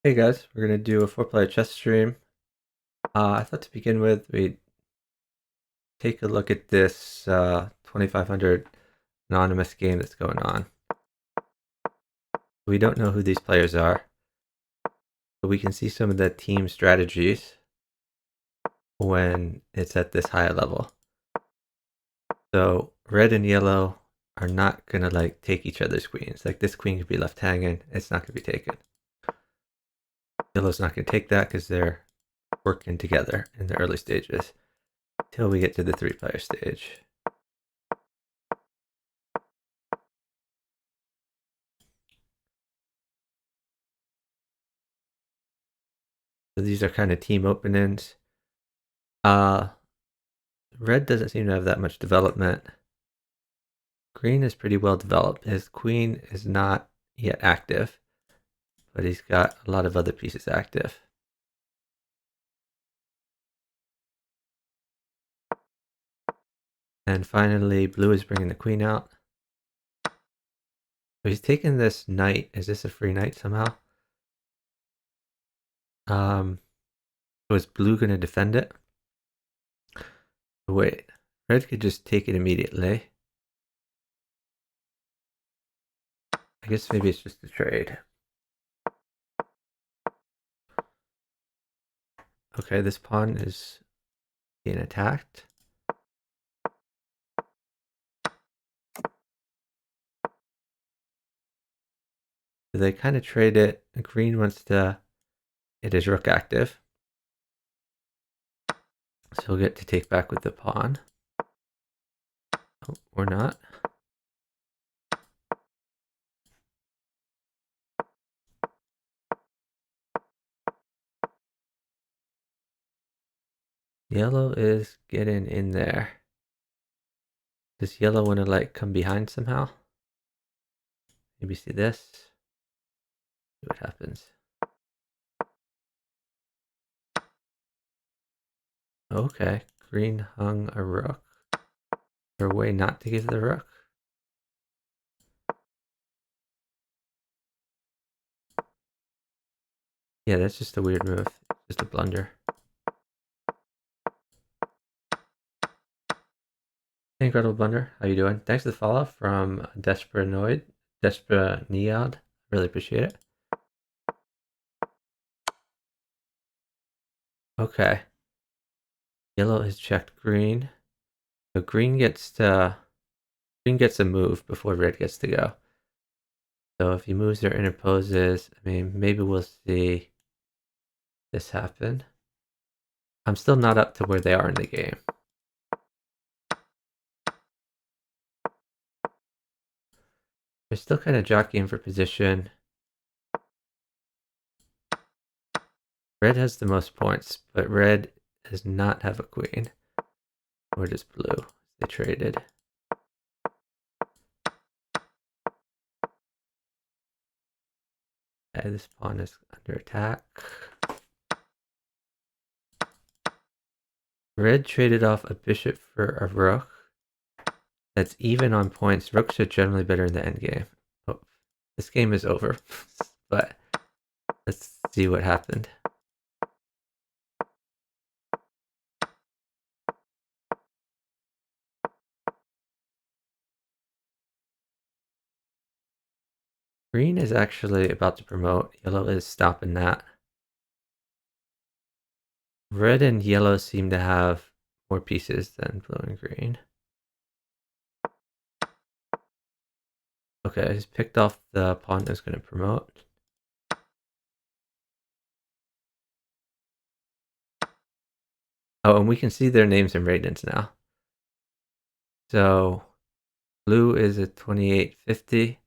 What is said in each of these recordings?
Hey guys, we're gonna do a 4-player chess stream. I thought to begin with we'd take a look at this 2500 anonymous game that's going on. We don't know who these players are, but we can see some of the team strategies when it's at this high level. So red and yellow are not gonna like take each other's queens. Like this queen could be left hanging, it's not gonna be taken. Yellow's not gonna take that because they're working together in the early stages till we get to the 3-player stage. So these are kind of team openings. Red doesn't seem to have that much development. Green is pretty well developed. His queen is not yet active, but he's got a lot of other pieces active. And finally, blue is bringing the queen out. So he's taking this knight. Is this a free knight somehow? So is blue going to defend it? Wait, red could just take it immediately. I guess maybe it's just a trade. Okay, this pawn is being attacked. So they kind of trade it. Green wants to get his rook active. So he'll get to take back with the pawn. Oh, or not. Yellow is getting in there. Does yellow want to like come behind somehow? Maybe see this. See what happens. Okay, green hung a rook. Is there a way not to give the rook? Yeah, that's just a weird move. Just a blunder. Hey, incredible blunder. How you doing? Thanks for the follow from Desperanoid. Desperaniad. Really appreciate it. Okay. Yellow has checked green. So green gets a move before red gets to go. So if he moves or interposes, I mean, maybe we'll see this happen. I'm still not up to where they are in the game. They're still kind of jockeying for position. Red has the most points, but red does not have a queen. Or does blue? They traded. Okay, this pawn is under attack. Red traded off a bishop for a rook. That's even on points. Rooks are generally better in the endgame. Oh, this game is over, but let's see what happened. Green is actually about to promote. Yellow is stopping that. Red and yellow seem to have more pieces than blue and green. Okay, I just picked off the pawn that's going to promote. Oh, and we can see their names and ratings now. So blue is a 2850,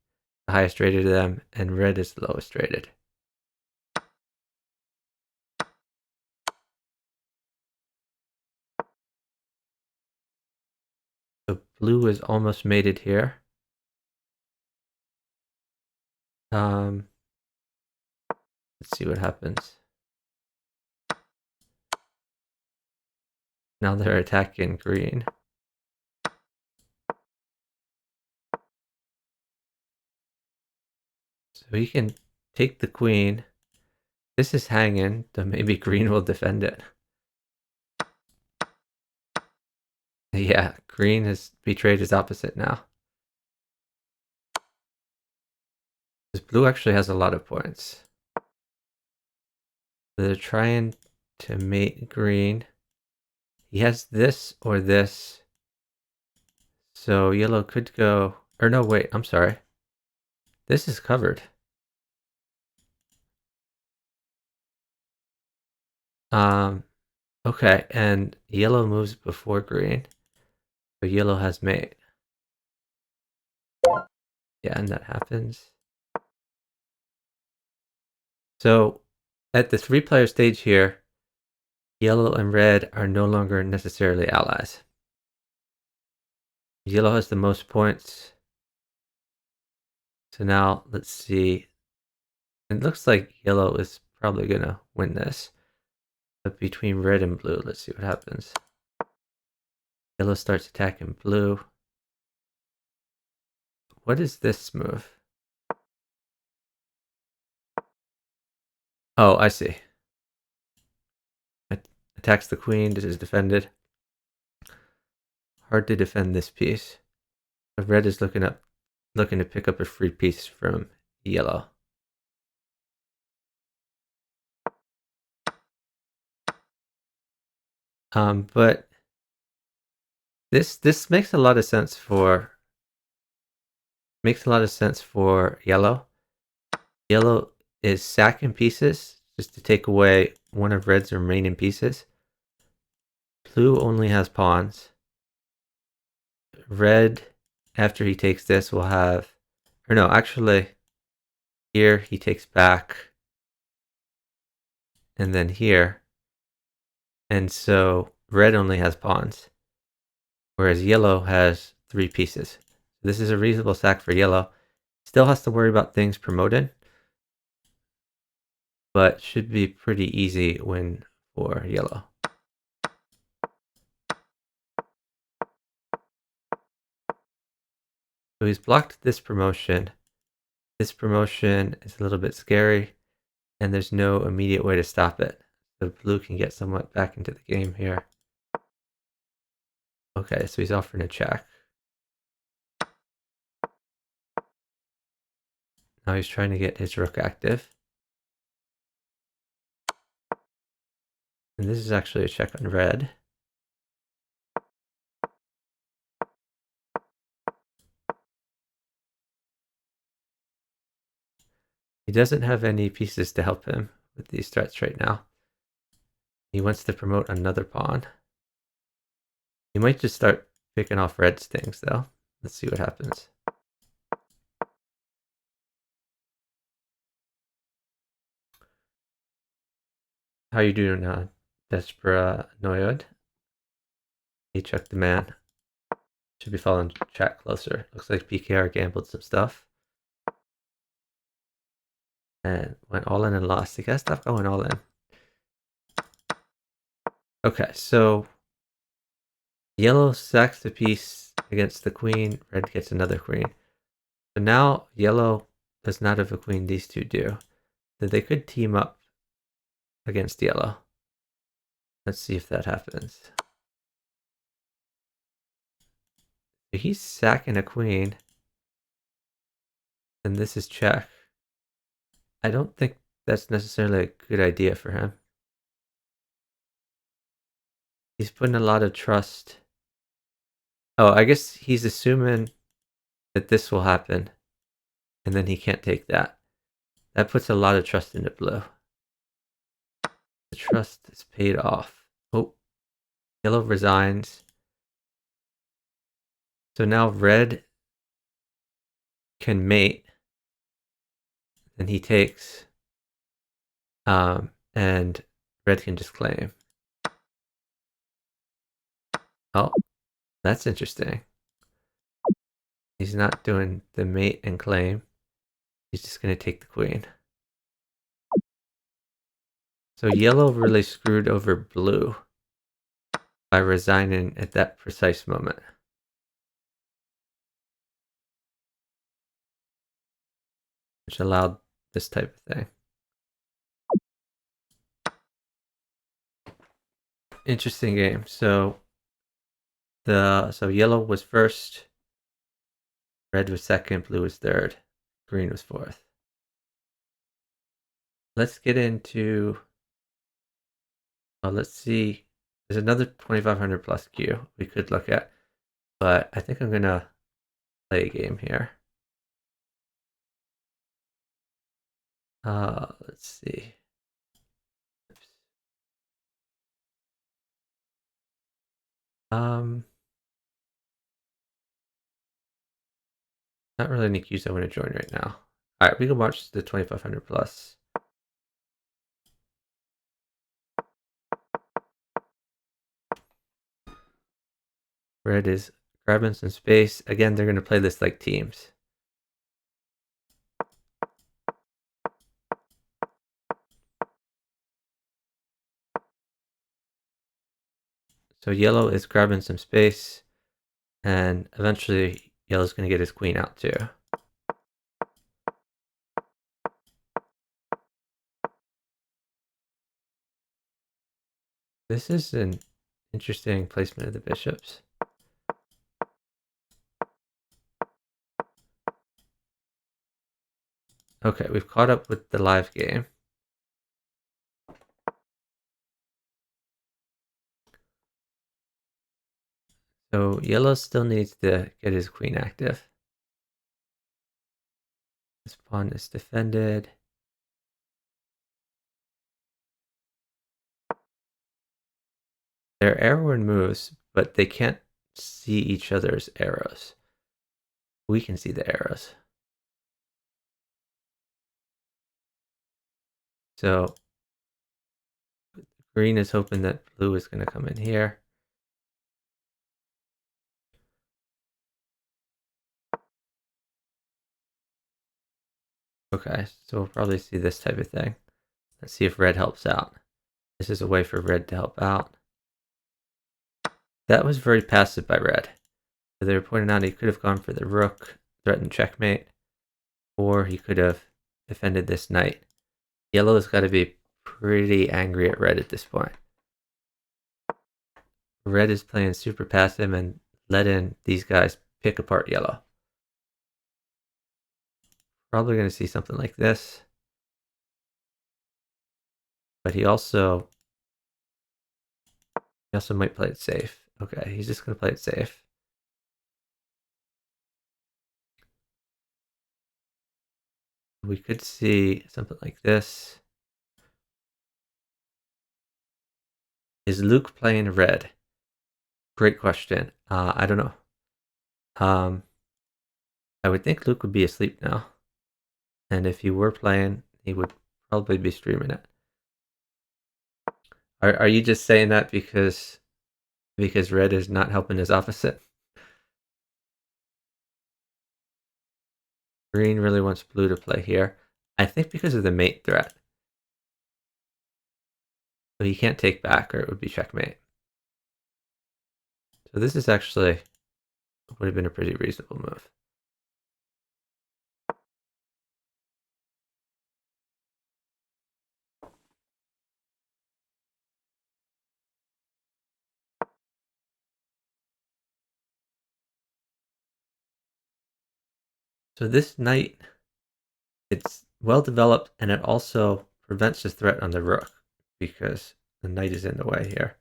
the highest rated of them, and red is the lowest rated. So blue is almost mated here. Let's see what happens. Now they're attacking green. So he can take the queen, This is hanging, so maybe green will defend it. Yeah, green has betrayed his opposite now. Because blue actually has a lot of points. They're trying to mate green. He has this or this. So yellow could go... Or no, wait, I'm sorry. This is covered. Okay, and yellow moves before green. So yellow has mate. Yeah, and that happens. So at the 3-player stage here, yellow and red are no longer necessarily allies. Yellow has the most points. So now let's see. It looks like yellow is probably gonna win this. But between red and blue, let's see what happens. Yellow starts attacking blue. What is this move? Oh, I see. Attacks the queen. This is defended. Hard to defend this piece. Red is looking to pick up a free piece from yellow. But this makes a lot of sense for yellow. Yellow is sacking pieces just to take away one of red's remaining pieces. Blue only has pawns. Red, after he takes this, will have... Or no, actually, here he takes back. And then here. And so red only has pawns. Whereas yellow has 3 pieces. This is a reasonable sack for yellow. Still has to worry about things promoted. But should be pretty easy win for yellow. So he's blocked this promotion. This promotion is a little bit scary, and there's no immediate way to stop it. So blue can get somewhat back into the game here. Okay, so he's offering a check. Now he's trying to get his rook active. And this is actually a check on red. He doesn't have any pieces to help him with these threats right now. He wants to promote another pawn. He might just start picking off red's things though. Let's see what happens. How you doing, Desperanoid? He checked the man. Should be following chat closer. Looks like PKR gambled some stuff. And went all in and lost. You gotta stop going all in. Okay, so yellow sacks the piece against the queen. Red gets another queen. So now yellow does not have a queen. These two do. So they could team up against yellow. Let's see if that happens. He's sacking a queen. And this is check. I don't think that's necessarily a good idea for him. He's putting a lot of trust. Oh, I guess he's assuming that this will happen. And then he can't take that. That puts a lot of trust into blue. The trust is paid off. Oh, yellow resigns. So now red can mate. Then he takes. And red can just claim. Oh, that's interesting. He's not doing the mate and claim. He's just going to take the queen. So yellow really screwed over blue by resigning at that precise moment. Which allowed this type of thing. Interesting game. So yellow was first, red was second, blue was third, green was fourth. Let's get into. Let's see. There's another 2500 plus queue we could look at, but I think I'm gonna play a game here. Let's see. Oops. Not really any queues I want to join right now. All right, we can watch the 2500 plus. Red is grabbing some space. Again, they're going to play this like teams. So yellow is grabbing some space, and eventually yellow's going to get his queen out too. This is an interesting placement of the bishops. Okay, we've caught up with the live game. So yellow still needs to get his queen active. This pawn is defended. They're arrow moves, but they can't see each other's arrows. We can see the arrows. So green is hoping that blue is going to come in here. Okay, so we'll probably see this type of thing. Let's see if red helps out. This is a way for red to help out. That was very passive by red. So they were pointing out he could have gone for the rook, threatened checkmate, or he could have defended this knight. Yellow's got to be pretty angry at red at this point. Red is playing super passive and letting these guys pick apart yellow. Probably going to see something like this. But he also might play it safe. Okay, he's just going to play it safe. We could see something like this. Is Luke playing red? Great question. I don't know. I would think Luke would be asleep now. And if he were playing, he would probably be streaming it. Are you just saying that because red is not helping his opposite? Green really wants blue to play here. I think because of the mate threat. So he can't take back or it would be checkmate. So this is actually would have been a pretty reasonable move. So this knight, it's well developed and it also prevents the threat on the rook because the knight is in the way here.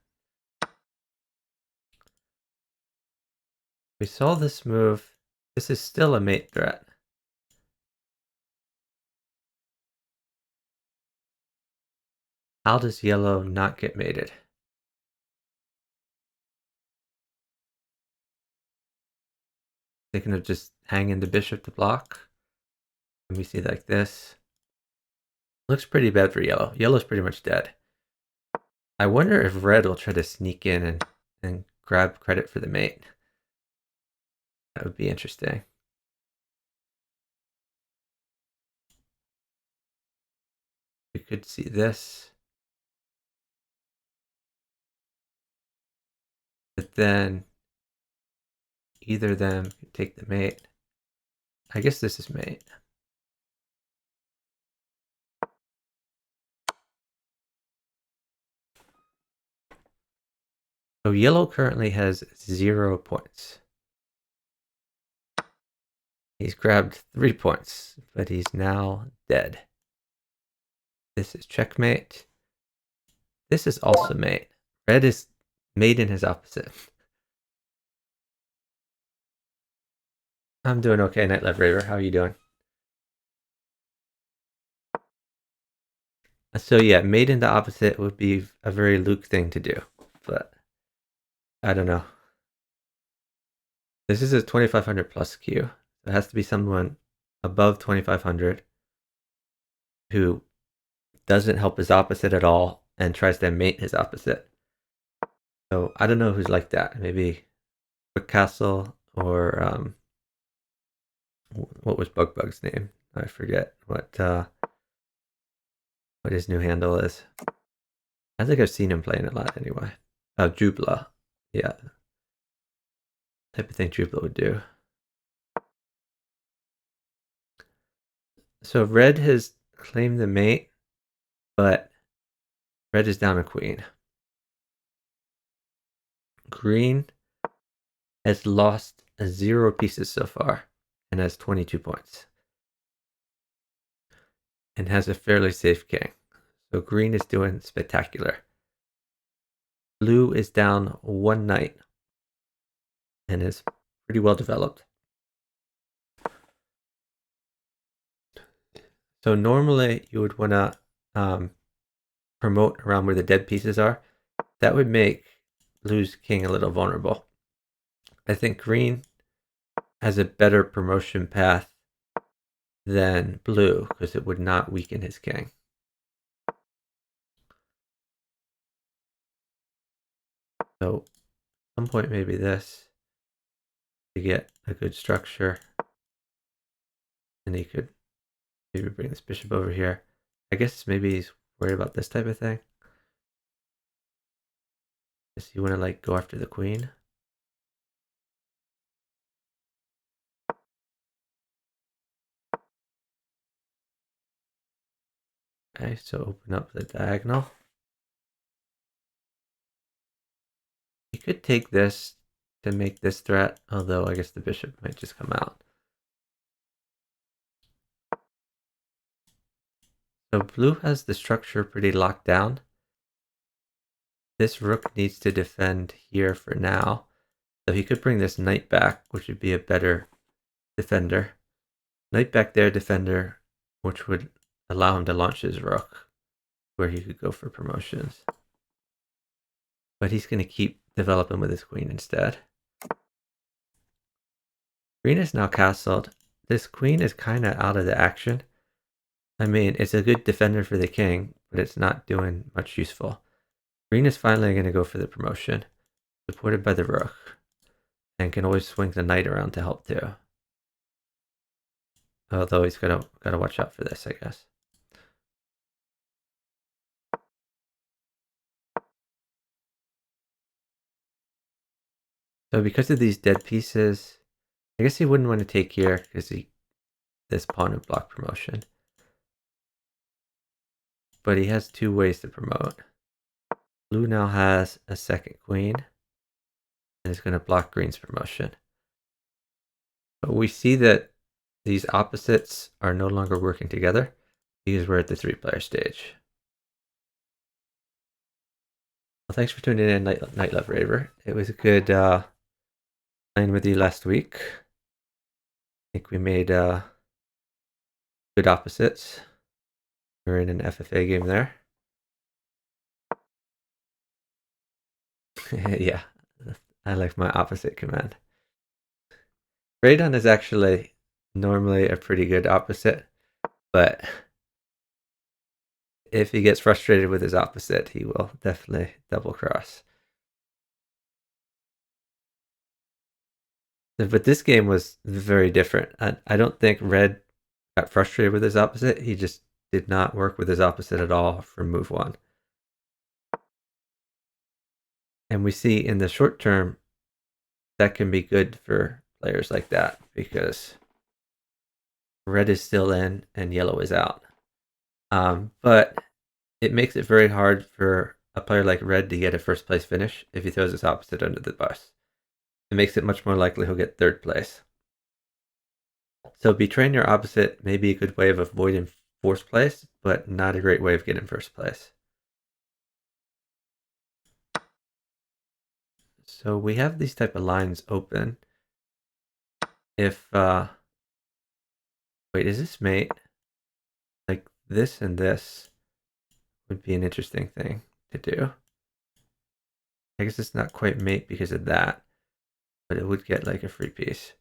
We saw this move. This is still a mate threat. How does yellow not get mated? Thinking of just hanging the bishop to block. Let me see like this. Looks pretty bad for yellow. Yellow's pretty much dead. I wonder if red will try to sneak in and grab credit for the mate. That would be interesting. We could see this. But then either of them could take the mate. I guess this is mate. So yellow currently has 0 points. He's grabbed 3 points, but he's now dead. This is checkmate. This is also mate. Red is mate in his opposite. I'm doing okay, Night Love Raver. How are you doing? So yeah, mate in the opposite would be a very Luke thing to do, but I don't know. This is a 2500 plus queue. It has to be someone above 2500 who doesn't help his opposite at all and tries to mate his opposite. So I don't know who's like that. Maybe Quick Castle or what was Bug's name? I forget what his new handle is. I think I've seen him playing a lot anyway. Oh, Jubla. Yeah. Type of thing Jubla would do. So red has claimed the mate, but red is down a queen. Green has lost 0 pieces so far and has 22 points. And has a fairly safe king. So green is doing spectacular. Blue is down 1 knight and is pretty well developed. So normally you would want to promote around where the dead pieces are. That would make blue's king a little vulnerable. I think green has a better promotion path than blue because it would not weaken his king. So at some point maybe this to get a good structure. And he could maybe bring this bishop over here. I guess maybe he's worried about this type of thing. Guess you want to like go after the queen. Okay, so open up the diagonal. You could take this to make this threat, although I guess the bishop might just come out. So blue has the structure pretty locked down. This rook needs to defend here for now. So he could bring this knight back, which would be a better defender. Knight back there, defender, which would allow him to launch his rook, where he could go for promotions. But he's going to keep developing with his queen instead. Green is now castled. This queen is kind of out of the action. I mean, it's a good defender for the king, but it's not doing much useful. Green is finally going to go for the promotion, supported by the rook, and can always swing the knight around to help too. Although he's gotta watch out for this, I guess. So because of these dead pieces, I guess he wouldn't want to take here because this pawn would block promotion. But he has 2 ways to promote. Blue now has a second queen and is going to block green's promotion. But we see that these opposites are no longer working together because we're at the 3-player stage. Well, thanks for tuning in, Night Love Raver. It was a good playing with you last week. I think we made good opposites. We're in an FFA game there. Yeah, I like my opposite command. Radon is actually normally a pretty good opposite, but if he gets frustrated with his opposite, he will definitely double cross. But this game was very different. I don't think red got frustrated with his opposite. He just did not work with his opposite at all for move 1. And we see in the short term that can be good for players like that because red is still in and yellow is out. But it makes it very hard for a player like red to get a first place finish if he throws his opposite under the bus. It makes it much more likely he'll get third place. So betraying your opposite may be a good way of avoiding fourth place, but not a great way of getting first place. So we have these type of lines open. If, wait, is this mate? Like this and this would be an interesting thing to do. I guess it's not quite mate because of that, but it would get like a free piece.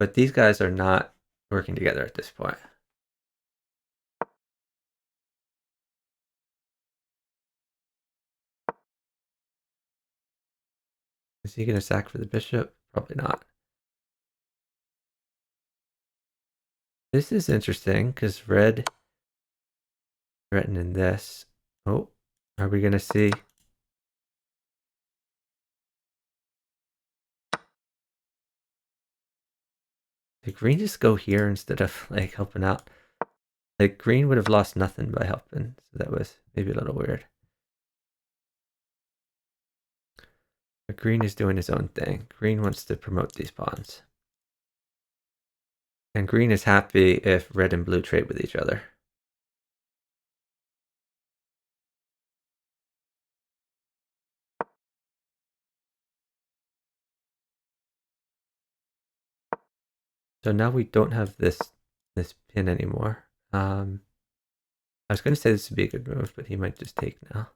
But these guys are not working together at this point. Is he going to sack for the bishop? Probably not. This is interesting because red threatening this. Oh, are we going to see? Did green just go here instead of like helping out? Like green would have lost nothing by helping, so that was maybe a little weird. But green is doing his own thing. Green wants to promote these pawns. And green is happy if red and blue trade with each other. So now we don't have this pin anymore. I was going to say this would be a good move, but he might just take now.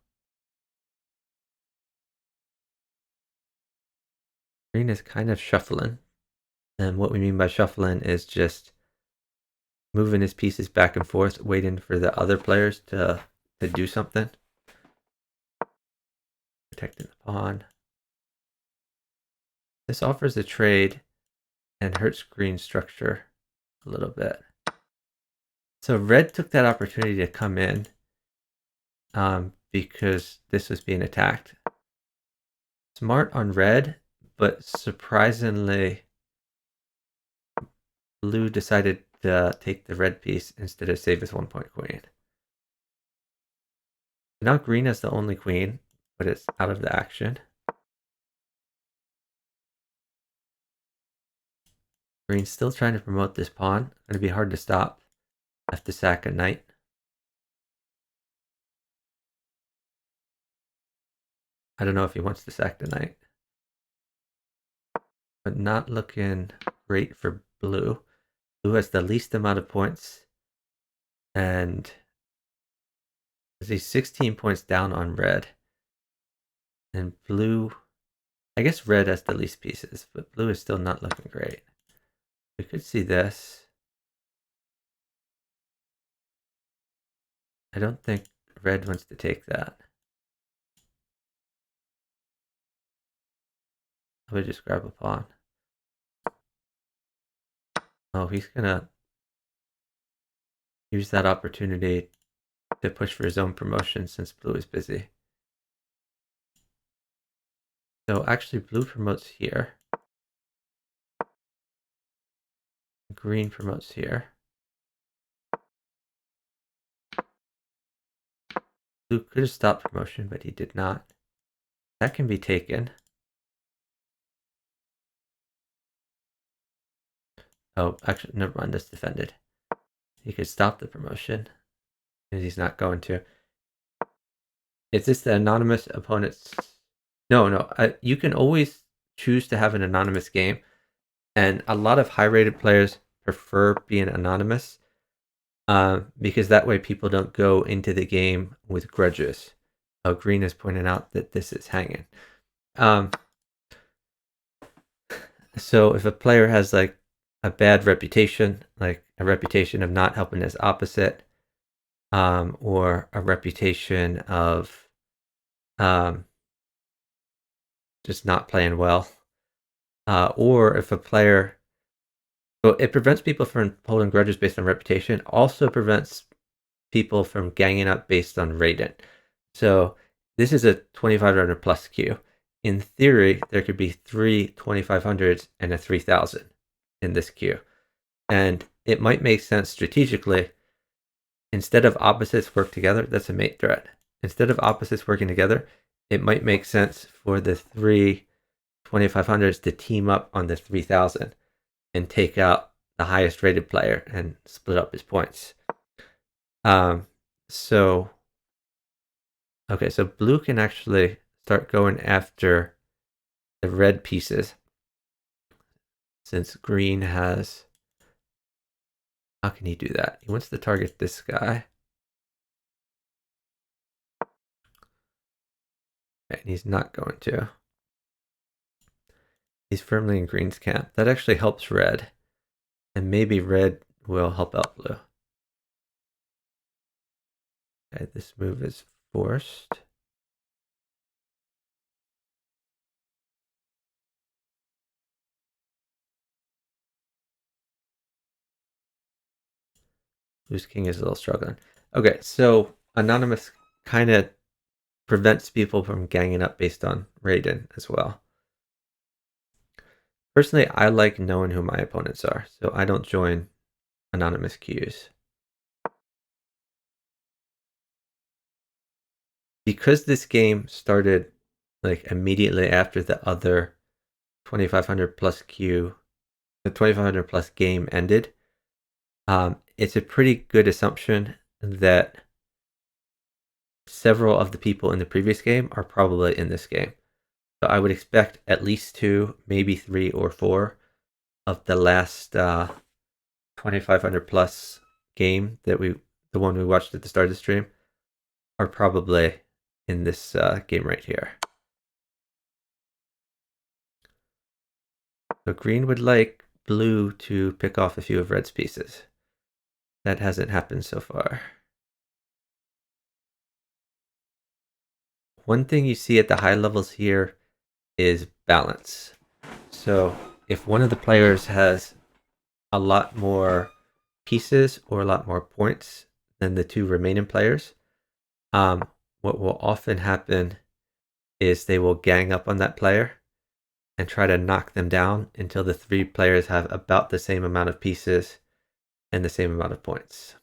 Green is kind of shuffling. And what we mean by shuffling is just moving his pieces back and forth, waiting for the other players to do something. Protecting the pawn. This offers a trade and hurts green's structure a little bit. So red took that opportunity to come in because this was being attacked. Smart on red, but surprisingly, blue decided to take the red piece instead of save his 1 point queen. Now green has the only queen, but it's out of the action. Green's still trying to promote this pawn. It'll be hard to stop. I have to sack a knight. I don't know if he wants to sack the knight. But not looking great for blue. Blue has the least amount of points. And he's 16 points down on red. And blue, I guess red has the least pieces, but blue is still not looking great. We could see this. I don't think red wants to take that. I would just grab a pawn. Oh, he's gonna use that opportunity to push for his own promotion since blue is busy. So actually blue promotes here. Green promotes here. Blue could have stopped promotion, but he did not. That can be taken. Oh, actually, never mind, that's defended. He could stop the promotion, and he's not going to. Is this the anonymous opponent's? No. You can always choose to have an anonymous game, and a lot of high-rated players prefer being anonymous because that way people don't go into the game with grudges. Oh, Green is pointing out that this is hanging. So if a player has like a bad reputation, like a reputation of not helping his opposite, or a reputation of just not playing well, or if a player, well, it prevents people from holding grudges based on reputation, also prevents people from ganging up based on rating. So this is a 2500 plus queue. In theory, there could be 3 2500s and a 3000 in this queue. And it might make sense strategically. Instead of opposites work together, that's a mate threat. instead of opposites working together, it might make sense for the three 2500s to team up on the 3000 and take out the highest rated player and split up his points. Um, so, okay, so blue can actually start going after the red pieces since green has. How can he do that? He wants to target this guy. And he's not going to. He's firmly in green's camp. That actually helps red. And maybe red will help out blue. Okay, this move is forced. Blue's king is a little struggling. Okay, so Anonymous kind of prevents people from ganging up based on Raiden as well. Personally, I like knowing who my opponents are, so I don't join anonymous queues. Because this game started like immediately after the other 2500 plus queue, the 2500 plus game ended, it's a pretty good assumption that several of the people in the previous game are probably in this game. So I would expect at least 2, maybe 3 or 4 of the last 2500 plus game that the one we watched at the start of the stream, are probably in this game right here. So green would like blue to pick off a few of red's pieces. That hasn't happened so far. One thing you see at the high levels here is balance. So if one of the players has a lot more pieces or a lot more points than the 2 remaining players, what will often happen is they will gang up on that player and try to knock them down until the 3 players have about the same amount of pieces and the same amount of points.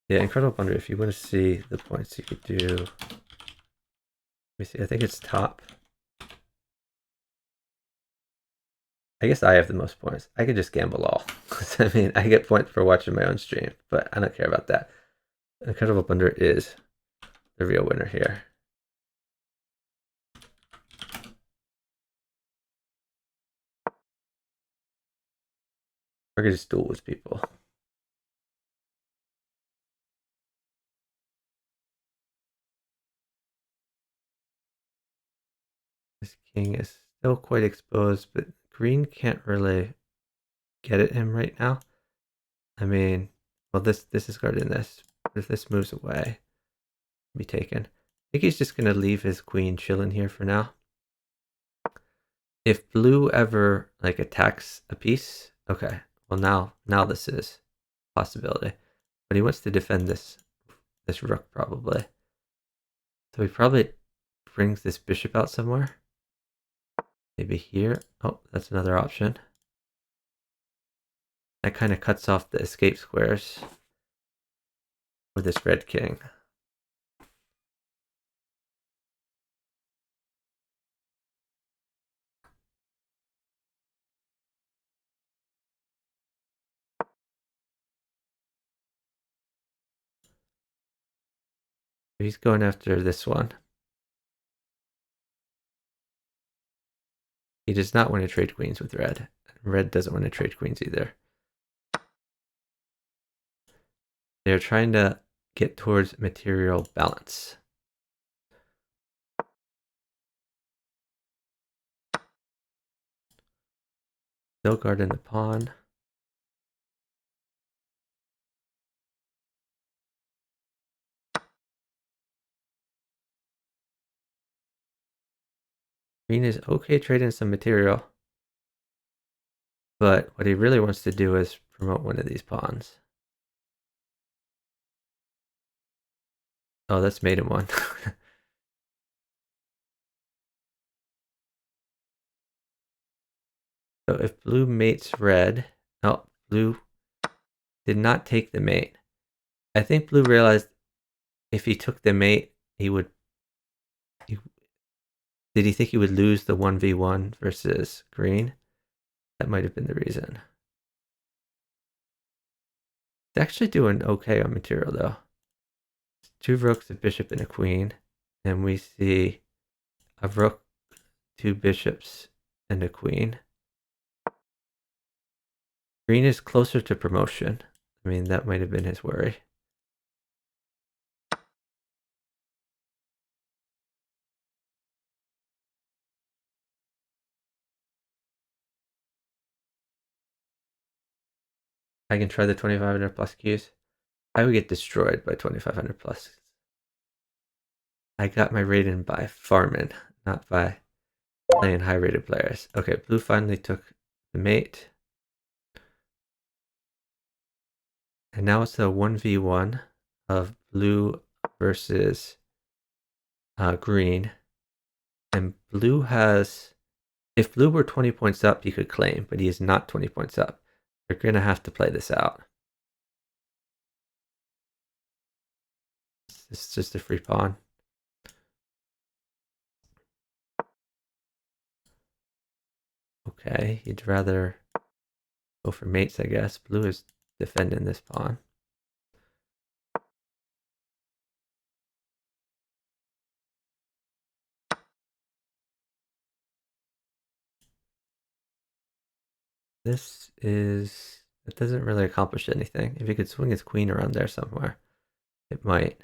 Yeah, Incredible Blunder, if you want to see the points you could do, let me see, I think it's top. I guess I have the most points. I could just gamble all. I mean, I get points for watching my own stream, but I don't care about that. Incredible Blunder is the real winner here. I could just duel with people. This king is still quite exposed, but green can't really get at him right now. I mean, well, this is guarding this. If this moves away, be taken. I think he's just gonna leave his queen chilling here for now. If blue ever like attacks a piece, okay. Well, now this is a possibility, but he wants to defend this rook probably. So he probably brings this bishop out somewhere. Maybe here. Oh, that's another option. That kind of cuts off the escape squares for this red king. He's going after this one. He does not want to trade queens with red. Red doesn't want to trade queens either. They're trying to get towards material balance. Still guarding the pawn. Green is okay trading some material, but what he really wants to do is promote one of these pawns. Oh, that's made him one. So if blue mates red, Oh, blue did not take the mate. I think blue realized if he took the mate, he would... Did he think he would lose the 1v1 versus green? That might have been the reason. It's actually doing okay on material, though. 2 rooks, a bishop, and a queen. And we see a rook, 2 bishops, and a queen. Green is closer to promotion. I mean, that might have been his worry. I can try the 2500 plus cues. I would get destroyed by 2500 plus. I got my rating by farming, not by playing high rated players. Okay, blue finally took the mate. And now it's a 1v1 of blue versus green. And blue has... If blue were 20 points up, he could claim, but he is not 20 points up. They're going to have to play this out. It's just a free pawn. Okay, he'd rather go for mates, I guess. Blue is defending this pawn. It doesn't really accomplish anything. If he could swing his queen around there somewhere, it might.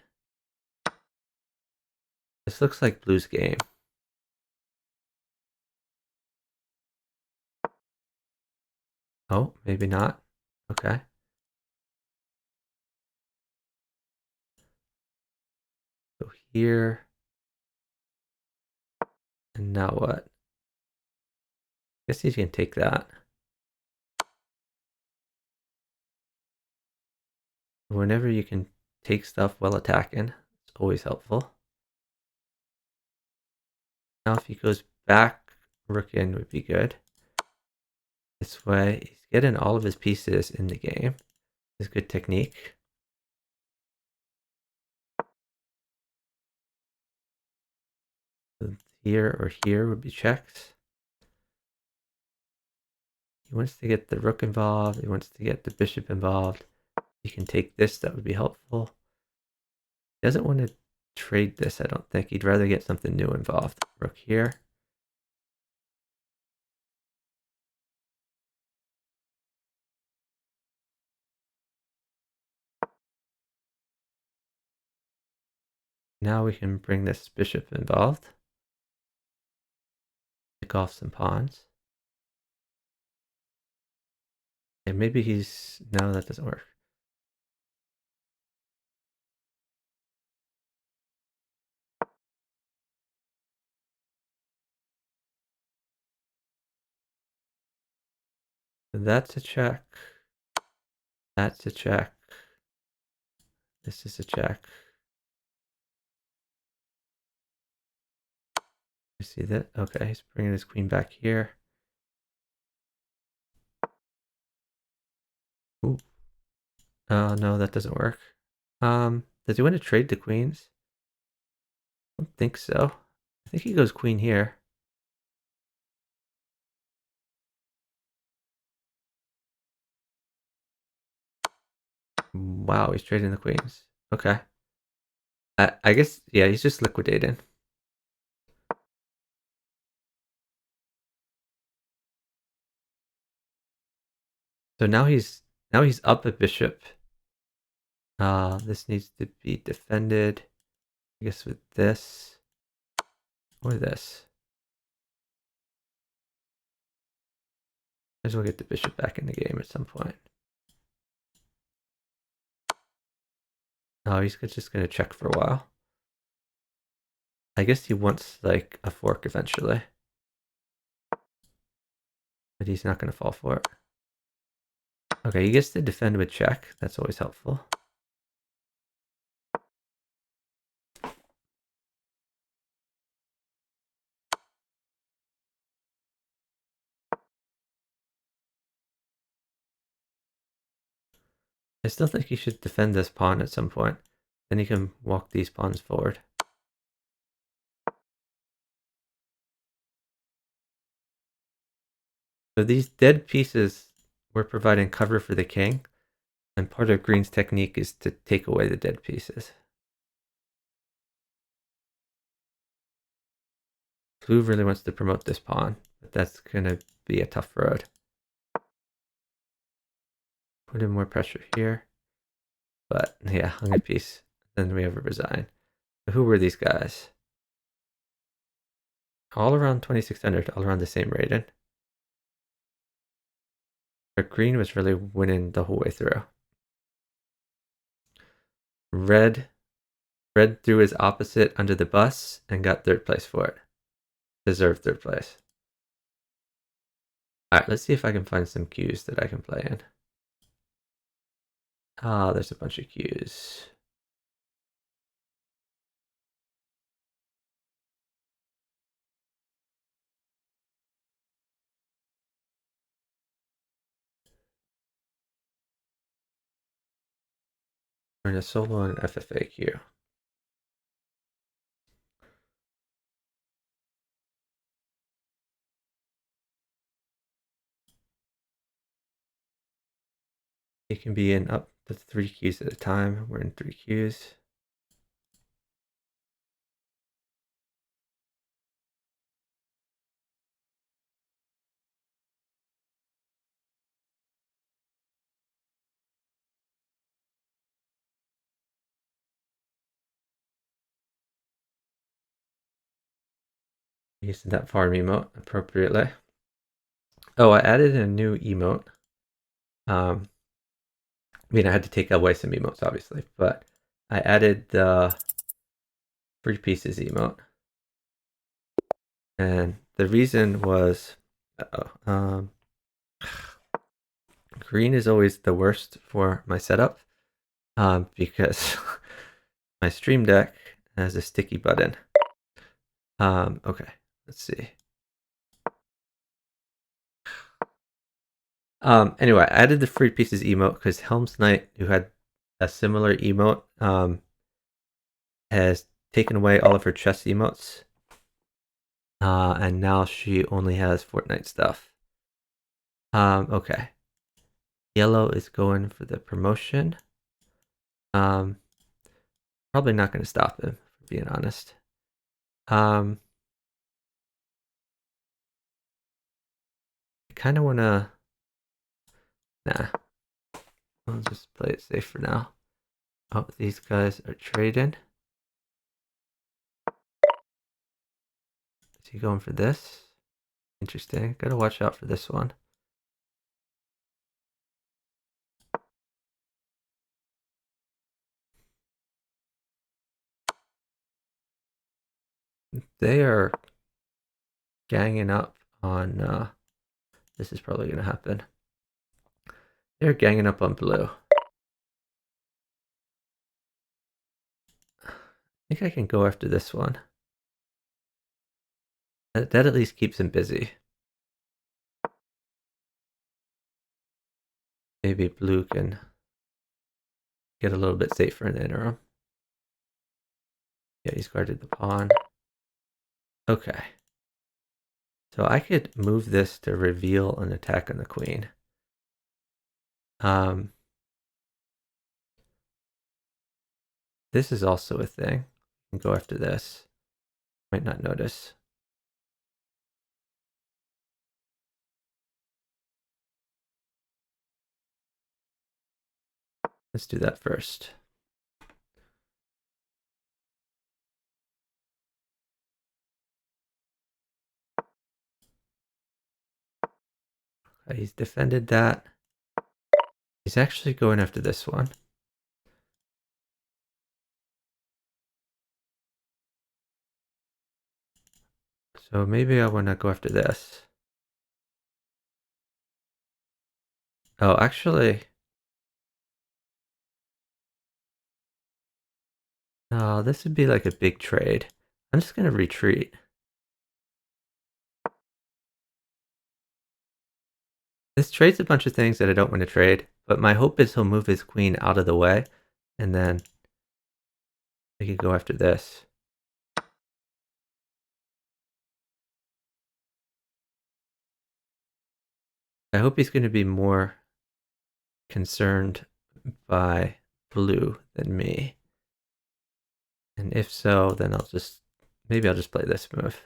This looks like blue's game. Oh, maybe not. Okay. So here. And now what? I guess he can take that. Whenever you can take stuff while attacking, it's always helpful. Now if he goes back, rook in would be good. This way, he's getting all of his pieces in the game. It's good technique. So here or here would be checks. He wants to get the rook involved. He wants to get the bishop involved. He can take this. That would be helpful. He doesn't want to trade this, I don't think. He'd rather get something new involved. Rook here. Now we can bring this bishop involved. Pick off some pawns. And maybe he's... No, that doesn't work. That's a check. That's a check. This is a check. You see that? Okay, he's bringing his queen back here. Ooh. Oh, no, that doesn't work. Does he want to trade the queens? I don't think so. I think he goes queen here. Wow, he's trading the queens. Okay. I guess, yeah, he's just liquidating. So now he's up a bishop. This needs to be defended. I guess with this or this. Might as well get the bishop back in the game at some point. Oh, he's just gonna check for a while. I guess he wants like a fork eventually. But he's not gonna fall for it. Okay, he gets to defend with check. That's always helpful. I still think you should defend this pawn at some point. Then you can walk these pawns forward. So these dead pieces were providing cover for the king, and part of green's technique is to take away the dead pieces. Blue really wants to promote this pawn, but that's going to be a tough road. Put in more pressure here. But yeah, hung a piece. Then we have a resign. Who were these guys? All around 2600, all around the same rating. But green was really winning the whole way through. Red threw his opposite under the bus and got third place for it. Deserved third place. Alright, let's see if I can find some cues that I can play in. Ah, there's a bunch of cues. We're in a solo and FFA cue. It can be in up to 3 cues at a time. We're in 3 cues. Using that farm emote appropriately. Oh, I added a new emote. I mean, I had to take away some emotes, obviously, but I added the 3 pieces emote. And the reason was, green is always the worst for my setup because my Stream Deck has a sticky button. Okay, let's see. Anyway, I added the 3 pieces emote because Helm's Knight, who had a similar emote, has taken away all of her chess emotes. And now she only has Fortnite stuff. Okay. Yellow is going for the promotion. Probably not going to stop him, for being honest. I kind of want to... Nah. I'll just play it safe for now. Oh, these guys are trading. Is he going for this? Interesting. Gotta watch out for this one. They are ganging up on... this is probably going to happen. They're ganging up on blue. I think I can go after this one. That at least keeps him busy. Maybe blue can get a little bit safer in the interim. Yeah, he's guarded the pawn. Okay. So I could move this to reveal an attack on the queen. This is also a thing. You can go after this. Might not notice. Let's do that first. He's defended that. He's actually going after this one. So maybe I want to go after this. Oh, actually... no, this would be like a big trade. I'm just going to retreat. This trades a bunch of things that I don't want to trade. But my hope is he'll move his queen out of the way, and then I could go after this. I hope he's going to be more concerned by blue than me. And if so, then maybe I'll just play this move.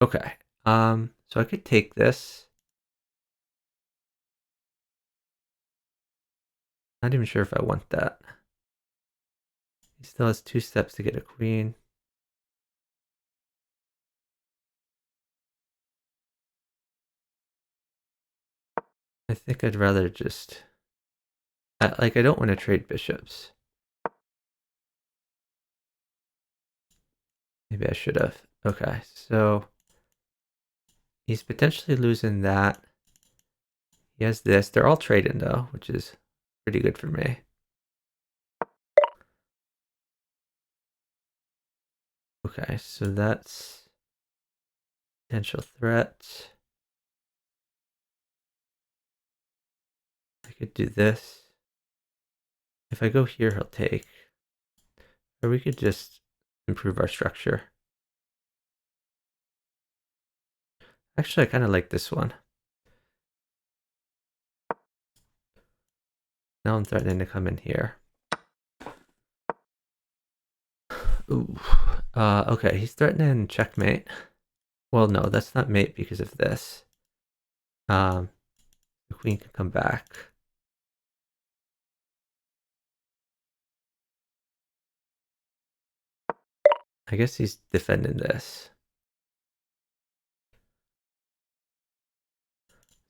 Okay, so I could take this. Not even sure if I want that. He still has 2 steps to get a queen. I think I'd rather just... I don't want to trade bishops. Maybe I should have. Okay, so he's potentially losing that. He has this. They're all trading though, which is pretty good for me. Okay, so that's potential threat. I could do this. If I go here, he'll take. Or we could just improve our structure. Actually, I kind of like this one. Now I'm threatening to come in here. Ooh. Okay, he's threatening checkmate. Well, no, that's not mate because of this. The queen can come back. I guess he's defending this.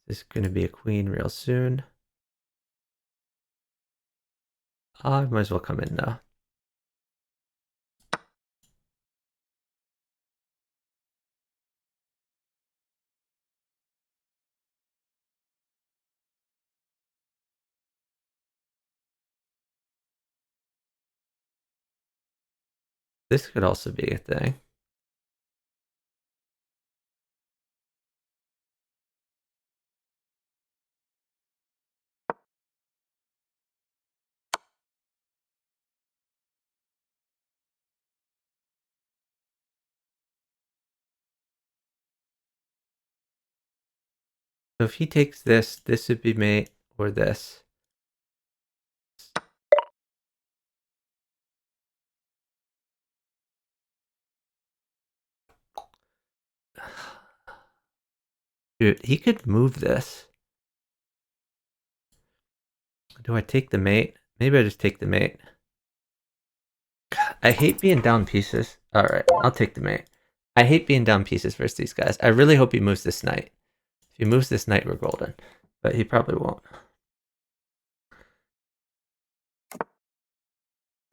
This is going to be a queen real soon. I might as well come in now. This could also be a thing. So if he takes this, this would be mate, or this. Dude, he could move this. Do I take the mate? Maybe I just take the mate. I hate being down pieces. Alright, I'll take the mate. I hate being down pieces versus these guys. I really hope he moves this knight. If he moves this knight, we're golden. But he probably won't.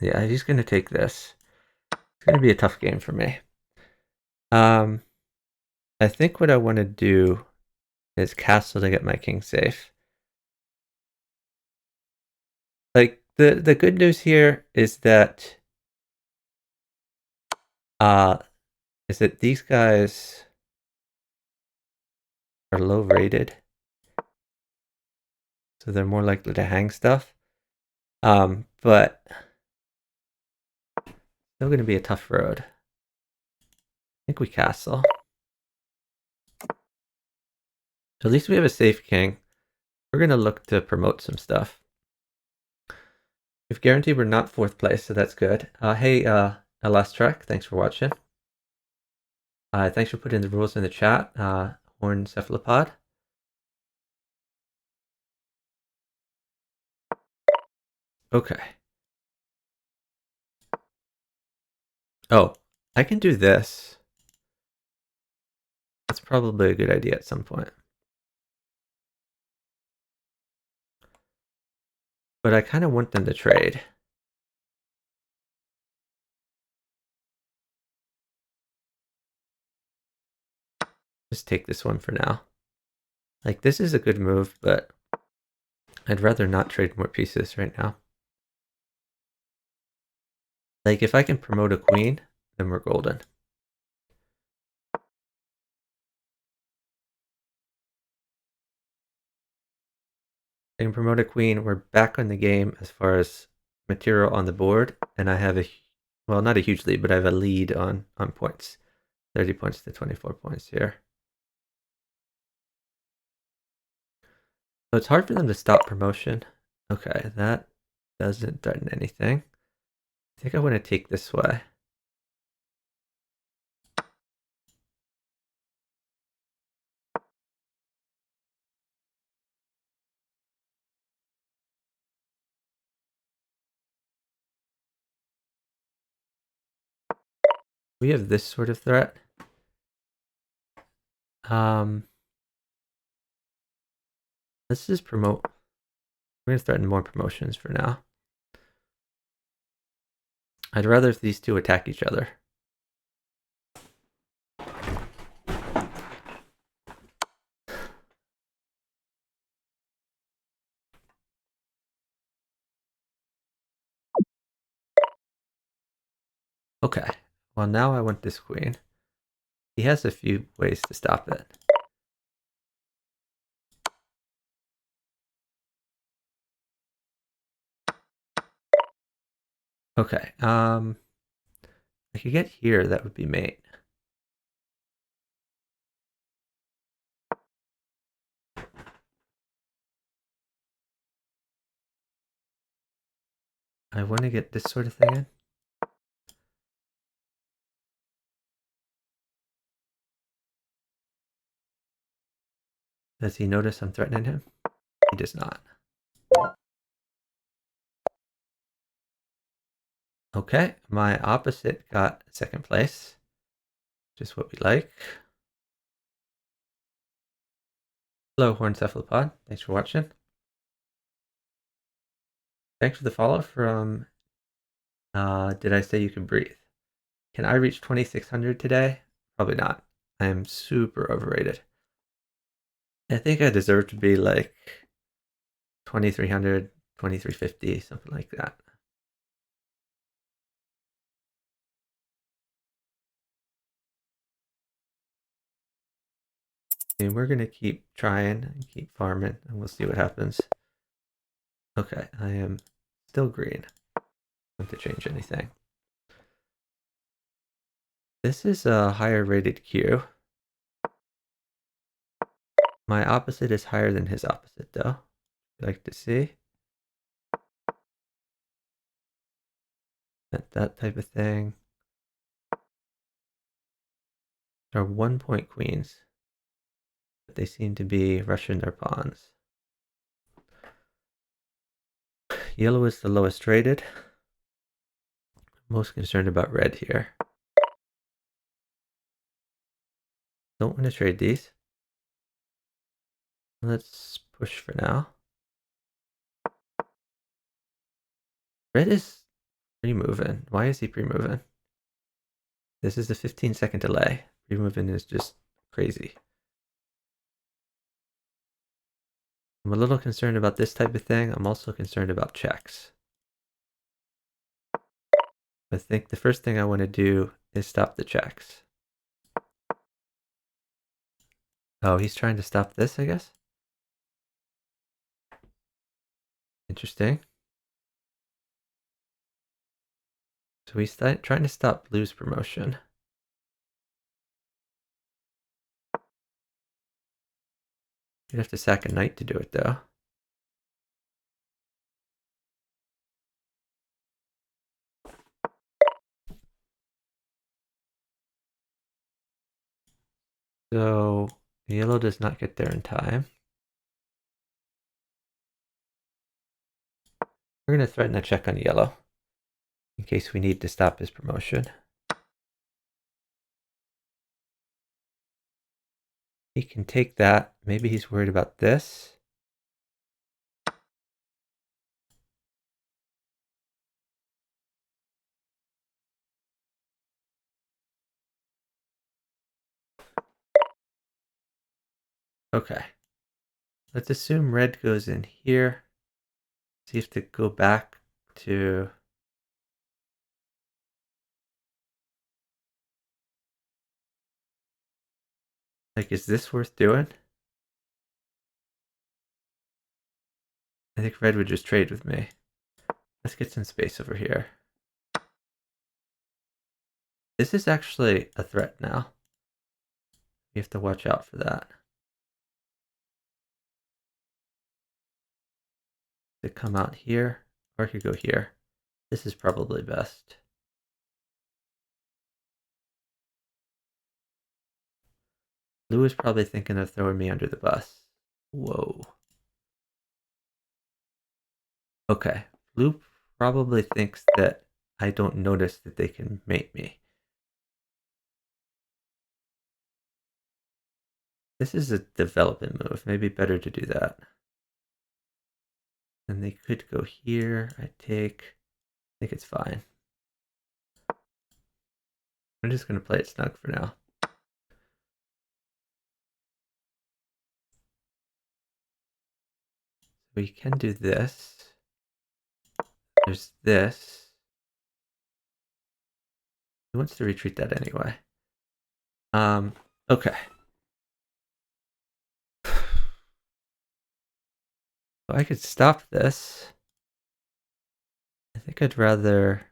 Yeah, he's going to take this. It's going to be a tough game for me. I think what I want to do is castle to get my king safe. Like, the good news here is that these guys are low rated. So they're more likely to hang stuff. But still going to be a tough road. I think we castle. So at least we have a safe king. We're going to look to promote some stuff. We've guaranteed we're not 4th place, so that's good. Hey, LS Trek, thanks for watching. Thanks for putting the rules in the chat, Horn Cephalopod. Okay. Oh, I can do this. That's probably a good idea at some point. But I kind of want them to trade. Just take this one for now. Like, this is a good move, but I'd rather not trade more pieces right now. Like, if I can promote a queen, then we're golden. I can promote a queen. We're back on the game as far as material on the board, and I have well, not a huge lead, but I have a lead on points. 30 points to 24 points here. So it's hard for them to stop promotion. Okay, that doesn't threaten anything. I think I want to take this way. We have this sort of threat. Let's just promote. We're going to threaten more promotions for now. I'd rather if these two attack each other. Okay, well now I want this queen. He has a few ways to stop it. Okay, I could get here, that would be mate. I want to get this sort of thing in. Does he notice I'm threatening him? He does not. Okay, my opposite got second place, which is what we like. Hello, Horned Cephalopod. Thanks for watching. Thanks for the follow from Did I Say You Can Breathe? Can I reach 2600 today? Probably not. I am super overrated. I think I deserve to be like 2300, 2350, something like that. And we're going to keep trying and keep farming, and we'll see what happens. Okay, I am still green. I don't have to change anything. This is a higher rated queue. My opposite is higher than his opposite, though. I'd like to see that type of thing. There are 1-point queens, but they seem to be rushing their pawns. Yellow is the lowest rated. Most concerned about red here. Don't want to trade these. Let's push for now. Red is pre-moving. Why is he pre-moving? This is a 15-second delay. Pre-moving is just crazy. I'm a little concerned about this type of thing. I'm also concerned about checks. I think the first thing I want to do is stop the checks. Oh, he's trying to stop this, I guess? Interesting. So he's trying to stop blue's promotion. You'd have to sack a knight to do it, though. So yellow does not get there in time. We're going to threaten a check on yellow in case we need to stop his promotion. He can take that. Maybe he's worried about this. Okay. Let's assume red goes in here. See if to go back to... Like, is this worth doing? I think red would just trade with me. Let's get some space over here. This is actually a threat now. You have to watch out for that. To come out here, or I could go here. This is probably best. Blue is probably thinking of throwing me under the bus. Whoa. Okay. Blue probably thinks that I don't notice that they can mate me. This is a development move. Maybe better to do that. And they could go here. I think it's fine. I'm just going to play it snug for now. We can do this. There's this. He wants to retreat that anyway. Okay. So I could stop this. I think I'd rather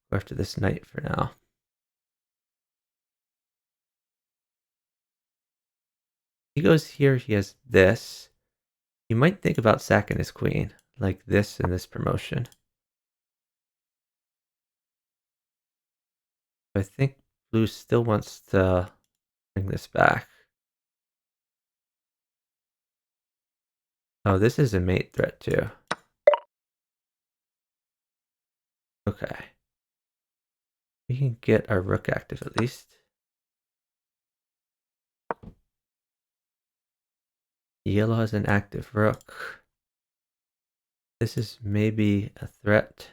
go after this knight for now. He goes here, he has this. You might think about sacking his queen, like this and this promotion. I think blue still wants to bring this back. Oh, this is a mate threat too. Okay. We can get our rook active at least. Yellow has an active rook. This is maybe a threat.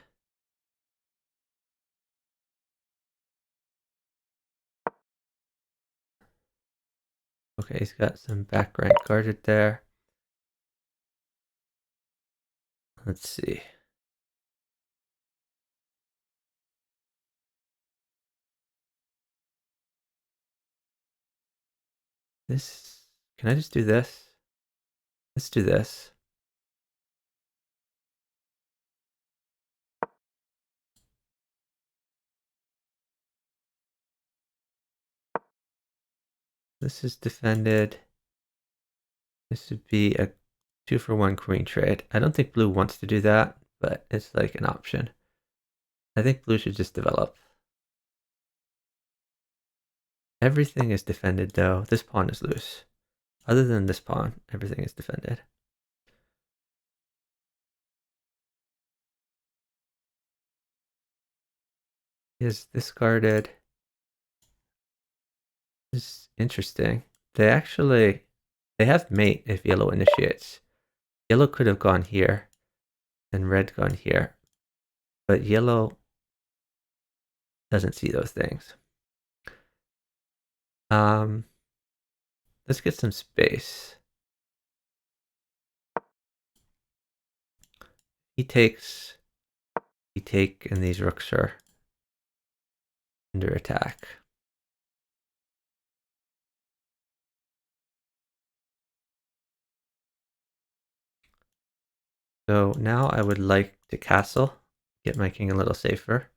Okay, he's got some back rank guarded there. Let's see. This, can I just do this? Let's do this. This is defended. This would be a 2-for-1 queen trade. I don't think blue wants to do that, but it's like an option. I think blue should just develop. Everything is defended though. This pawn is loose. Other than this pawn, everything is defended. Is this guarded? This is interesting. They have mate if yellow initiates. Yellow could have gone here and red gone here, but yellow doesn't see those things. Let's get some space. He takes, we take, and these rooks are under attack. So now I would like to castle, get my king a little safer.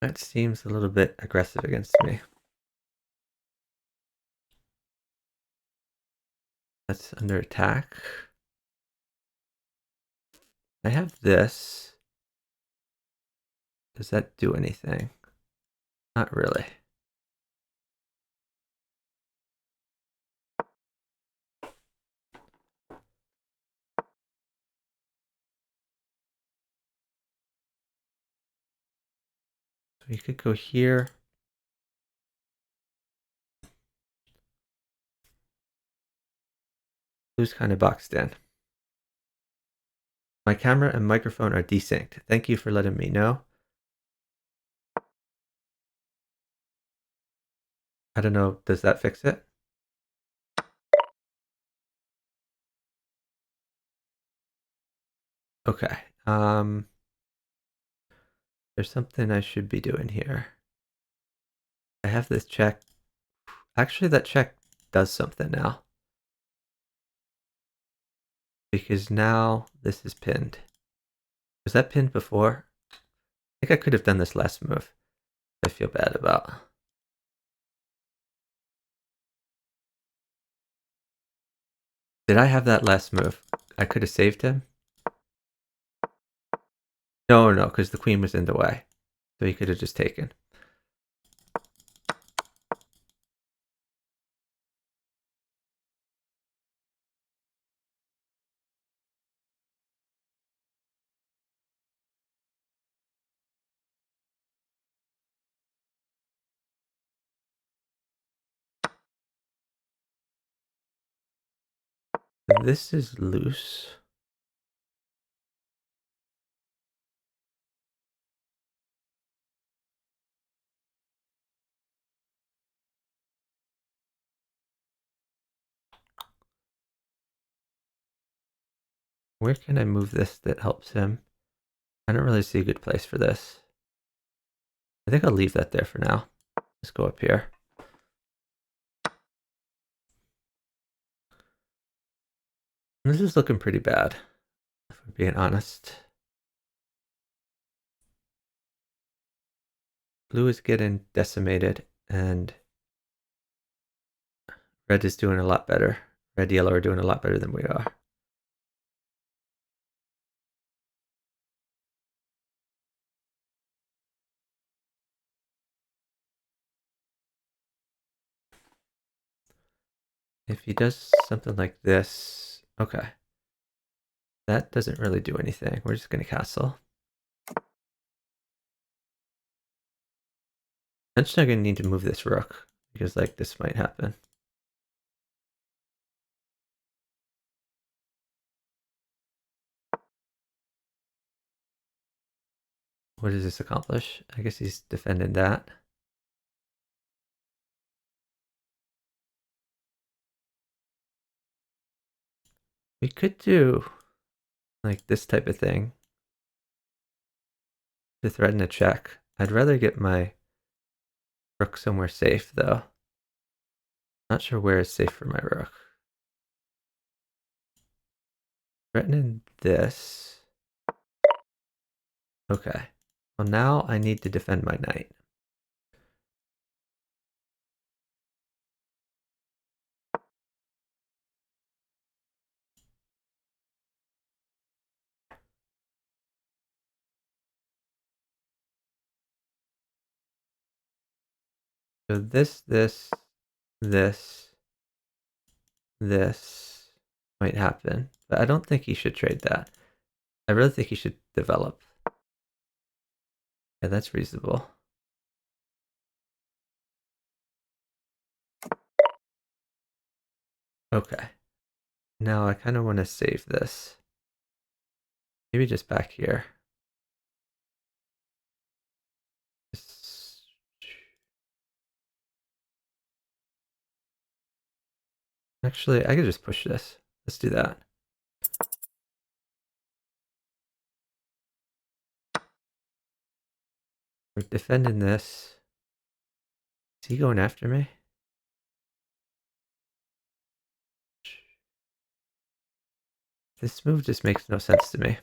That seems a little bit aggressive against me. That's under attack. I have this. Does that do anything? Not really. So you could go here. Blue's kind of boxed in. My camera and microphone are desynced. Thank you for letting me know. I don't know, does that fix it? Okay. There's something I should be doing here. I have this check. Actually, that check does something now. Because now this is pinned. Was that pinned before? I think I could have done this last move. I feel bad about. Did I have that last move? I could have saved him? No, no, because the queen was in the way. So he could have just taken. This is loose. Where can I move this that helps him? I don't really see a good place for this. I think I'll leave that there for now. Let's go up here. This is looking pretty bad, if I'm being honest. Blue is getting decimated, and red is doing a lot better. Red, yellow are doing a lot better than we are. If he does something like this, okay. That doesn't really do anything. We're just going to castle. Eventually I'm going to need to move this rook, because like this might happen. What does this accomplish? I guess he's defending that. We could do like this type of thing to threaten a check. I'd rather get my rook somewhere safe though. Not sure where is safe for my rook. Threatening this. Okay. Well, now I need to defend my knight. So this might happen, but I don't think he should trade that. I really think he should develop. Yeah, that's reasonable. Okay. Now I kind of want to save this. Maybe just back here. Actually, I could just push this. Let's do that. We're defending this. Is he going after me? This move just makes no sense to me.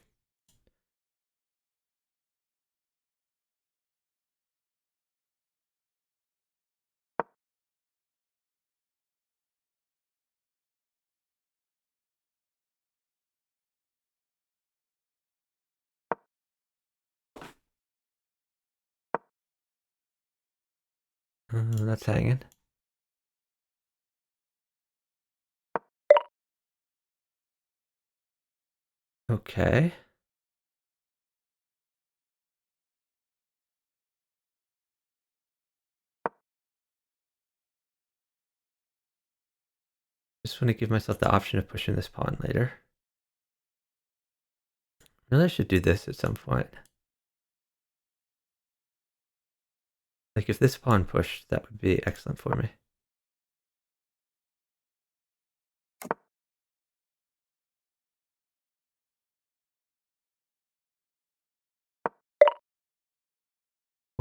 That's hanging. Okay. Just want to give myself the option of pushing this pawn later. Really, I should do this at some point. Like if this pawn pushed, that would be excellent for me.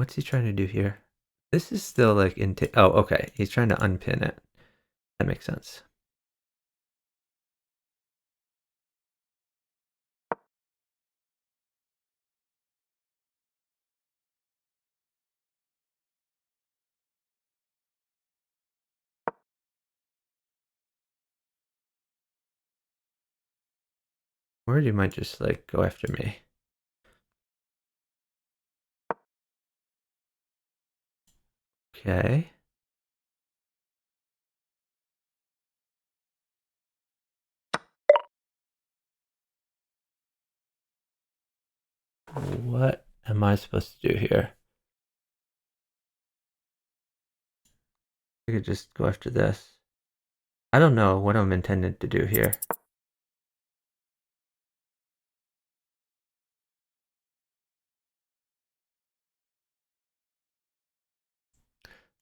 What's he trying to do here? This is still like oh, okay. He's trying to unpin it. That makes sense. Or you might just like go after me. Okay. What am I supposed to do here? I could just go after this. I don't know what I'm intended to do here.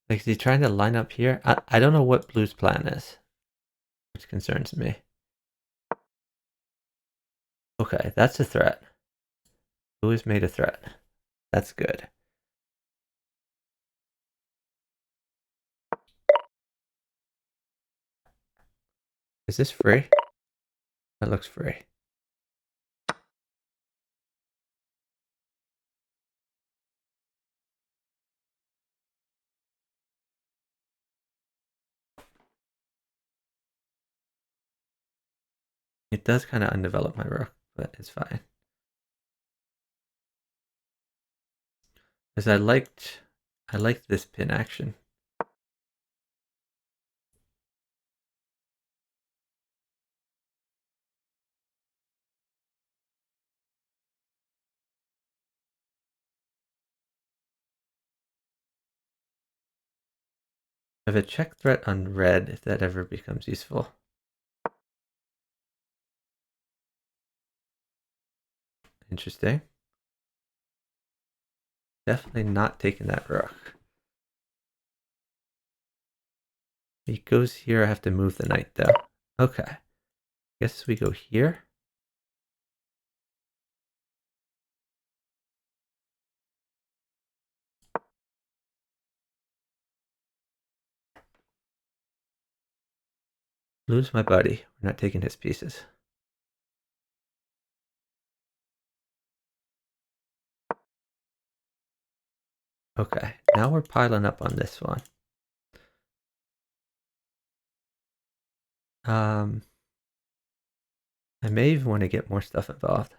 Like, is he trying to line up here? I don't know what blue's plan is, which concerns me. Okay, that's a threat. Blue has made a threat. That's good. Is this free? That looks free. It does kind of undevelop my rook, but it's fine. Because I liked this pin action. I have a check threat on red if that ever becomes useful. Interesting. Definitely not taking that rook. He goes here, I have to move the knight though. Okay. Guess we go here. Lose my buddy. We're not taking his pieces. Okay, now we're piling up on this one. I may even want to get more stuff involved.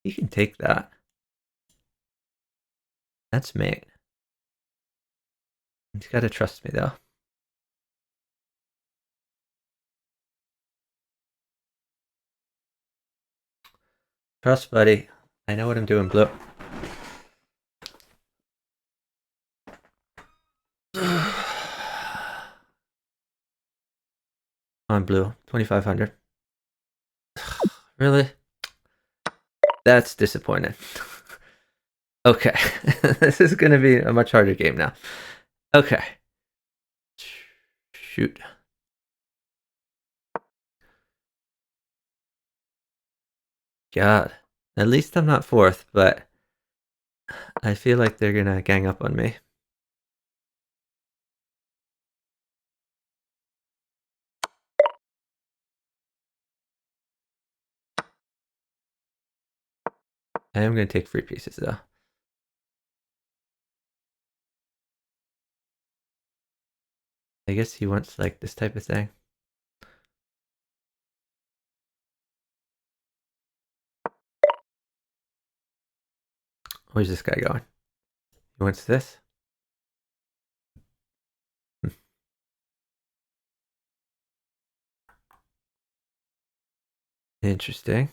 He can take that. That's mate. He's got to trust me though. Trust, buddy. I know what I'm doing, Blue. On Blue, 2,500. Really? That's disappointing. Okay, this is going to be a much harder game now. Okay. Shoot. God. At least I'm not fourth, but I feel like they're going to gang up on me. I am going to take free pieces though. I guess he wants like this type of thing. Where's this guy going? He wants this? Interesting.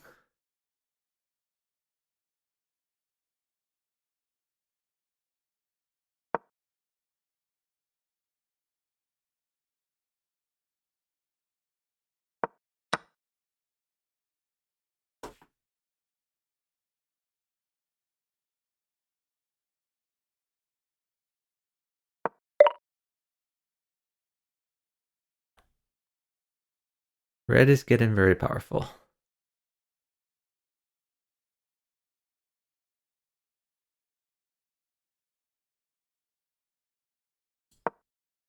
Red is getting very powerful.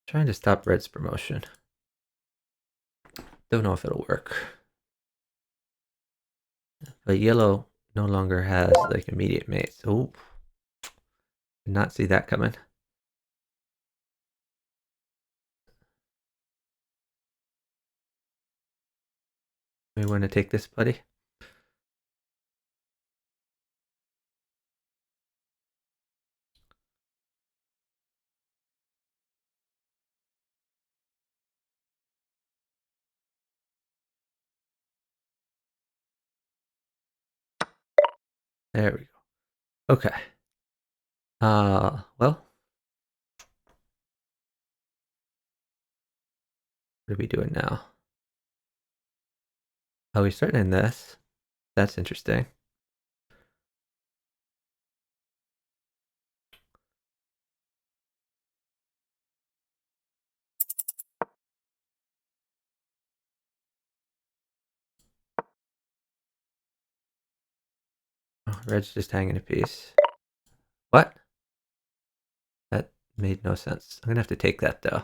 Trying to stop red's promotion. Don't know if it'll work. But yellow no longer has like immediate mates. Oh, did not see that coming. We want to take this, buddy? There we go. Okay. Well, what are we doing now? Oh, we're starting in this. That's interesting. Oh, red's just hanging a piece. What? That made no sense. I'm gonna have to take that though.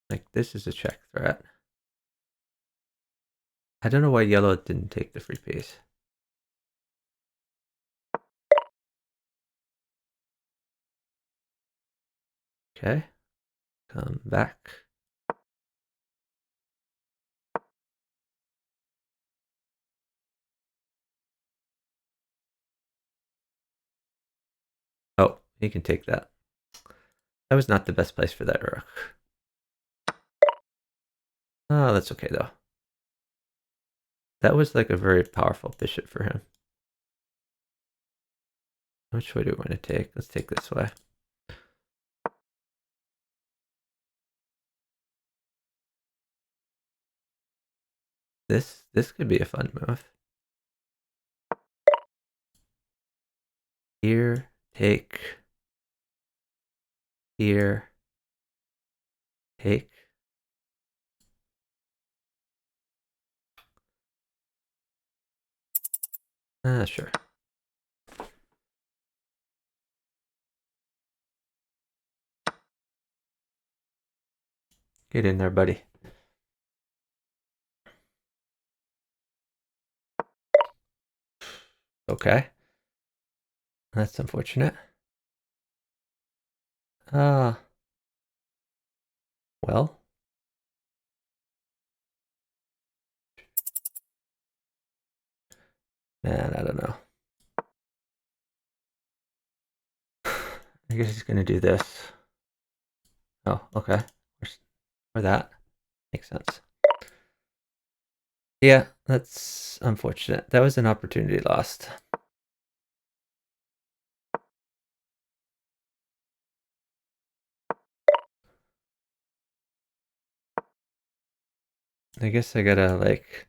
Like, this is a check threat. I don't know why yellow didn't take the free piece. Okay. Come back. Oh, he can take that. That was not the best place for that rook. Oh, that's okay though. That was like a very powerful bishop for him. Which way do we want to take? Let's take this way. This could be a fun move. Here, take. Here, take. Sure. Get in there, buddy. Okay. That's unfortunate. Well. Man, I don't know. I guess he's gonna do this. Oh, okay. Or that. Makes sense. Yeah, that's unfortunate. That was an opportunity lost. I guess I gotta, like,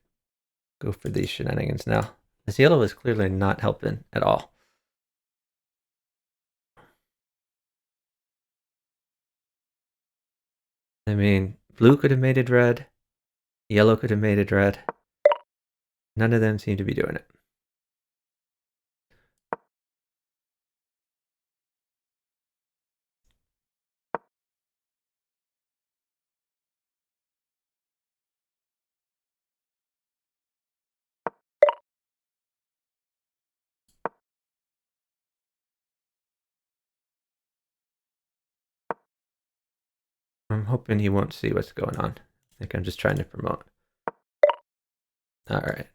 go for these shenanigans now. This yellow is clearly not helping at all. I mean, blue could have made it red. Yellow could have made it red. None of them seem to be doing it. I'm hoping he won't see what's going on. I think I'm just trying to promote. All right.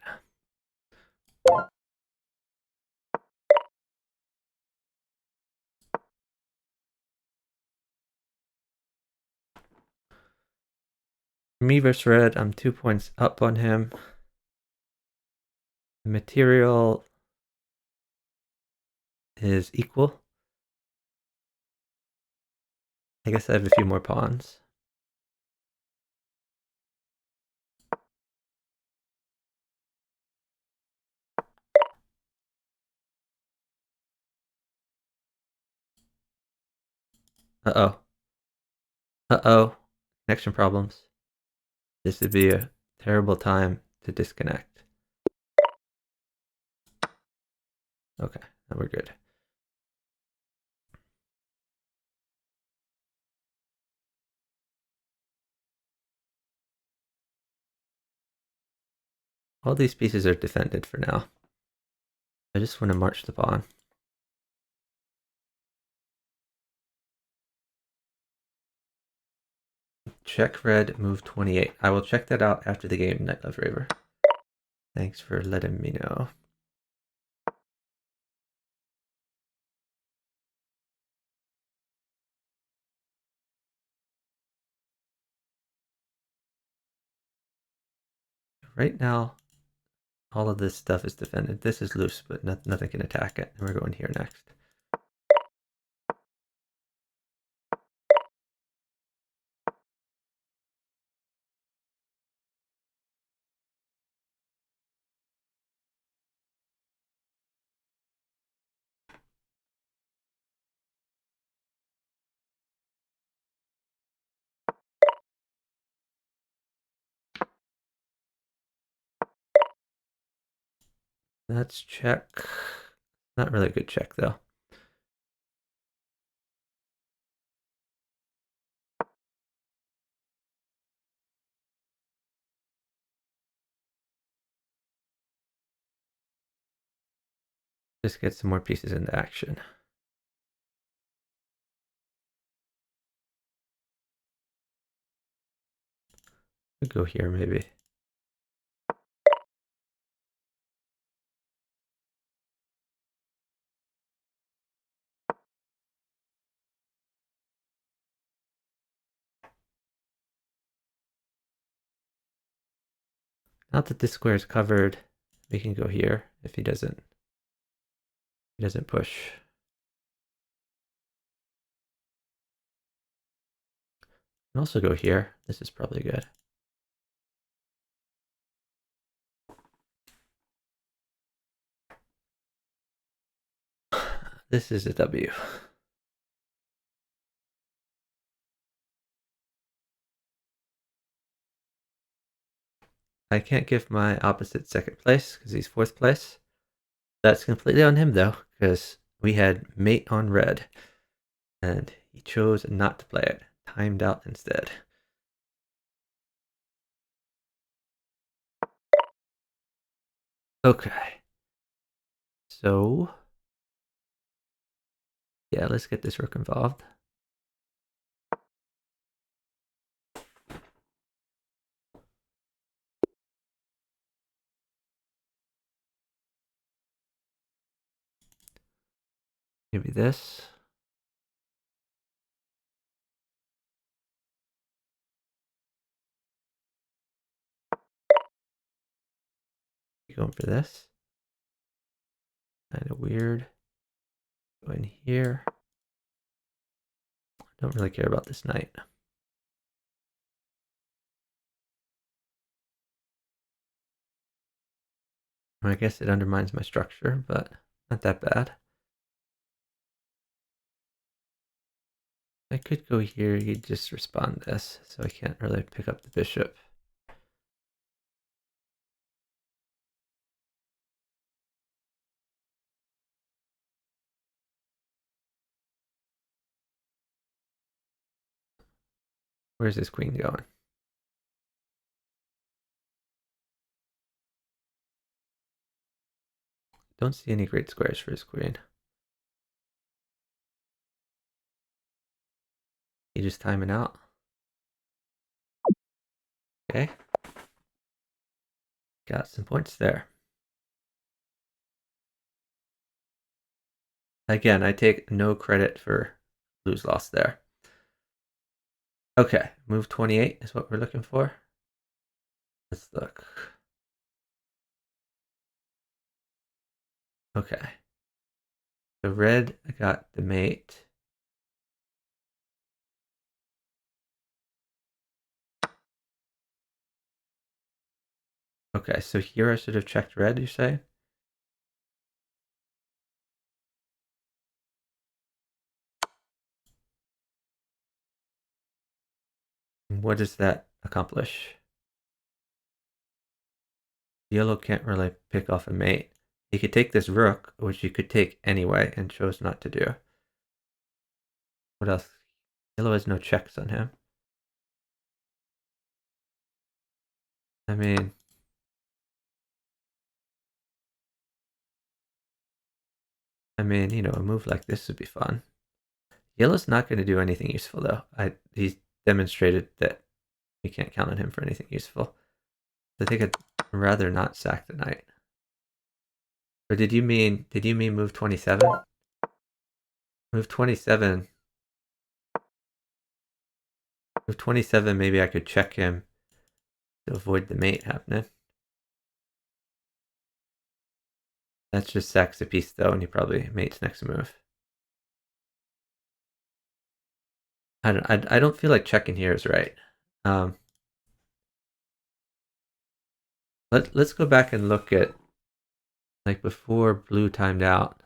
Me versus red, I'm 2 points up on him. The material is equal. I guess I have a few more pawns. Uh-oh. Uh-oh. Connection problems. This would be a terrible time to disconnect. Okay, now we're good. All these pieces are defended for now. I just want to march the pawn. Check red, move 28. I will check that out after the game, Night Love Raver. Thanks for letting me know. Right now, all of this stuff is defended. This is loose, but nothing can attack it. And we're going here next. Let's check. Not really a good check, though. Just get some more pieces into action. We'll go here, maybe. Now that this square is covered, we can go here if he doesn't push. And also go here. This is probably good. This is a W. I can't give my opposite second place because he's fourth place. That's completely on him though, because we had mate on red and he chose not to play it. Timed out instead. Okay. So, yeah, let's get this rook involved. Maybe this. Going for this. Kind of weird. Go in here. Don't really care about this knight. I guess it undermines my structure, but not that bad. I could go here, he'd just respond this, so I can't really pick up the bishop. Where's this queen going? Don't see any great squares for his queen. He just timing out. Okay. Got some points there. Again, I take no credit for lose-loss there. Okay, move 28 is what we're looking for. Let's look. Okay. So red got the mate. Okay, so here I should have checked red, you say? What does that accomplish? Yellow can't really pick off a mate. He could take this rook, which he could take anyway, and chose not to do. What else? Yellow has no checks on him. I mean, a move like this would be fun. Yellow's not going to do anything useful, though. He's demonstrated that we can't count on him for anything useful. I think I'd rather not sack the knight. Or did you mean move 27? Move 27. Move 27, maybe I could check him to avoid the mate happening. That's just sacks a piece, though, and he probably mates next move. I don't feel like checking here is right. Let's go back and look at like before blue timed out.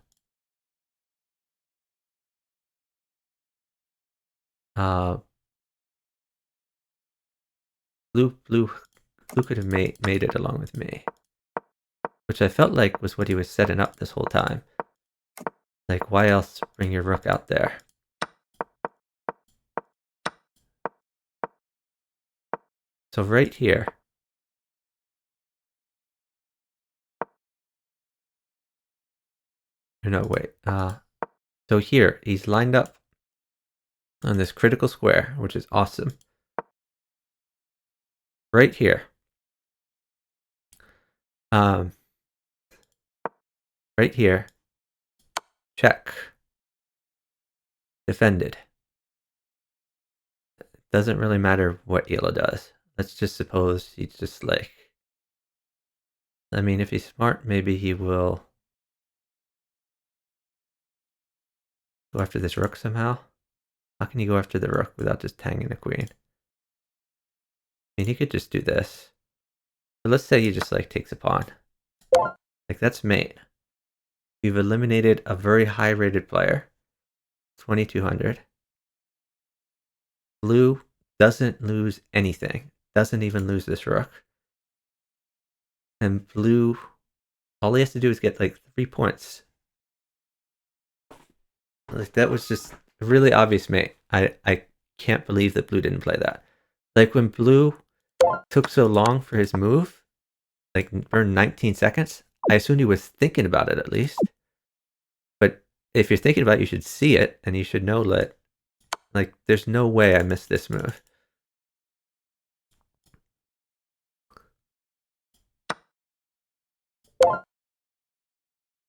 Blue could have made it along with me, which I felt like was what he was setting up this whole time. Like, why else bring your rook out there? So right here, no, wait. So here, he's lined up on this critical square, which is awesome. Right here. Right here. Check. Defended. Doesn't really matter what yellow does. Let's just suppose he's just like... I mean, if he's smart, maybe he will go after this rook somehow. How can you go after the rook without just tanging a queen? I mean, he could just do this. But let's say he just like takes a pawn. Like, that's mate. We've eliminated a very high rated player. 2200. Blue doesn't lose anything. Doesn't even lose this rook. And blue, all he has to do is get like 3 points. Like, that was just a really obvious mate. I can't believe that blue didn't play that. Like, when blue took so long for his move, like burned 19 seconds, I assumed he was thinking about it at least. But if you're thinking about it, you should see it, and you should know that, like, there's no way I missed this move.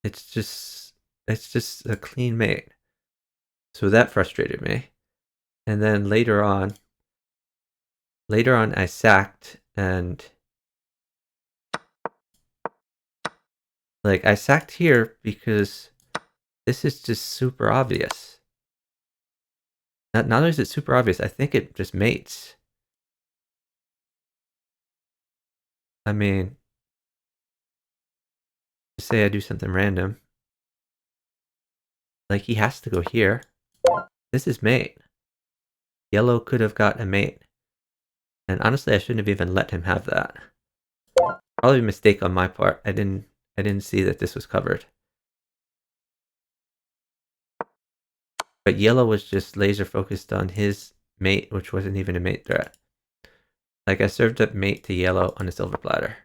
It's just a clean mate. So that frustrated me. And then later on I sacked, and like, I sacked here because this is just super obvious. Not only is it super obvious, I think it just mates. I mean, say I do something random. Like, he has to go here. This is mate. Yellow could have got a mate. And honestly, I shouldn't have even let him have that. Probably a mistake on my part. I didn't see that this was covered. But yellow was just laser focused on his mate, which wasn't even a mate threat. Like, I served up mate to yellow on a silver platter.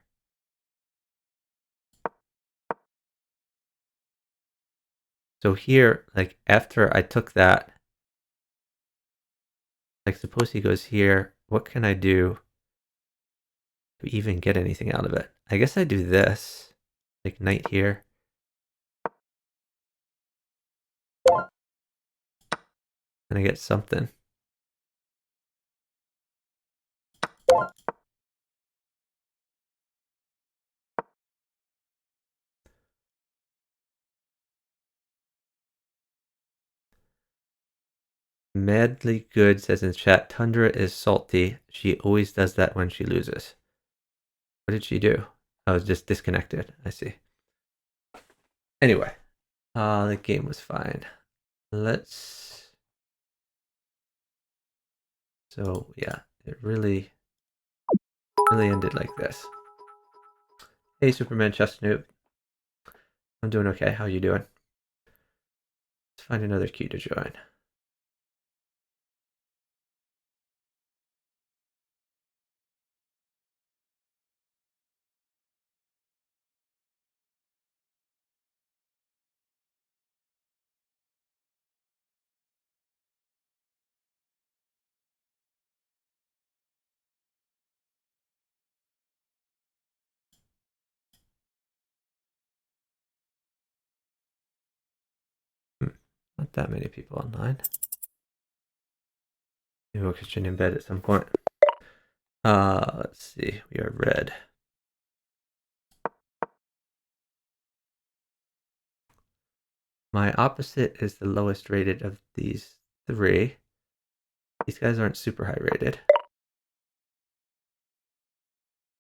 So here, like, after I took that, like, suppose he goes here, what can I do to even get anything out of it? I guess I do this, like knight here. And I get something. Madly Good says in chat, Tundra is salty. She always does that when she loses. What did she do? I was just disconnected. I see. Anyway, the game was fine. So yeah, it really ended like this. Hey, Superman Chest Noob. I'm doing okay. How you doing? Let's find another queue to join. Not that many people online. Maybe we'll catch you in bed at some point. Let's see. We are red. My opposite is the lowest rated of these three. These guys aren't super high rated.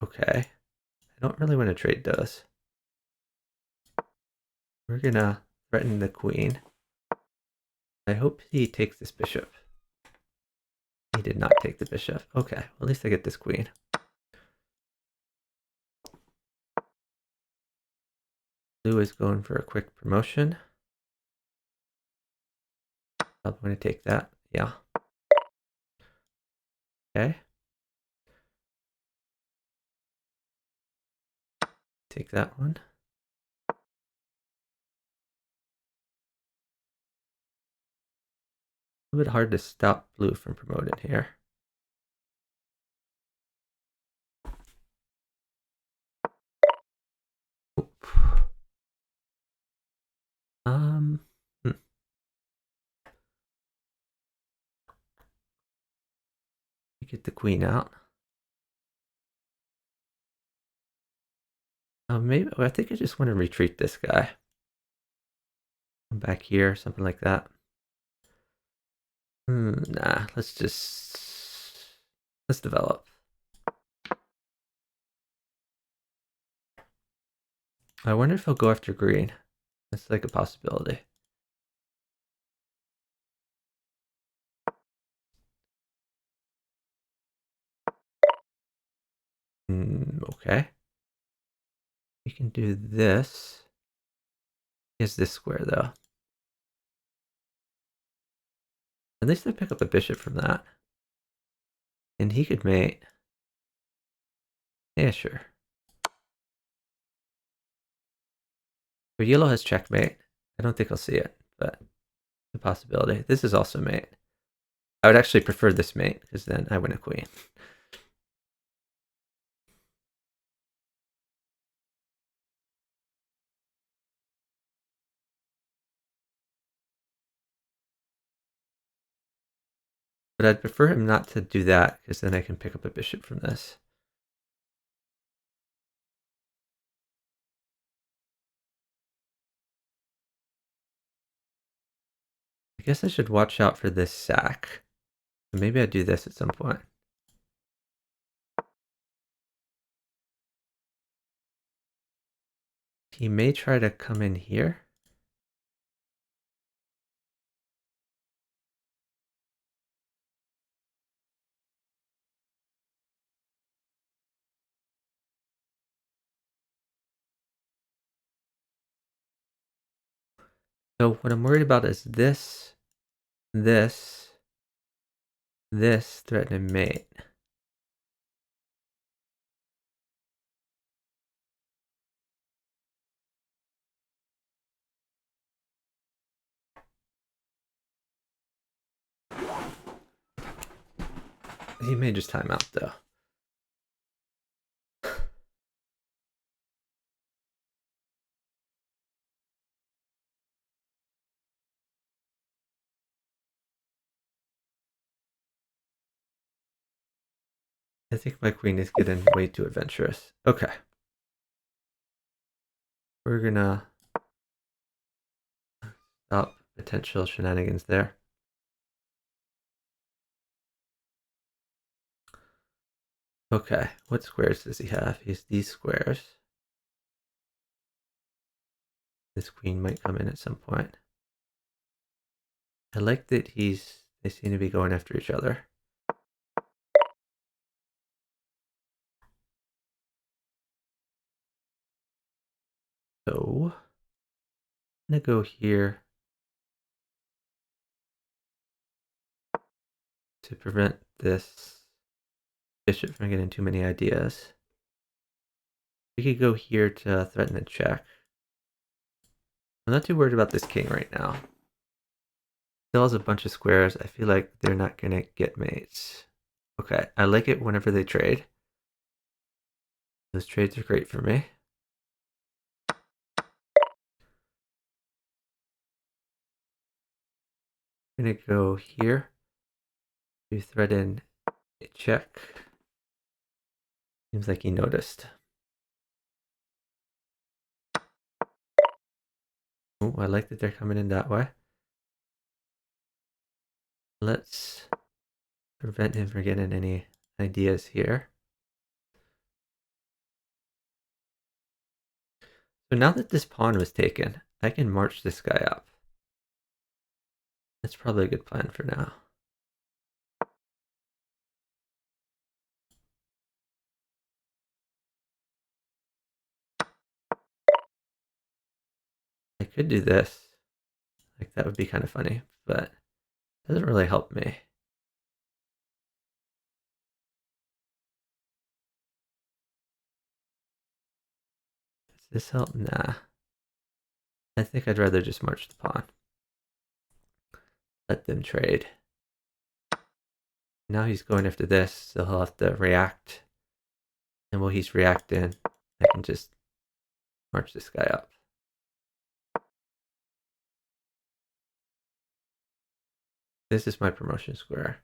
Okay. I don't really want to trade those. We're gonna threaten the queen. I hope he takes this bishop. He did not take the bishop. Okay, well, at least I get this queen. Blue is going for a quick promotion. I'm going to take that. Yeah. Okay. Take that one. A little bit hard to stop blue from promoting here. Oop. Get the queen out. Maybe I think I just want to retreat this guy. Come back here, something like that. Nah, let's develop. I wonder if he'll go after green. That's like a possibility. Okay. We can do this. Is this square though? At least I pick up a bishop from that. And he could mate. Yeah, sure. But yellow has checkmate. I don't think I'll see it, but the possibility. This is also mate. I would actually prefer this mate, because then I win a queen. But I'd prefer him not to do that, because then I can pick up a bishop from this. I guess I should watch out for this sack. Maybe I'd do this at some point. He may try to come in here. So what I'm worried about is this threatening mate. He may just time out though. I think my queen is getting way too adventurous. Okay. We're gonna stop potential shenanigans there. Okay, what squares does he have? He has these squares. This queen might come in at some point. I like that they seem to be going after each other. So I'm gonna go here to prevent this bishop from getting too many ideas. We could go here to threaten a check. I'm not too worried about this king right now. Still has a bunch of squares. I feel like they're not gonna get mates. Okay, I like it whenever they trade. Those trades are great for me. I'm gonna go here to threaten a check. Seems like he noticed. Oh, I like that they're coming in that way. Let's prevent him from getting any ideas here. So now that this pawn was taken, I can march this guy up. That's probably a good plan for now. I could do this. Like, that would be kind of funny, but it doesn't really help me. Does this help? Nah. I think I'd rather just march the pawn. Let them trade. Now he's going after this, so he'll have to react. And while he's reacting, I can just march this guy up. This is my promotion square.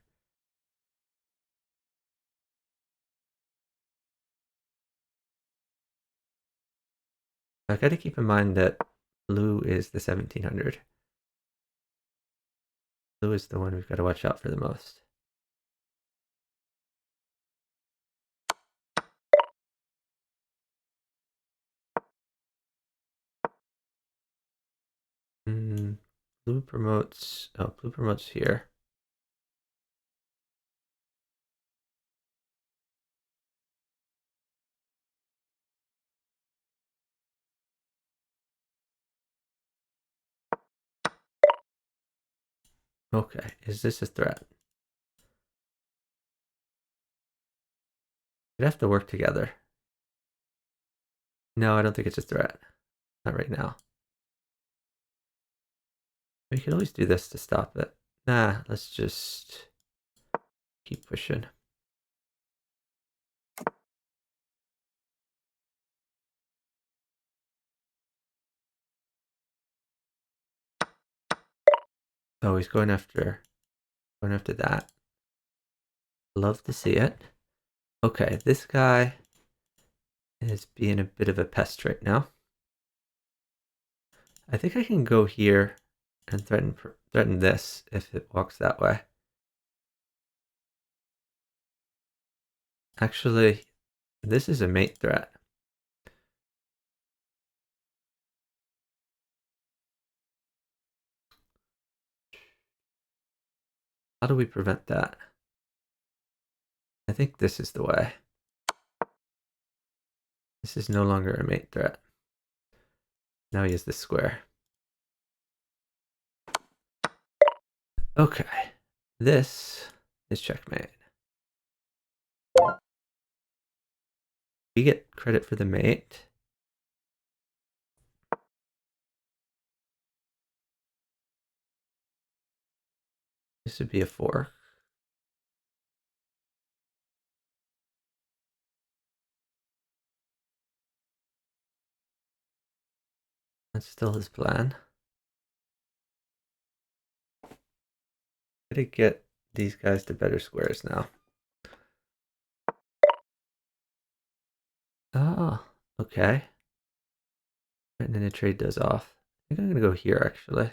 I've got to keep in mind that blue is the 1700. Blue is the one we've got to watch out for the most. Blue promotes. Oh, blue promotes here. Okay, is this a threat? We'd have to work together. No, I don't think it's a threat. Not right now. We could always do this to stop it. Nah, let's just keep pushing. Oh, he's going after that. Love to see it. Okay, this guy is being a bit of a pest right now. I think I can go here and threaten this if it walks that way. Actually, this is a mate threat. How do we prevent that? I think this is the way. This is no longer a mate threat. Now he has this square. Okay, this is checkmate. We get credit for the mate. This would be a 4. That's still his plan. Gotta get these guys to better squares now. Oh, okay. And then the trade does off. I think I'm gonna go here actually.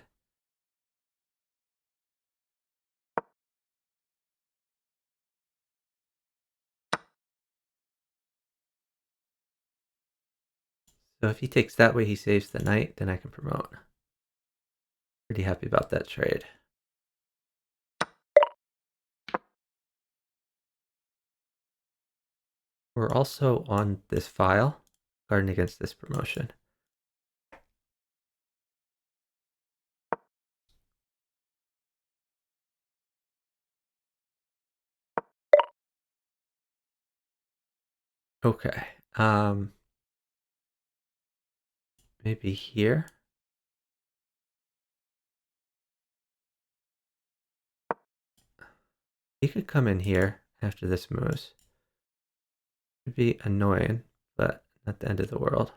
So if he takes that way, he saves the knight, then I can promote. Pretty happy about that trade. We're also on this file, guarding against this promotion. Okay. Maybe here. He could come in here after this moves. It'd be annoying, but not the end of the world.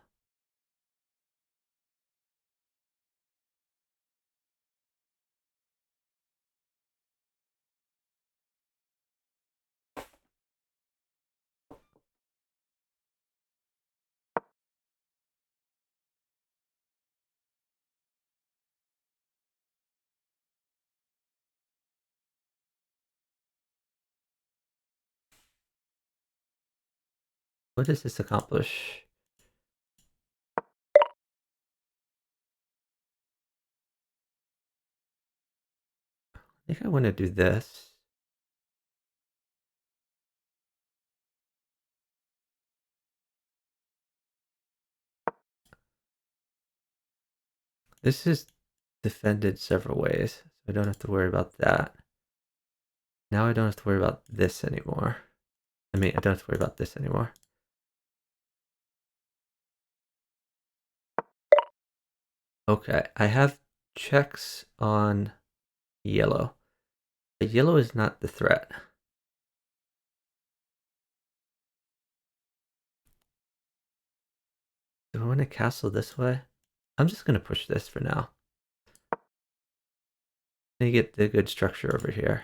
What does this accomplish? I think I want to do this. This is defended several ways, so I don't have to worry about that. Now I don't have to worry about this anymore. I mean, I don't have to worry about this anymore. Okay, I have checks on yellow. But yellow is not the threat. Do I want to castle this way? I'm just going to push this for now. And you get the good structure over here.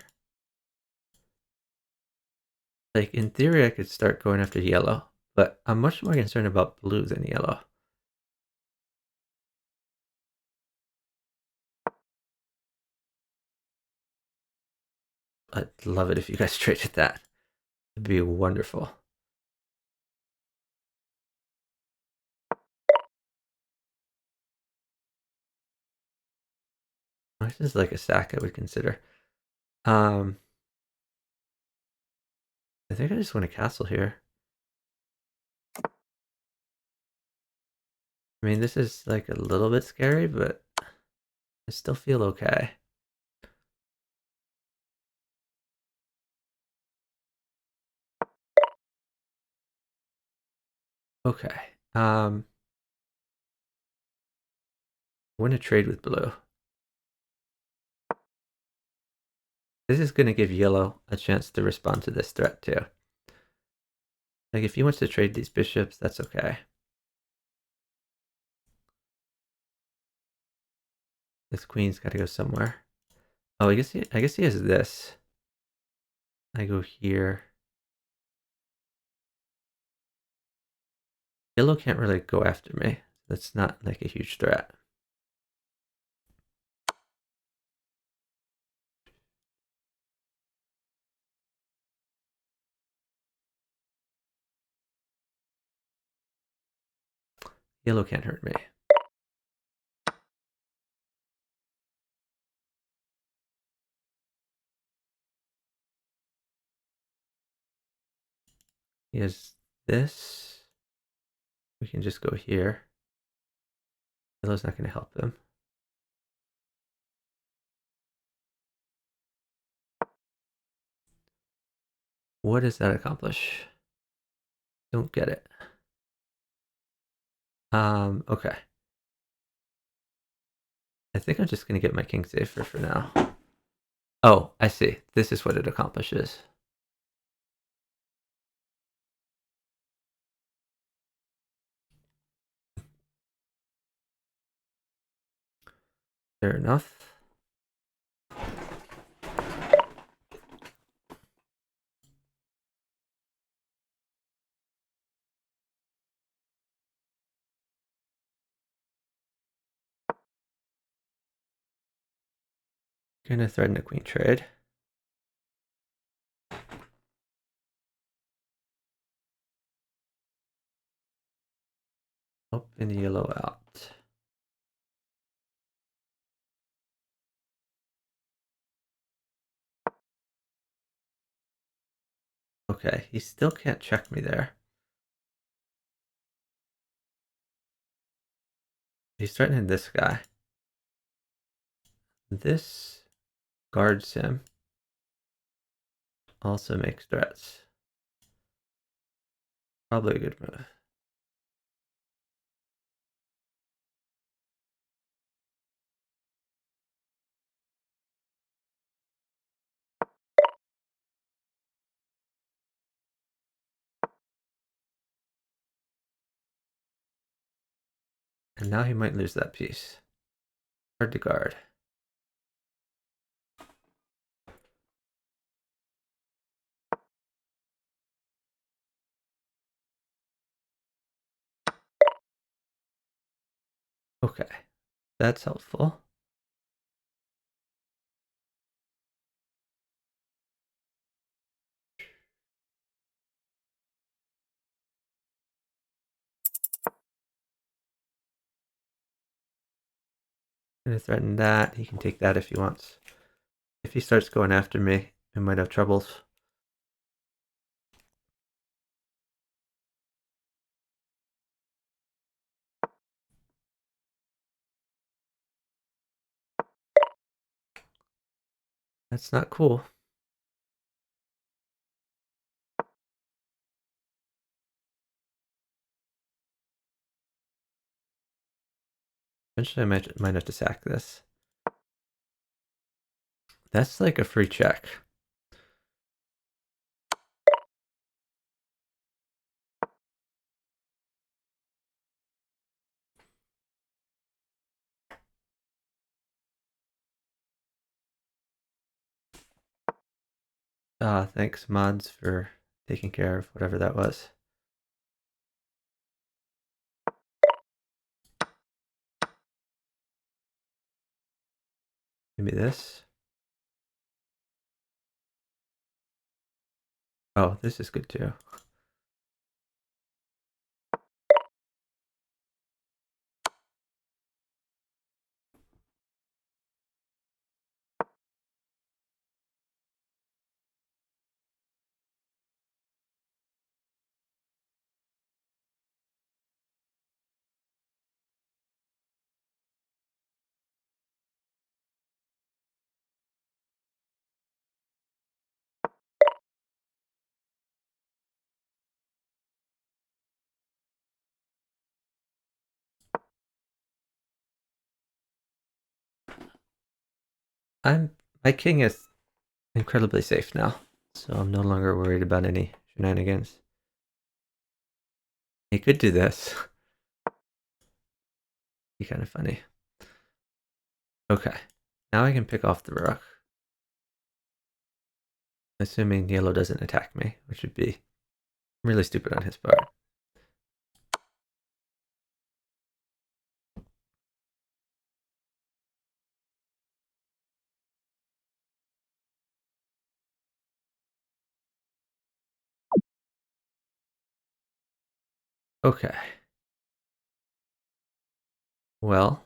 Like, in theory, I could start going after yellow, but I'm much more concerned about blue than yellow. I'd love it if you guys traded that. It'd be wonderful. This is like a stack I would consider. I think I just want to castle here. I mean, this is like a little bit scary, but I still feel okay. Okay. I want to trade with blue. This is going to give yellow a chance to respond to this threat too. Like, if he wants to trade these bishops, that's okay. This queen's got to go somewhere. Oh, I guess he has this. I go here. Yellow can't really go after me. That's not like a huge threat. Yellow can't hurt me. He has this. We can just go here. Yellow's not going to help him. What does that accomplish? Don't get it. Okay. I think I'm just going to get my king safer for now. Oh, I see. This is what it accomplishes. Fair enough. Gonna threaten a queen trade. Open yellow out. Okay, he still can't check me there. He's threatening this guy. This guards him. Also makes threats. Probably a good move. And now he might lose that piece. Hard to guard. Okay, that's helpful. Gonna threaten that. He can take that if he wants. If he starts going after me, I might have troubles. That's not cool. Eventually, I might have to sack this. That's like a free check. Thanks, mods, for taking care of whatever that was. Maybe this. Oh, this is good too. My king is incredibly safe now, so I'm no longer worried about any shenanigans. He could do this. Be kind of funny. Okay, now I can pick off the rook. Assuming yellow doesn't attack me, which would be really stupid on his part. Okay. Well,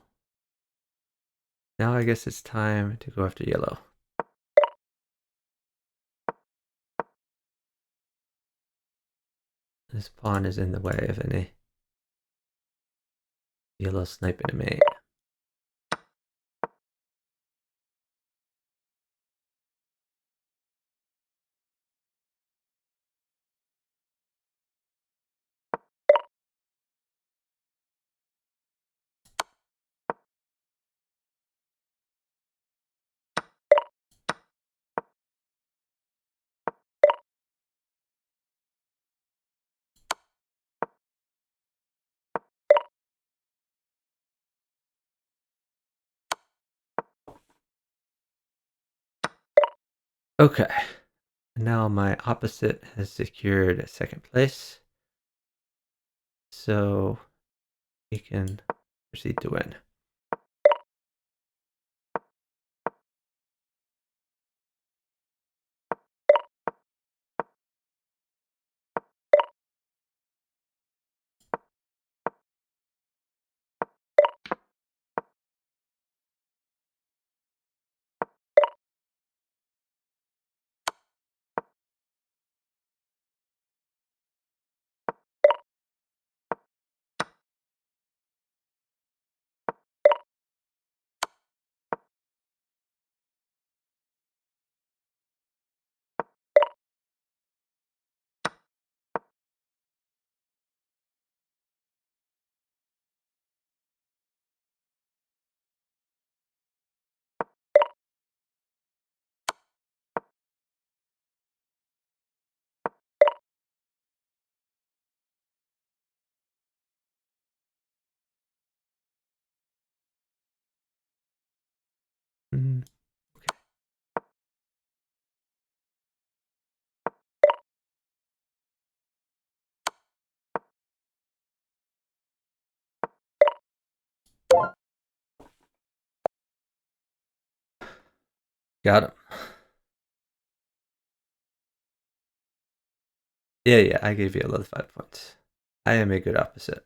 now I guess it's time to go after yellow. This pawn is in the way of any yellow sniping a mate. Okay. Now my opposite has secured second place, so he can proceed to win. Okay. Got him. Yeah, I gave you a lot of 5 points. I am a good opposite.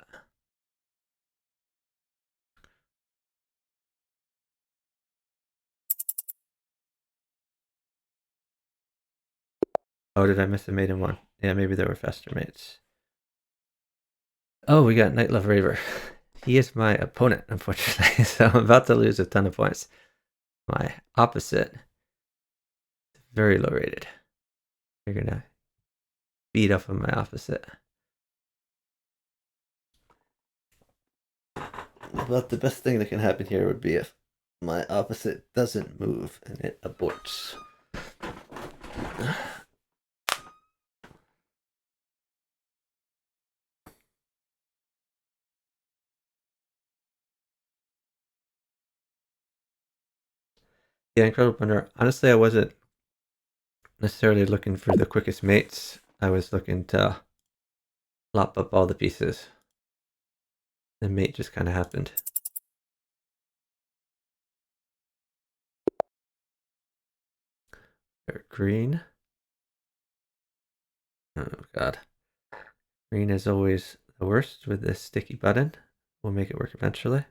Oh, did I miss a mate in one? Yeah, maybe there were faster mates. Oh, we got Night Love Raver. He is my opponent, unfortunately, so I'm about to lose a ton of points. My opposite, very low rated. You're gonna beat up on my opposite. But the best thing that can happen here would be if my opposite doesn't move and it aborts. Yeah, Incredible Blunder. Honestly, I wasn't necessarily looking for the quickest mates. I was looking to lop up all the pieces. The mate just kind of happened. Green. Oh god. Green is always the worst with this sticky button. We'll make it work eventually.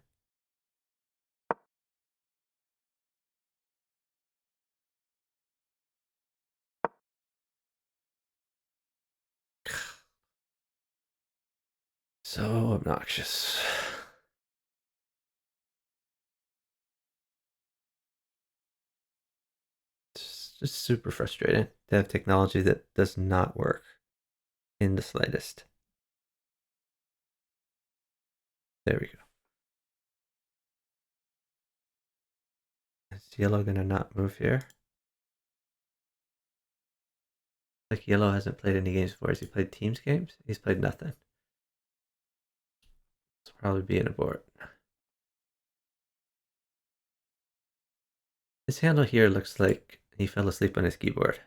So obnoxious. It's just super frustrating to have technology that does not work in the slightest. There we go. Is yellow gonna not move here? Like yellow hasn't played any games before. Has he played teams games? He's played nothing. It's probably be an abort. This handle here looks like he fell asleep on his keyboard.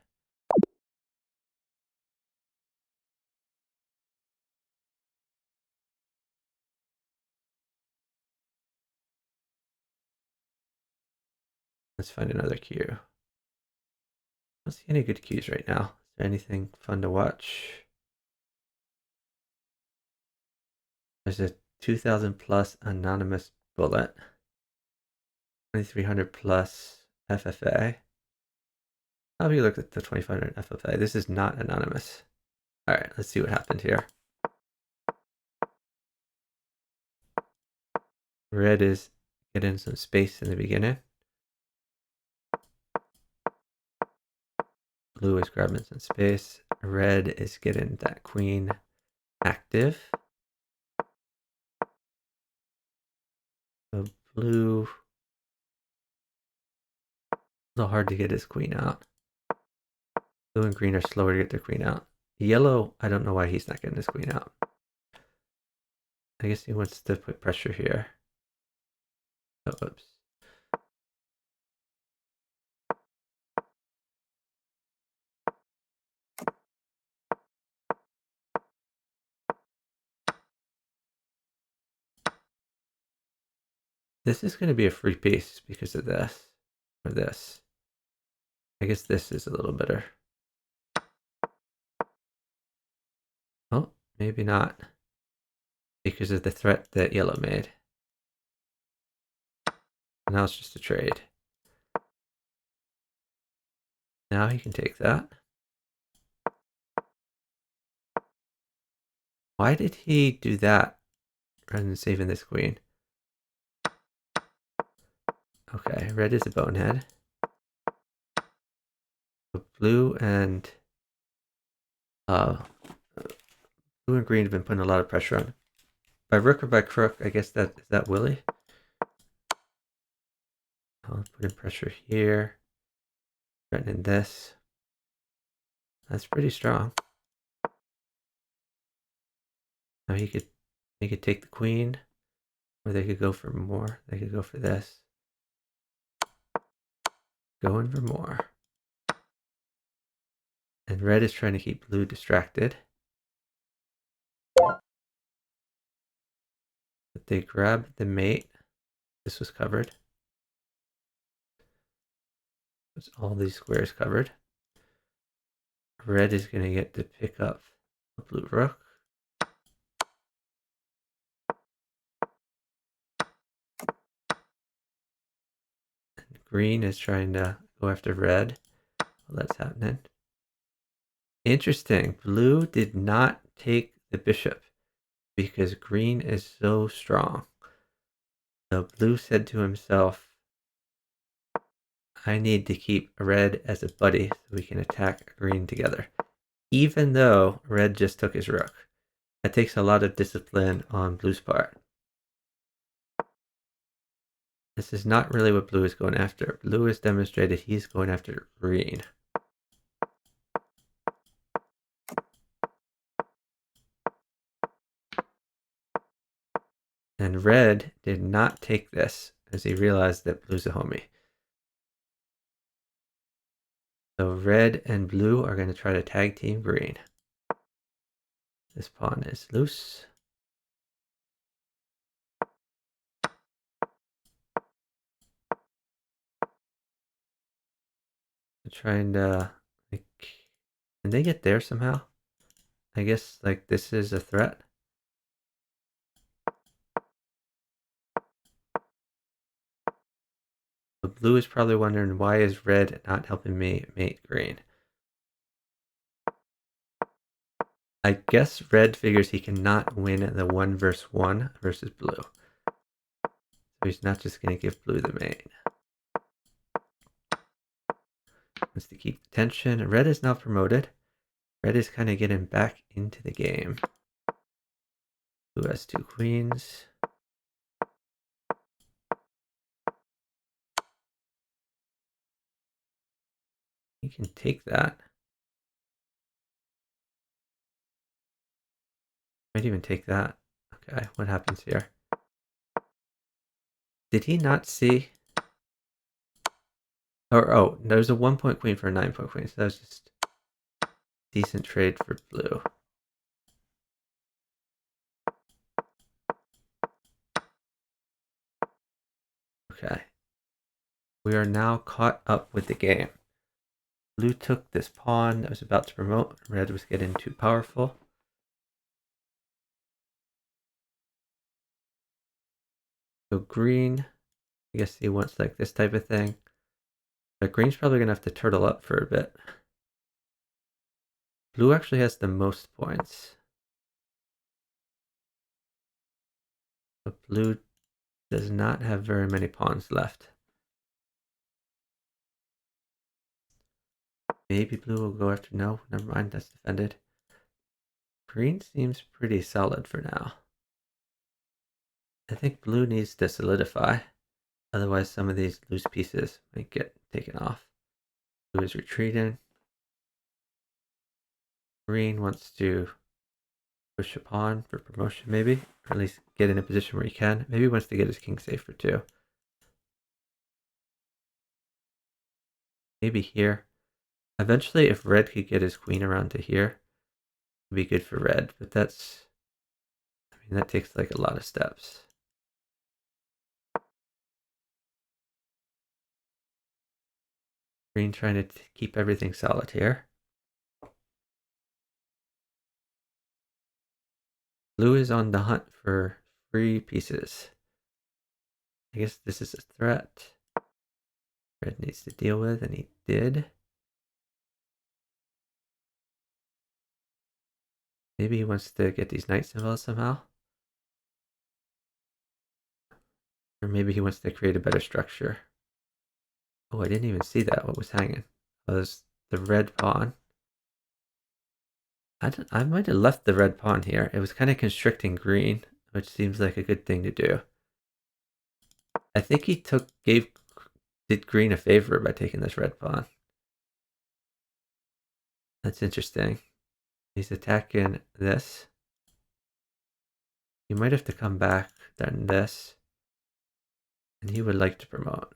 Let's find another cue. I don't see any good cues right now. Is there anything fun to watch? There's a 2000 plus anonymous bullet. 2300 plus FFA. How have you looked at the 2500 FFA? This is not anonymous. All right, let's see what happened here. Red is getting some space in the beginning. Blue is grabbing some space. Red is getting that queen active. So blue, a little hard to get his queen out. Blue and green are slower to get their queen out. Yellow, I don't know why he's not getting his queen out. I guess he wants to put pressure here. Oh, oops. This is going to be a free piece because of this. Or this. I guess this is a little better. Oh, maybe not. Because of the threat that yellow made. Now it's just a trade. Now he can take that. Why did he do that rather than saving this queen? Okay, red is a bonehead. So blue and blue and green have been putting a lot of pressure on. By rook or by crook, I guess that is that Willie. I'll put in pressure here. Threatening this. That's pretty strong. Now he could take the queen, or they could go for more. They could go for this. going for more. And red is trying to keep blue distracted. But they grabbed the mate. This was covered. It's all these squares covered. Red is going to get to pick up the blue rook. And green is trying to go after red while that's happening. Interesting. Blue did not take the bishop because green is so strong. So blue said to himself, I need to keep red as a buddy so we can attack green together. Even though red just took his rook. That takes a lot of discipline on blue's part. This is not really what blue is going after. Blue has demonstrated he's going after green. And red did not take this as he realized that blue's a homie. So red and blue are going to try to tag team green. This pawn is loose. I'm trying to, like, can they get there somehow? I guess, like, this is a threat. But blue is probably wondering, why is red not helping me mate green? I guess red figures he cannot win the 1 versus 1 versus blue. So he's not just going to give blue the mate. Wants to keep the tension. Red is now promoted. Red is kind of getting back into the game. Blue has 2 queens. He can take that. Might even take that. Okay, what happens here? Did he not see? Or, oh, there's a 1-point queen for a 9-point queen, so that was just decent trade for blue. Okay. We are now caught up with the game. Blue took this pawn that was about to promote. Red was getting too powerful. So green, I guess he wants like this type of thing. But green's probably going to have to turtle up for a bit. Blue actually has the most points. But blue does not have very many pawns left. Maybe blue will go after, no, never mind, that's defended. Green seems pretty solid for now. I think blue needs to solidify. Otherwise some of these loose pieces might get taken off. Blue is retreating. Green wants to push a pawn for promotion maybe, or at least get in a position where he can. Maybe he wants to get his king safe for 2. Maybe here. Eventually, if red could get his queen around to here, it would be good for red, but that's, I mean, that takes like a lot of steps. Green trying to keep everything solid here. Blue is on the hunt for free pieces. I guess this is a threat red needs to deal with, and he did. Maybe he wants to get these knights involved somehow. Or maybe he wants to create a better structure. Oh, I didn't even see that. What was hanging? Oh, there's the red pawn. I might have left the red pawn here. It was kind of constricting green, which seems like a good thing to do. I think he did green a favor by taking this red pawn. That's interesting. He's attacking this. He might have to come back, then this. And he would like to promote.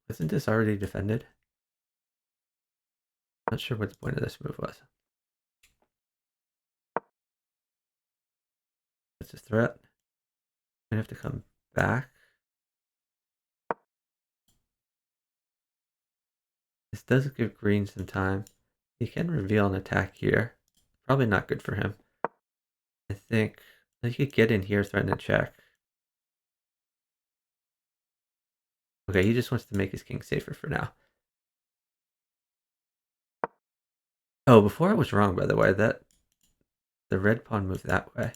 Isn't this already defended? Not sure what the point of this move was. It's a threat. I have to come back. This does give green some time. He can reveal an attack here. Probably not good for him. I think he could get in here, threaten a check. Okay, he just wants to make his king safer for now. Oh, before I was wrong, by the way, that the red pawn moved that way.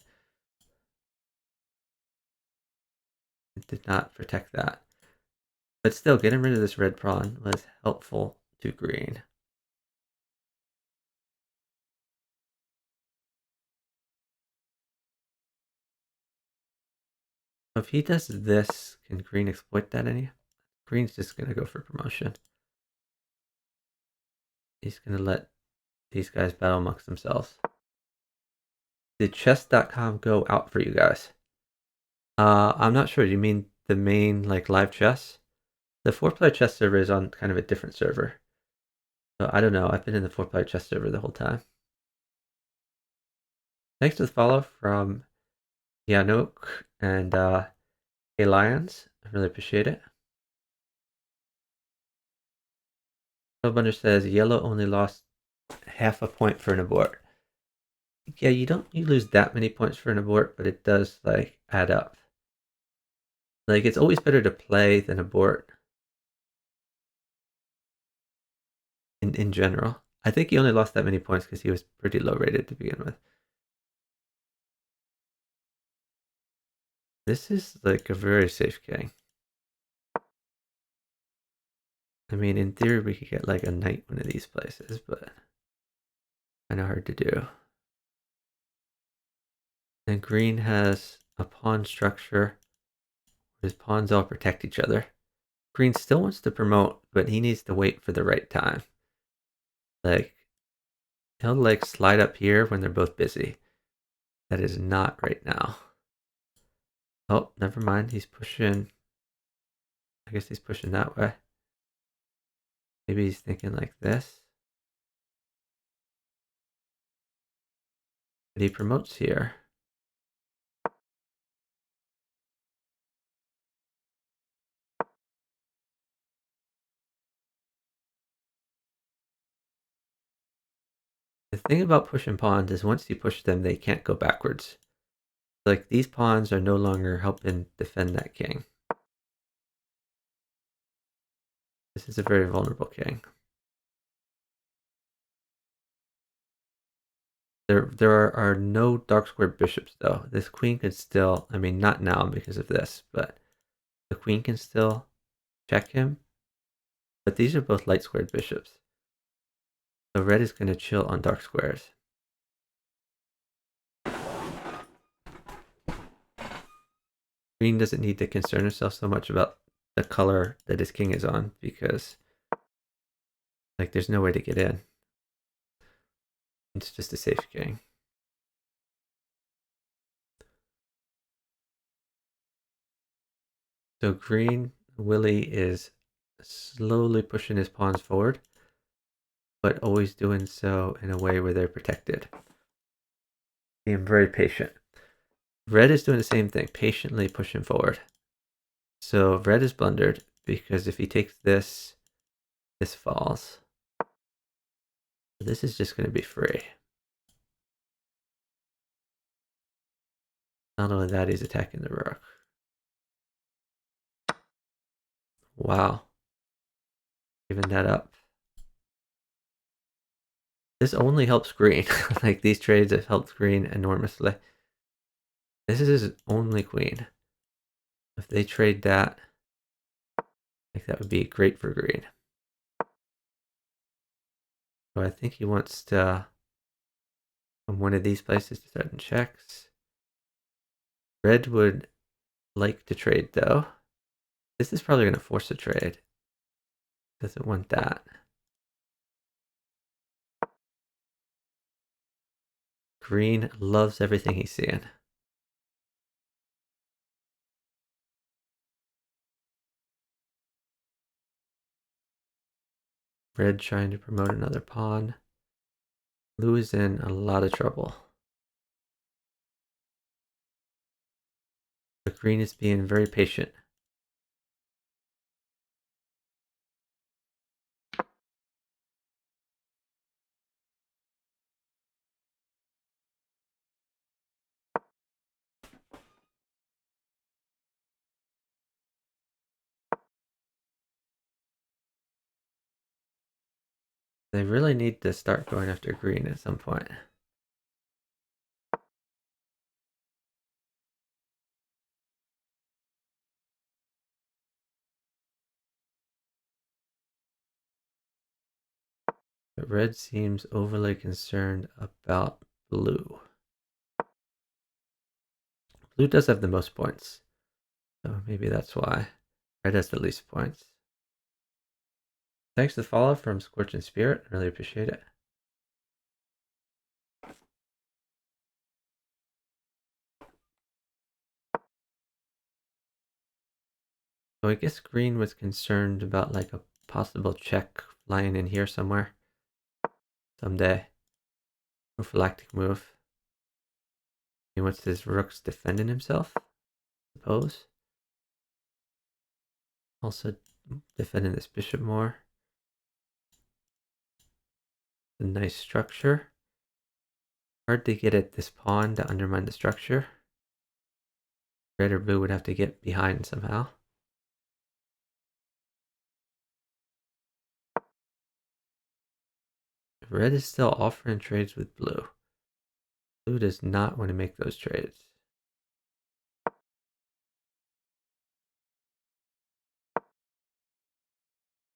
It did not protect that. But still, getting rid of this red pawn was helpful to green. If he does this, can green exploit that any? Green's just going to go for promotion. He's going to let these guys battle amongst themselves. Did chess.com go out for you guys? I'm not sure. You mean the main like live chess? The 4-player chess server is on kind of a different server. So I don't know. I've been in the 4-player chess server the whole time. Thanks for the follow from Yanok and Lions. I really appreciate it. Bunder says yellow only lost half a point for an abort. Yeah, you lose that many points for an abort, but it does like add up. Like it's always better to play than abort. In general, I think he only lost that many points because he was pretty low rated to begin with. This is like a very safe king. I mean, in theory, we could get like a knight one of these places, but kind of hard to do. And green has a pawn structure. His pawns all protect each other. Green still wants to promote, but he needs to wait for the right time. Like, he'll like slide up here when they're both busy. That is not right now. Oh, never mind. He's pushing. I guess he's pushing that way. Maybe he's thinking like this. But he promotes here. The thing about pushing pawns is once you push them, they can't go backwards. Like, these pawns are no longer helping defend that king. This is a very vulnerable king. There are no dark squared bishops, though. This queen could still, I mean, not now because of this, but the queen can still check him. But these are both light squared bishops. So red is going to chill on dark squares. Green doesn't need to concern himself so much about the color that his king is on because like there's no way to get in. It's just a safe king. So green Willie is slowly pushing his pawns forward, but always doing so in a way where they're protected. Being very patient. Red is doing the same thing, patiently pushing forward. So red is blundered because if he takes this, this falls. This is just going to be free. Not only that, he's attacking the rook. Wow. Giving that up. This only helps green. Like these trades have helped green enormously. This is his only queen. If they trade that, like that would be great for green. So I think he wants to from one of these places to threaten checks. Red would like to trade though. This is probably going to force a trade. Doesn't want that. Green loves everything he's seeing. Red trying to promote another pawn. Blue is in a lot of trouble. But green is being very patient. They really need to start going after green at some point. But red seems overly concerned about blue. Blue does have the most points, so maybe that's why. Red has the least points. Thanks to the follow from Scorching Spirit. Really appreciate it. So I guess green was concerned about like a possible check flying in here somewhere someday. Prophylactic move. He wants his rooks defending himself, I suppose. Also defending this bishop more. A nice structure. Hard to get at this pawn to undermine the structure. Red or blue would have to get behind somehow. Red is still offering trades with blue. Blue does not want to make those trades.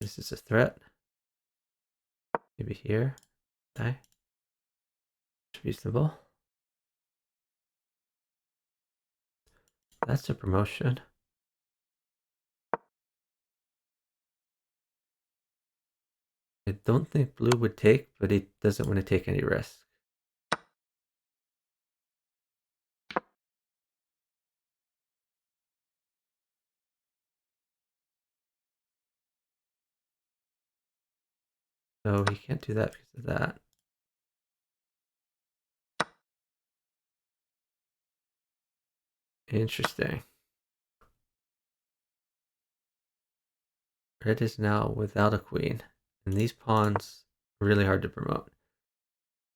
This is a threat. Maybe here. Okay. It's reasonable. That's a promotion. I don't think blue would take, but he doesn't want to take any risk. So he can't do that because of that. Interesting. Red is now without a queen, and these pawns are really hard to promote.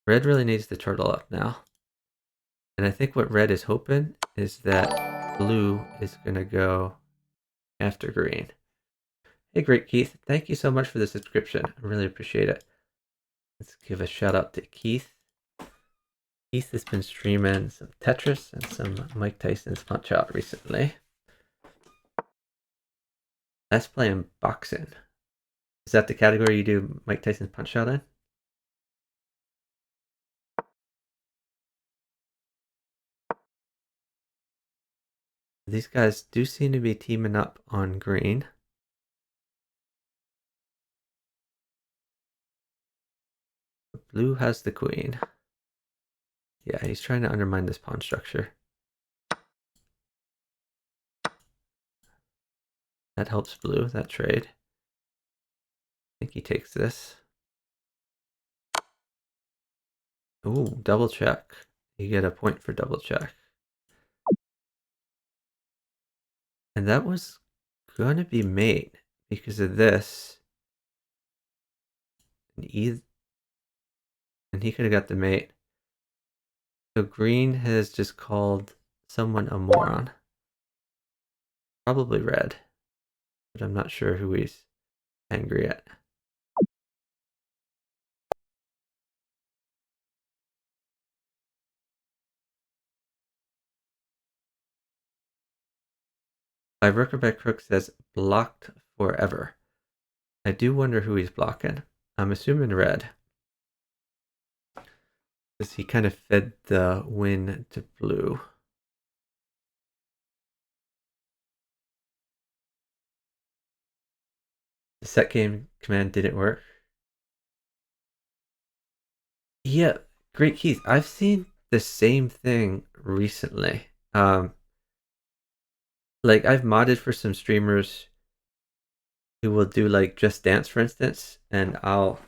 Red really needs to turtle up now. And I think what red is hoping is that blue is going to go after green. Hey, great Keith. Thank you so much for the subscription. I really appreciate it. Let's give a shout out to Keith. Keith has been streaming some Tetris and some Mike Tyson's Punch Out recently. Let's playing boxing. Is that the category you do Mike Tyson's Punch Out in? These guys do seem to be teaming up on green. Blue has the queen. Yeah, he's trying to undermine this pawn structure. That helps blue, that trade. I think he takes this. Ooh, double check. You get a point for double check. And that was gonna be mate because of this. And he could have got the mate. So green has just called someone a moron. Probably red. But I'm not sure who he's angry at. My Rookerback Crook says blocked forever. I do wonder who he's blocking. I'm assuming red. Because he kind of fed the win to blue. The set game command didn't work. Yeah, great Keith. I've seen the same thing recently. Like I've modded for some streamers we will do like Just Dance, for instance, and I'll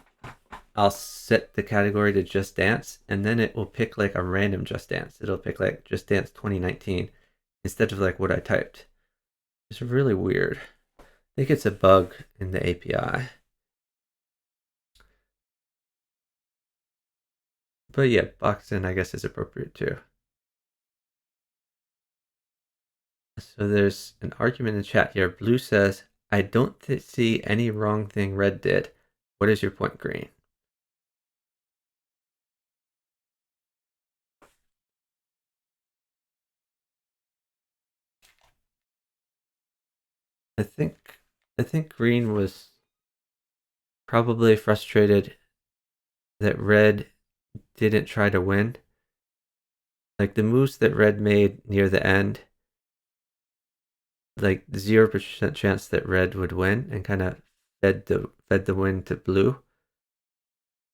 set the category to Just Dance, and then it will pick like a random Just Dance. It'll pick like Just Dance 2019 instead of like what I typed. It's really weird. I think it's a bug in the API. But yeah, box-in I guess is appropriate too. So there's an argument in the chat here. Blue says, I don't see any wrong thing red did. What is your point, green? I think green was probably frustrated that red didn't try to win. Like the moves that red made near the end, like 0% chance that red would win, and kind of fed the win to blue.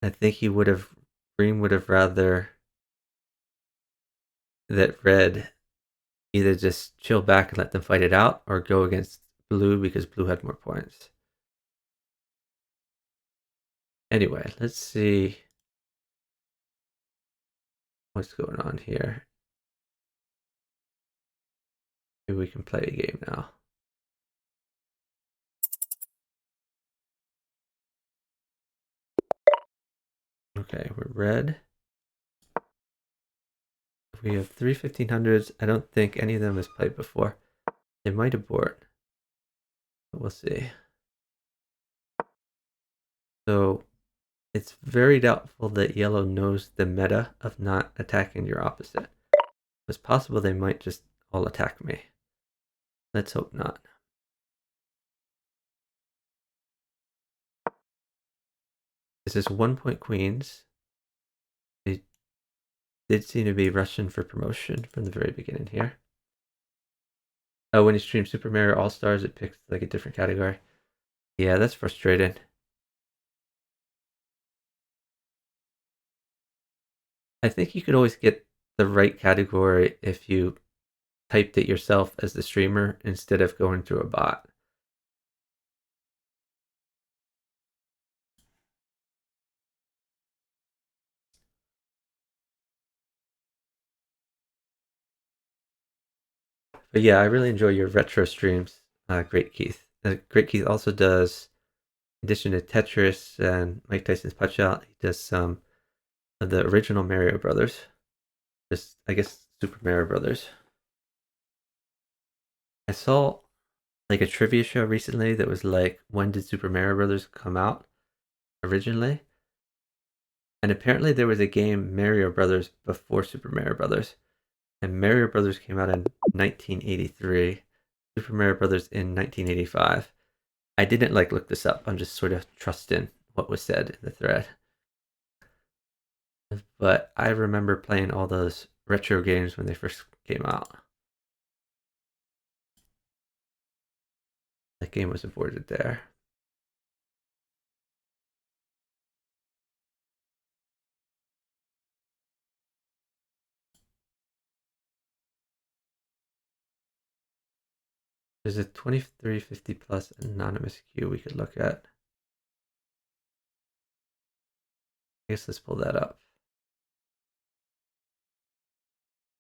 I think green would have rather that red either just chill back and let them fight it out, or go against blue because blue had more points. Anyway, let's see what's going on here. Maybe we can play a game now. Okay, we're red. We have 3 1500s. I don't think any of them has played before. They might abort, but we'll see. So it's very doubtful that yellow knows the meta of not attacking your opposite. It's possible they might just all attack me. Let's hope not. This is 1-point queens. They did seem to be rushing for promotion from the very beginning here. Oh, when you stream Super Mario All-Stars, it picks like a different category. Yeah, that's frustrating. I think you could always get the right category if you typed it yourself as the streamer instead of going through a bot. But yeah, I really enjoy your retro streams, Great Keith. Great Keith also does, in addition to Tetris and Mike Tyson's Punch Out, he does some of the original Mario Brothers. Just, I guess, Super Mario Brothers. I saw like a trivia show recently that was like, when did Super Mario Brothers come out originally? And apparently there was a game, Mario Brothers, before Super Mario Brothers. And Mario Brothers came out in 1983. Super Mario Brothers in 1985. I didn't like look this up. I'm just sort of trusting what was said in the thread. But I remember playing all those retro games when they first came out. That game was aborted there. There's a 2350 plus anonymous queue we could look at. I guess let's pull that up.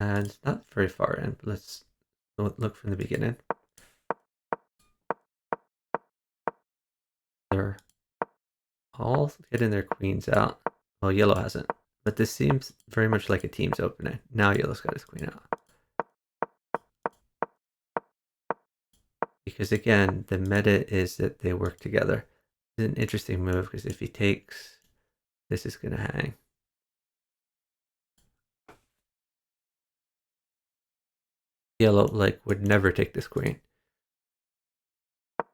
And it's not very far in, but let's look from the beginning. They're all getting their queens out. Well, yellow hasn't. But this seems very much like a team's opening. Now yellow's got his queen out. Because again, the meta is that they work together. It's an interesting move because if he takes, this is going to hang. Yellow like would never take this queen.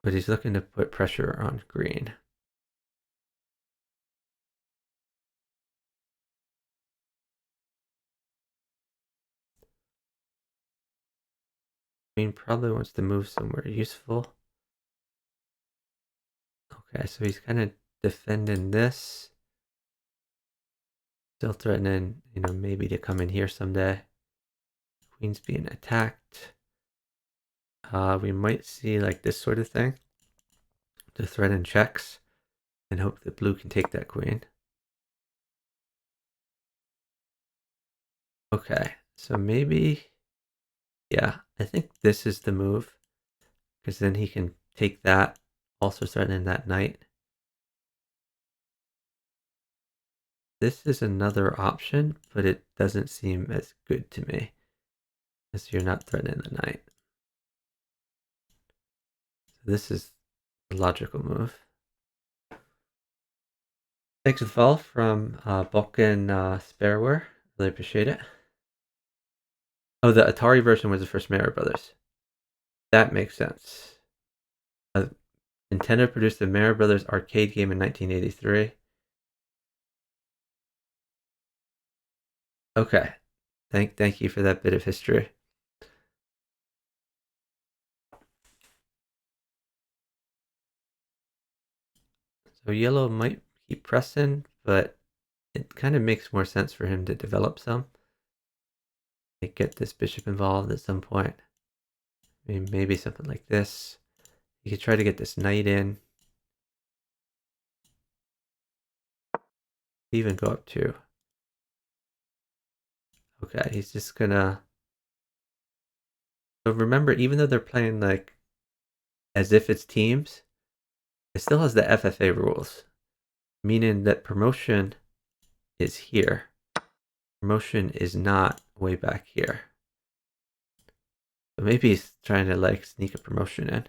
But he's looking to put pressure on green. Queen probably wants to move somewhere useful. Okay, so he's kind of defending this. Still threatening, maybe to come in here someday. Queen's being attacked. We might see like this sort of thing. to threaten checks and hope that blue can take that queen. Okay, so maybe, yeah, I think this is the move, because then he can take that, also threatening that knight. This is another option, but it doesn't seem as good to me, as you're not threatening the knight. So this is a logical move. Thanks for the follow from Balkan Spareware. Really appreciate it. Oh, the Atari version was the first Mario Brothers. That makes sense. Nintendo produced the Mario Brothers arcade game in 1983. Okay. Thank you for that bit of history. So yellow might keep pressing, but it kind of makes more sense for him to develop some. Like get this bishop involved at some point. Maybe something like this. You could try to get this knight in. Even go up to. Okay, he's just gonna. But remember, even though they're playing like as if it's teams, it still has the FFA rules, meaning that promotion is here. Promotion is not way back here. So maybe he's trying to like sneak a promotion in.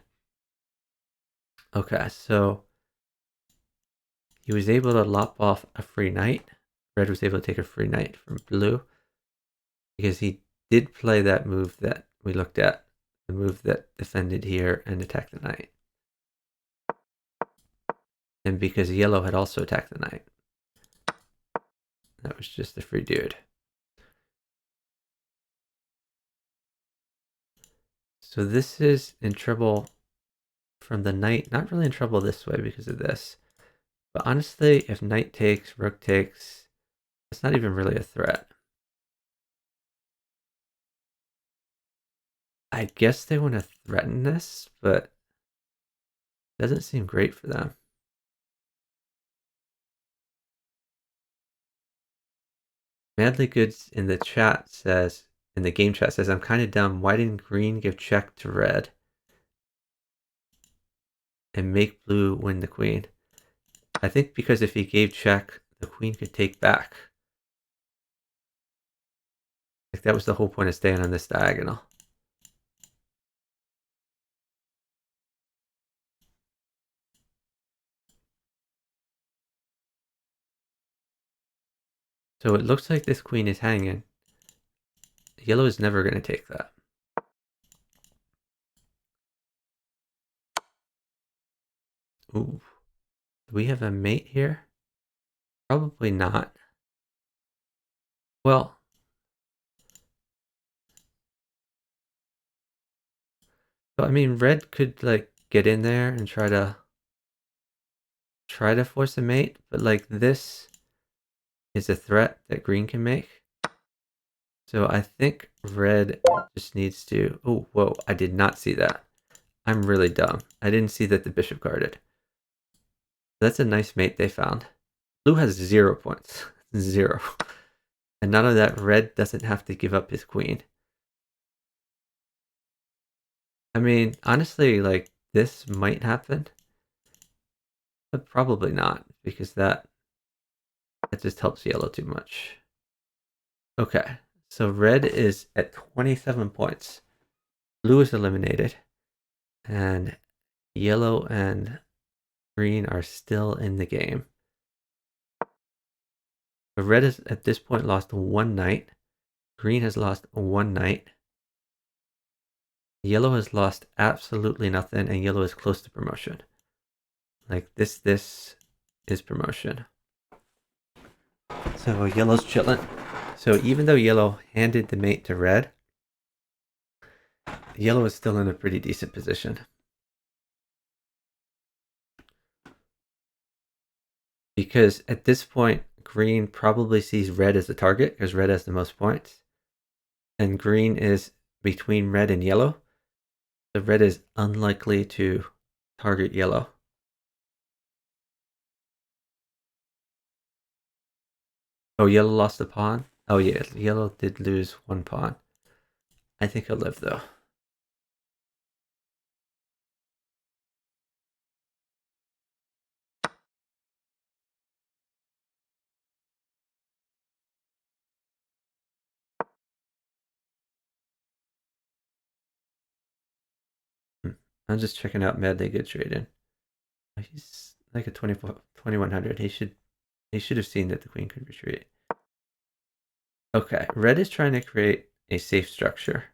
Okay, so he was able to lop off a free knight. Red was able to take a free knight from blue because he did play that move that we looked at, the move that defended here and attacked the knight. And because yellow had also attacked the knight. That was just a free dude. So this is in trouble from the knight. Not really in trouble this way because of this. But honestly, if knight takes, rook takes, it's not even really a threat. I guess they want to threaten this, but it doesn't seem great for them. Madly Goods in the chat says, in the game chat says, I'm kind of dumb. Why didn't green give check to red and make blue win the queen? I think because if he gave check, the queen could take back. Like that was the whole point of staying on this diagonal. So it looks like this queen is hanging. Yellow is never going to take that. Ooh. Do we have a mate here? Probably not. Well, so I mean, red could like get in there and try to force a mate, but like this is a threat that green can make. So I think red just needs to. Oh, whoa! I did not see that. I'm really dumb. I didn't see that the bishop guarded. That's a nice mate they found. Blue has 0 points. 0. And none of that, red doesn't have to give up his queen. I mean, honestly, like, this might happen. But probably not, because that just helps yellow too much. Okay, so red is at 27 points. Blue is eliminated. And yellow and green are still in the game. But red has at this point lost 1 knight. Green has lost 1 knight. Yellow has lost absolutely nothing, and yellow is close to promotion. Like this is promotion. So yellow's chilling. So even though yellow handed the mate to red, yellow is still in a pretty decent position. Because at this point, green probably sees red as the target because red has the most points. And green is between red and yellow. So red is unlikely to target yellow. Oh, yellow lost a pawn? Oh yeah, yellow did lose one pawn. I think he'll live though. Hmm. I'm just checking out Madly Good Trading. He's like a 2100. He should have seen that the queen could retreat. Okay, red is trying to create a safe structure.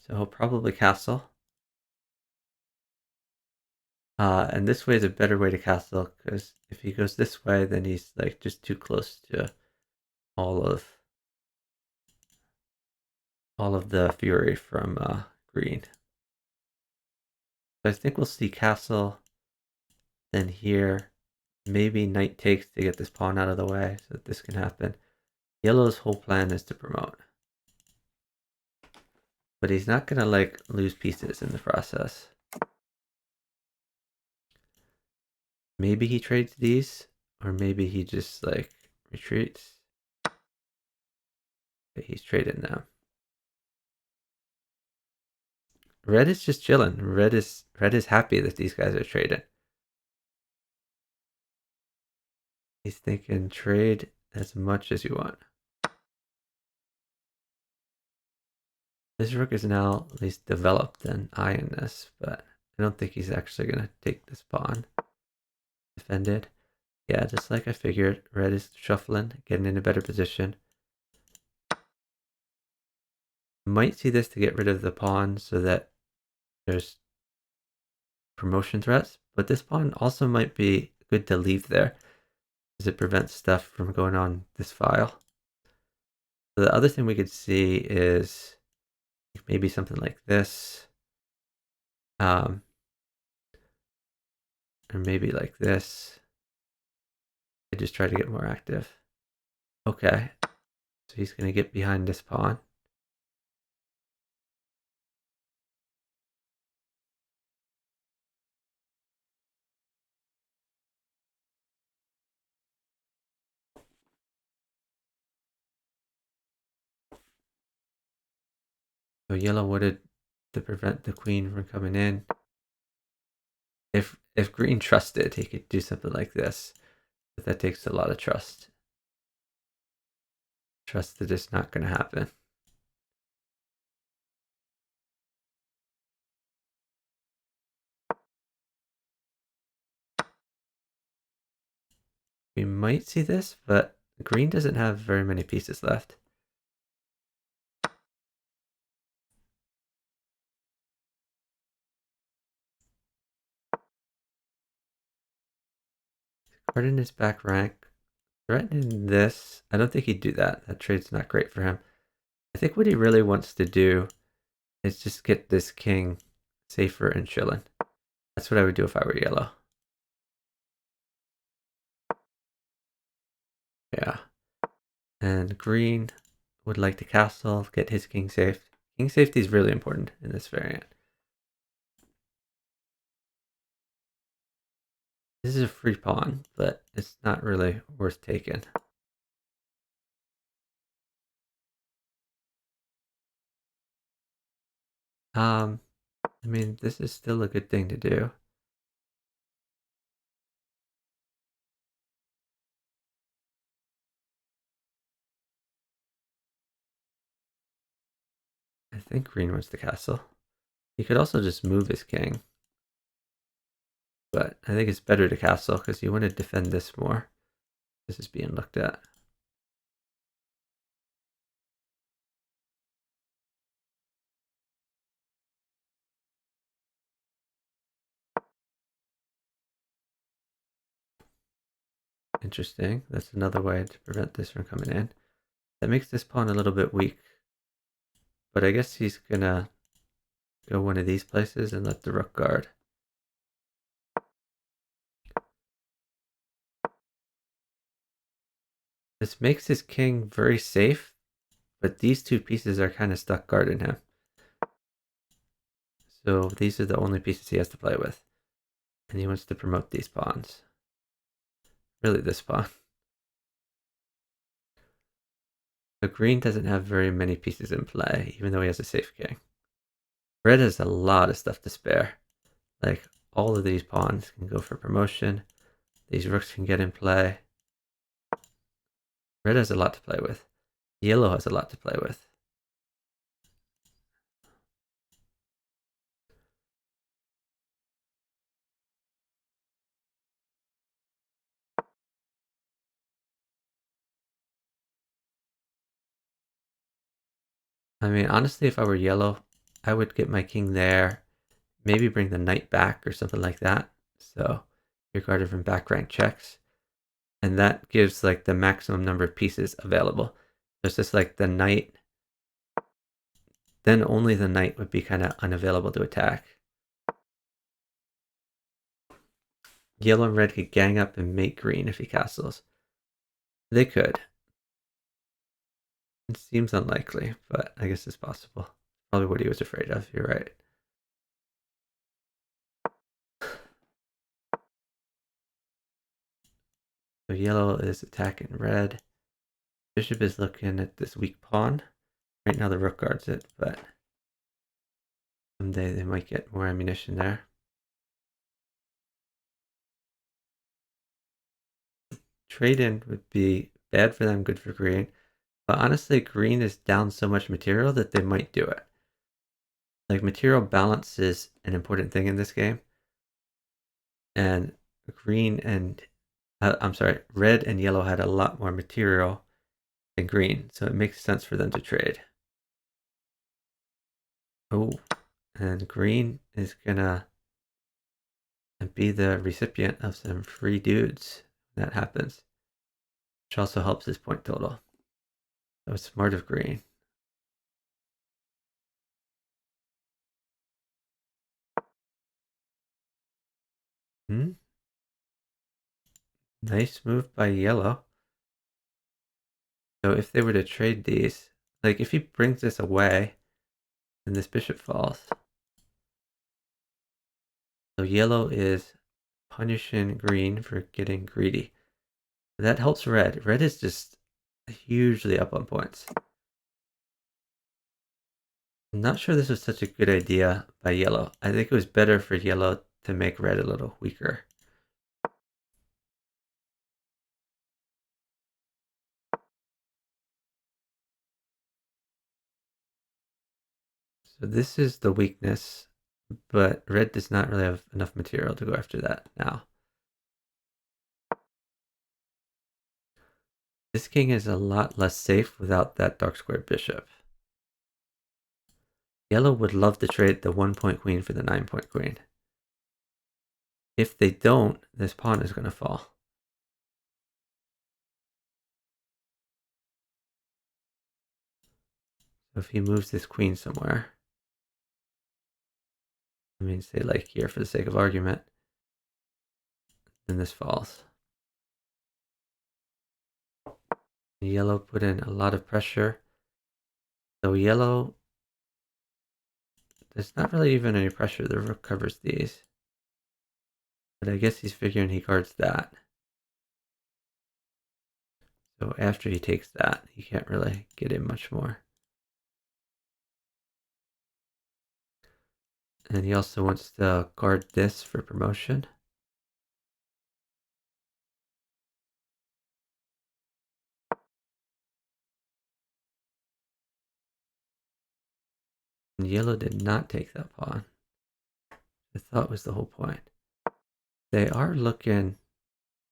So he'll probably castle. And this way is a better way to castle, because if he goes this way, then he's like just too close to all of the fury from green. So I think we'll see castle, then here, maybe knight takes to get this pawn out of the way so that this can happen. Yellow's whole plan is to promote. But he's not gonna like lose pieces in the process. Maybe he trades these, or maybe he just like retreats. But he's trading them. Red is just chilling. Red is happy that these guys are trading. He's thinking trade as much as you want. This rook is now at least developed than I in this, but I don't think he's actually gonna take this pawn. Defended. Yeah, just like I figured, red is shuffling, getting in a better position. Might see this to get rid of the pawn so that there's promotion threats, but this pawn also might be good to leave there because it prevents stuff from going on this file. So the other thing we could see is maybe something like this, or maybe like this. I just try to get more active. Okay, so he's going to get behind this pawn. So yellow wooded to prevent the queen from coming in. If green trusted, he could do something like this, but that takes a lot of trust. Trust that it's not going to happen. We might see this, but green doesn't have very many pieces left. Guarding his back rank, threatening this. I don't think he'd do that. That trade's not great for him. I think what he really wants to do is just get this king safer and chilling. That's what I would do if I were yellow. Yeah. And green would like to castle, get his king safe. King safety is really important in this variant. This is a free pawn, but it's not really worth taking. I mean, this is still a good thing to do. I think green wants the castle. He could also just move his king. But I think it's better to castle because you want to defend this more. This is being looked at. Interesting. That's another way to prevent this from coming in. That makes this pawn a little bit weak. But I guess he's gonna go one of these places and let the rook guard. This makes his king very safe, but these two pieces are kind of stuck guarding him. So these are the only pieces he has to play with. And he wants to promote these pawns. Really this pawn. So green doesn't have very many pieces in play, even though he has a safe king. Red has a lot of stuff to spare. Like, all of these pawns can go for promotion. These rooks can get in play. Red has a lot to play with. Yellow has a lot to play with. I mean, honestly, if I were yellow, I would get my king there. Maybe bring the knight back or something like that. So you're guarded from back rank checks. And that gives like the maximum number of pieces available. So it's just like the knight. Then only the knight would be kind of unavailable to attack. Yellow and red could gang up and mate green if he castles. They could. It seems unlikely, but I guess it's possible. Probably what he was afraid of. You're right. So yellow is attacking red. Bishop is looking at this weak pawn. Right now the rook guards it, but someday they might get more ammunition there. Trade-in would be bad for them, good for green. But honestly, green is down so much material that they might do it. Like, material balance is an important thing in this game. And green and, I'm sorry, red and yellow had a lot more material than green. So it makes sense for them to trade. Oh, and green is gonna be the recipient of some free dudes when that happens, which also helps his point total. So it's smart of green. Nice move by yellow. So if they were to trade these, like if he brings this away, then this bishop falls. So yellow is punishing green for getting greedy. That helps red. Red is just hugely up on points. I'm not sure this was such a good idea by yellow. I think it was better for yellow to make red a little weaker. So this is the weakness, but red does not really have enough material to go after that now. This king is a lot less safe without that dark square bishop. Yellow would love to trade the 1-point queen for the 9-point queen. If they don't, this pawn is going to fall. So if he moves this queen somewhere, I mean, say like here for the sake of argument, then this falls. Yellow put in a lot of pressure. So yellow, there's not really even any pressure. The rook covers these. But I guess he's figuring he guards that. So after he takes that, he can't really get in much more. And he also wants to guard this for promotion. And yellow did not take that pawn. I thought was the whole point. They are looking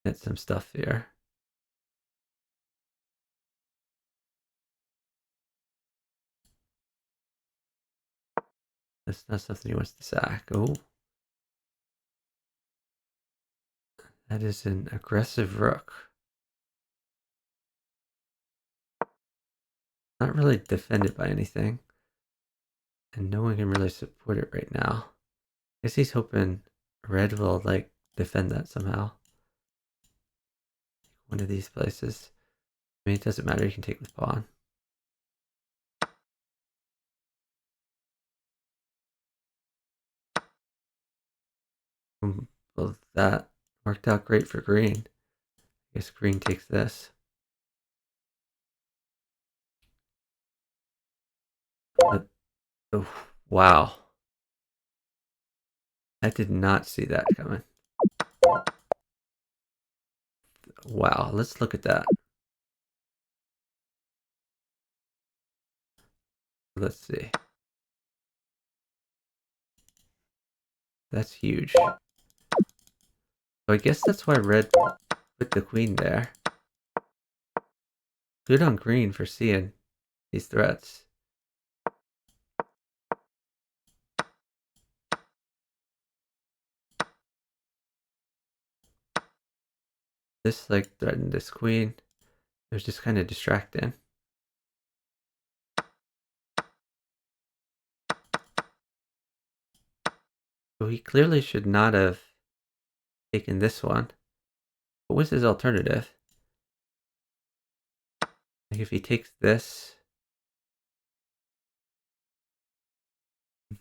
at some stuff here. That's not something he wants to sack. Oh. That is an aggressive rook. Not really defended by anything. And no one can really support it right now. I guess he's hoping red will like defend that somehow. One of these places. I mean, it doesn't matter, you can take with pawn. Well, that worked out great for green. I guess green takes this. But, oh, wow. I did not see that coming. Wow, let's look at that. Let's see. That's huge. So I guess that's why red put the queen there. Good on green for seeing these threats. This like threatened this queen. It was just kind of distracting. So he clearly should not have taken this one. What was his alternative? Like if he takes this,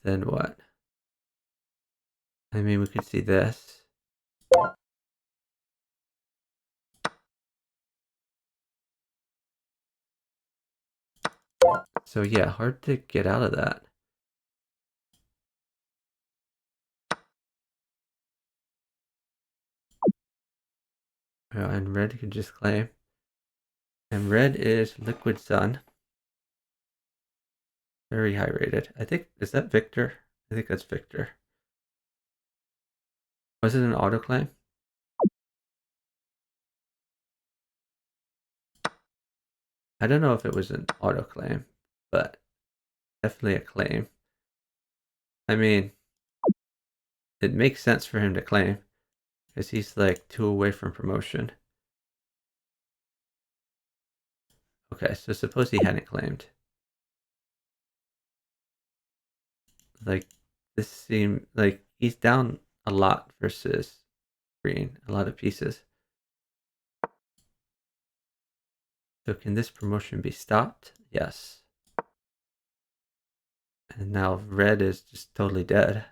then what? I mean, we could see this. So yeah, hard to get out of that. And red could just claim. And red is Liquid Sun. Very high rated. I think, is that Victor? I think that's Victor. Was it an autoclaim? I don't know if it was an autoclaim, but definitely a claim. I mean, it makes sense for him to claim because he's like 2 away from promotion. Okay, so suppose he hadn't claimed. Like, this seemed like he's down a lot versus green, a lot of pieces. So can this promotion be stopped? Yes. And now red is just totally dead.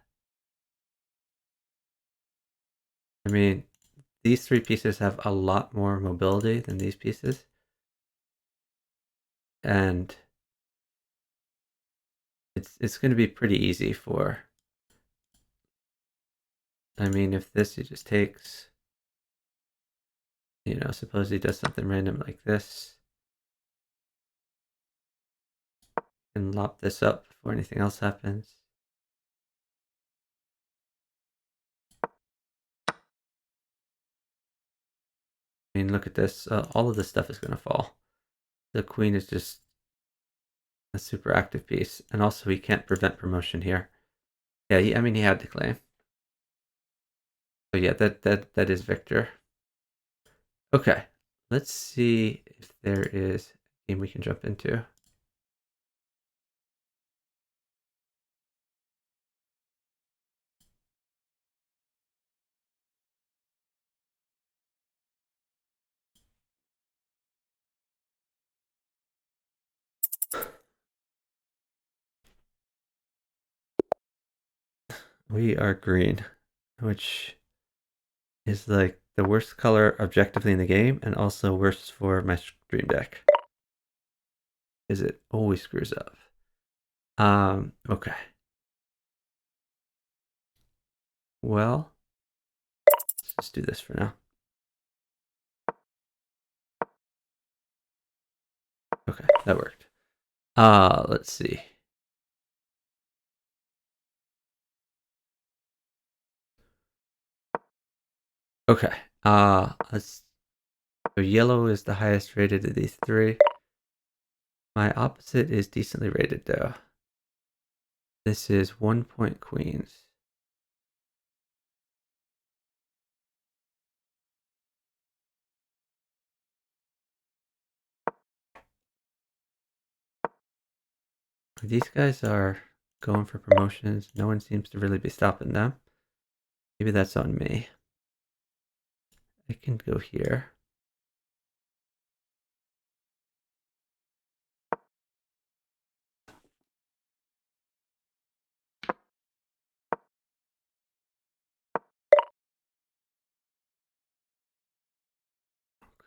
I mean, these 3 pieces have a lot more mobility than these pieces. And it's going to be pretty easy for, I mean, if this he just takes, you know, suppose he does something random like this and lop this up before anything else happens. I mean, look at this. All of this stuff is going to fall. The queen is just a super active piece. And also he can't prevent promotion here. Yeah, I mean, he had to claim. So yeah, that is Victor. Okay, let's see if there is a game we can jump into. We are green, which is like the worst color objectively in the game and also worse for my stream deck. Is it always screws up. Okay. Well, let's just do this for now. Okay, that worked. Let's see. Okay. Let's so yellow is the highest rated of these 3. My opposite is decently rated though. This is 1-point queens. These guys are going for promotions. No one seems to really be stopping them. Maybe that's on me. I can go here.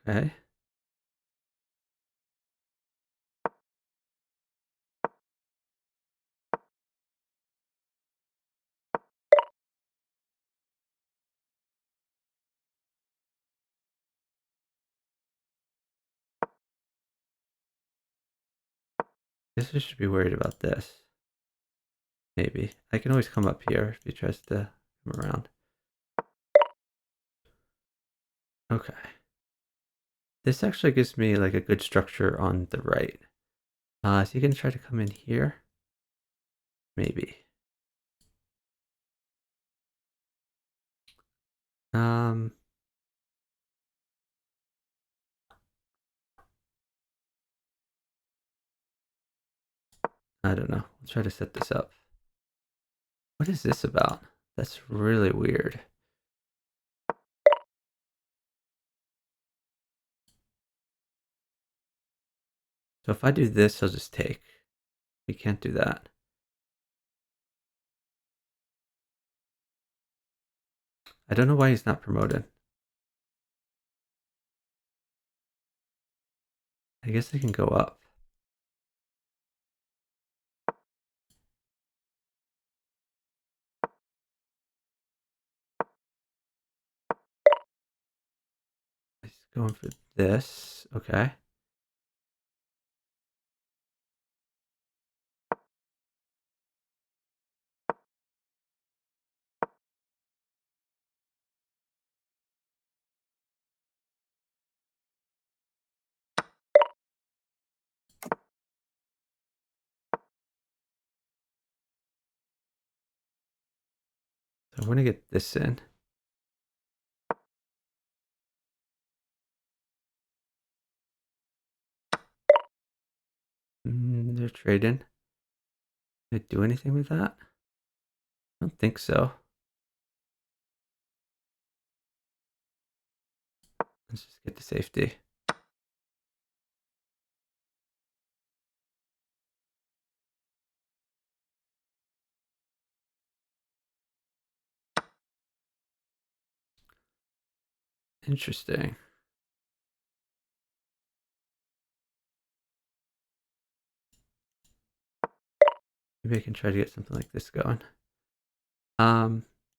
Okay. Guess I should be worried about this. Maybe. I can always come up here if he tries to come around. Okay. This actually gives me like a good structure on the right. Is he gonna try to come in here? Maybe. Um, I don't know. I'll try to set this up. What is this about? That's really weird. So if I do this, he'll just take. We can't do that. I don't know why he's not promoted. I guess I can go up. He's going for this. Okay. So I want to get this in. They're trading. Can I do anything with that? I don't think so. Let's just get to safety. Interesting. Maybe I can try to get something like this going.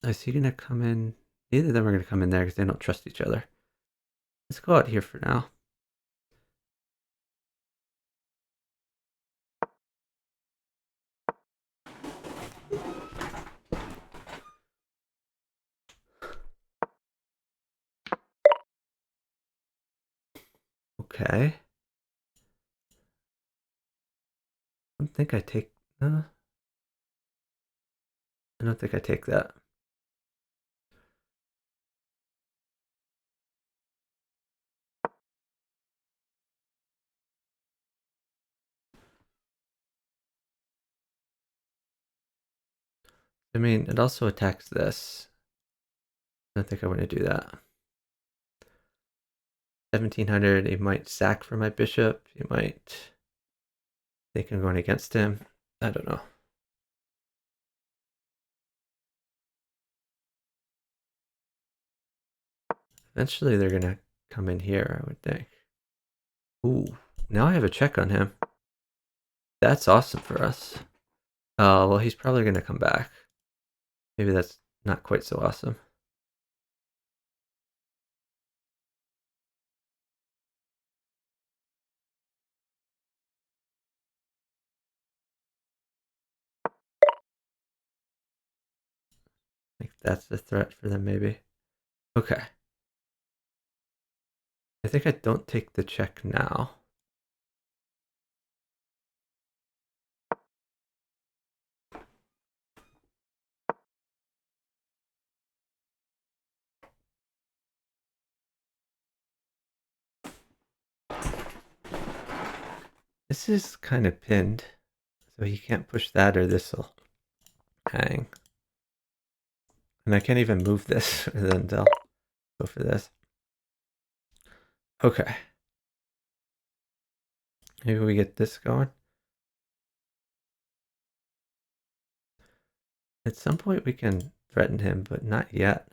Is he gonna come in? Neither of them are gonna come in there because they don't trust each other. Let's go out here for now. Okay. I don't think I take. I don't think I take that. I mean, it also attacks this. I don't think I want to do that. 1700. He might sack for my bishop. He might think I'm going against him. I don't know. Eventually, they're gonna come in here, I would think. Ooh, now I have a check on him. That's awesome for us. Well, he's probably gonna come back. Maybe that's not quite so awesome. I think that's the threat for them, maybe. Okay. I think I don't take the check now. This is kind of pinned, so he can't push that or this will hang. And I can't even move this, and then they'll go for this. Okay. Maybe we get this going. At some point we can threaten him, but not yet.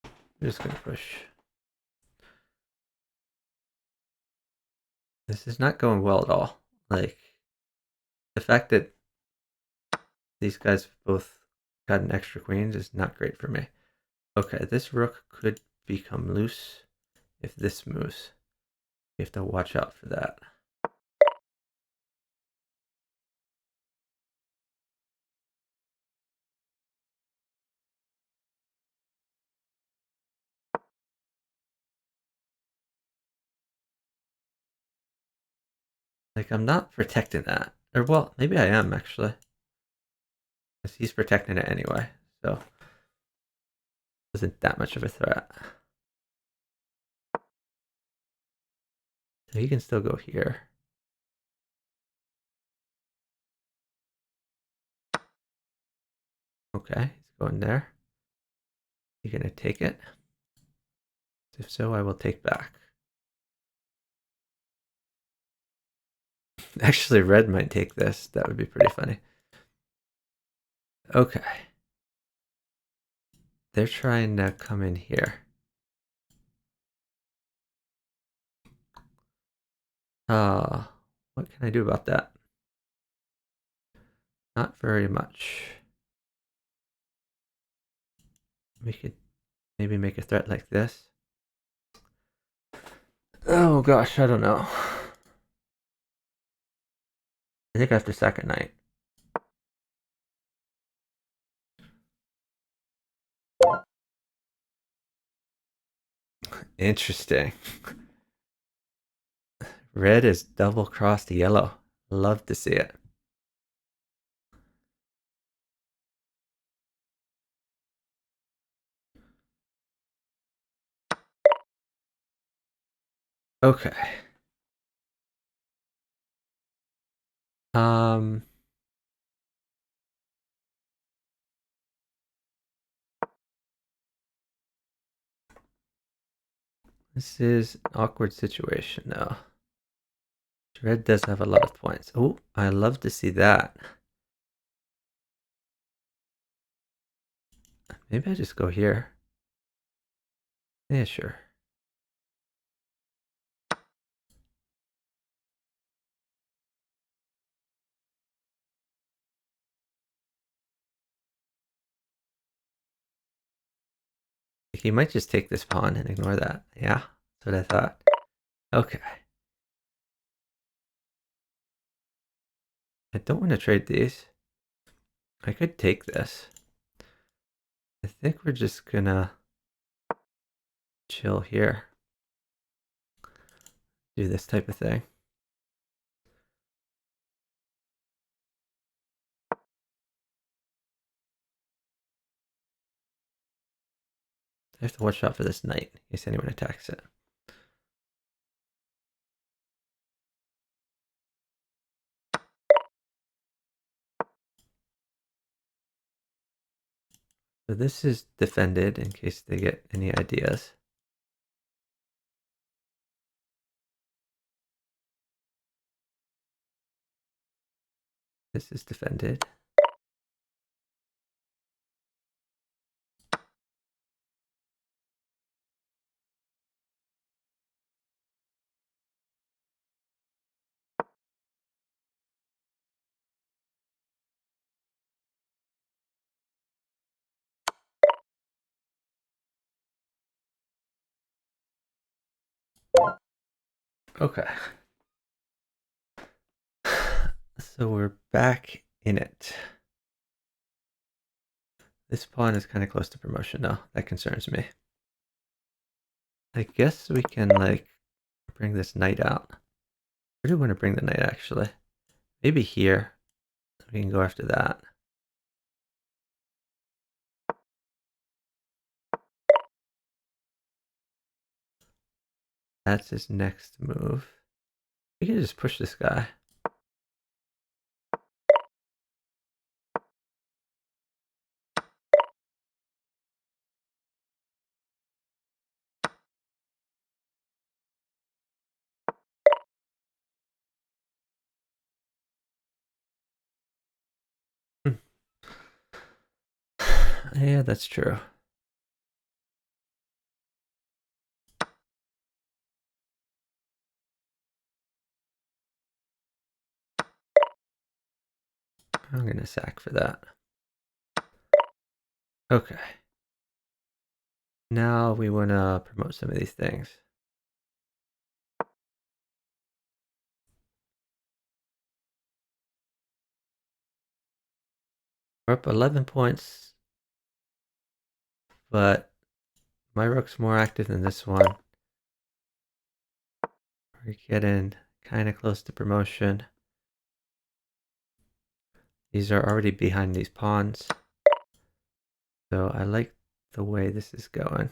I'm just gonna push. This is not going well at all. Like, the fact that these guys both got an extra queens is not great for me. Okay, this rook could become loose if this moves. You have to watch out for that. Like, I'm not protecting that. Or, well, maybe I am, actually. Because he's protecting it anyway. So, it wasn't that much of a threat. So he can still go here. Okay, he's going there. You gonna take it? If so, I will take back. Actually, red might take this. That would be pretty funny. Okay. They're trying to come in here. What can I do about that? Not very much. We could maybe make a threat like this. Oh gosh, I don't know. I think I have to sack a knight. Interesting. Red is double crossed yellow. Love to see it. Okay. Um, this is an awkward situation now. Red does have a lot of points. Oh, I love to see that. Maybe I just go here. Yeah, sure. He might just take this pawn and ignore that. Yeah, that's what I thought. Okay. I don't want to trade these. I could take this. I think we're just gonna chill here. Do this type of thing. I have to watch out for this knight in case anyone attacks it. So this is defended in case they get any ideas. This is defended. Okay. So we're back in it. This pawn is kind of close to promotion now. That concerns me. I guess we can, like, bring this knight out. Where do we want to bring the knight, actually? Maybe here. We can go after that. That's his next move. We can just push this guy. Yeah, that's true. I'm gonna sack for that. Okay. Now we want to promote some of these things. We're up 11 points, but my rook's more active than this one. We're getting kind of close to promotion. These are already behind these pawns. So I like the way this is going.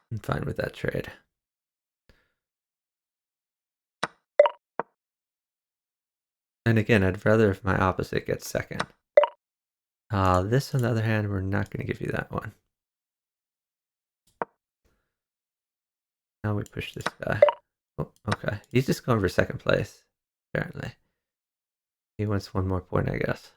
I'm fine with that trade. And again, I'd rather if my opposite gets second. This, on the other hand, we're not going to give you that one. Now we push this guy. Oh, okay. He's just going for second place, apparently. He wants one more point, I guess.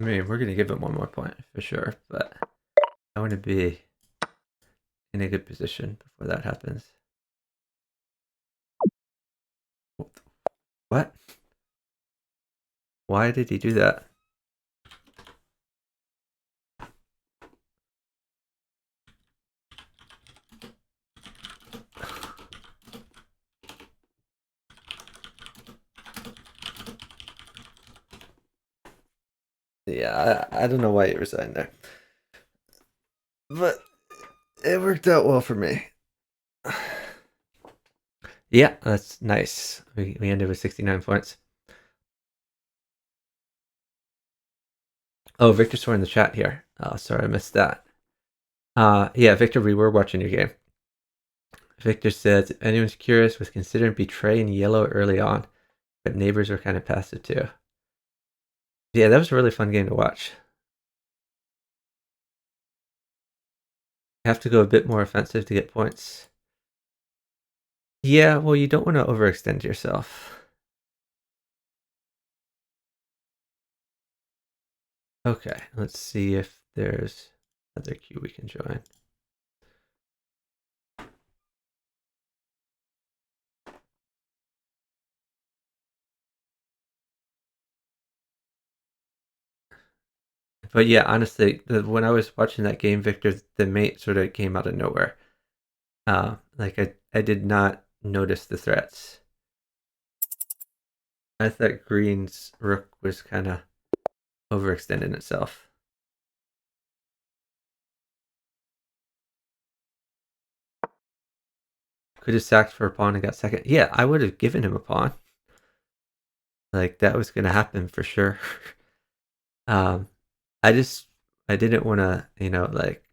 I mean, we're going to give him one more point for sure, but I want to be in a good position before that happens. What? Why did he do that? Yeah, I don't know why he resigned there. But it worked out well for me. Yeah, that's nice. We ended with 69 points. Oh, Victor swore in the chat here. Oh, sorry, I missed that. Yeah, Victor, we were watching your game. Victor says, if anyone's curious, was considering betraying yellow early on, but neighbors were kind of passive too. Yeah, that was a really fun game to watch. You have to go a bit more offensive to get points. Yeah, well, you don't want to overextend yourself. Okay, let's see if there's another queue we can join. But yeah, honestly, when I was watching that game, Victor, the mate sort of came out of nowhere. Like I did not notice the threats. I thought Green's rook was kind of overextending itself. Could have sacked for a pawn and got second. Yeah, I would have given him a pawn. Like that was gonna happen for sure. I didn't want to, like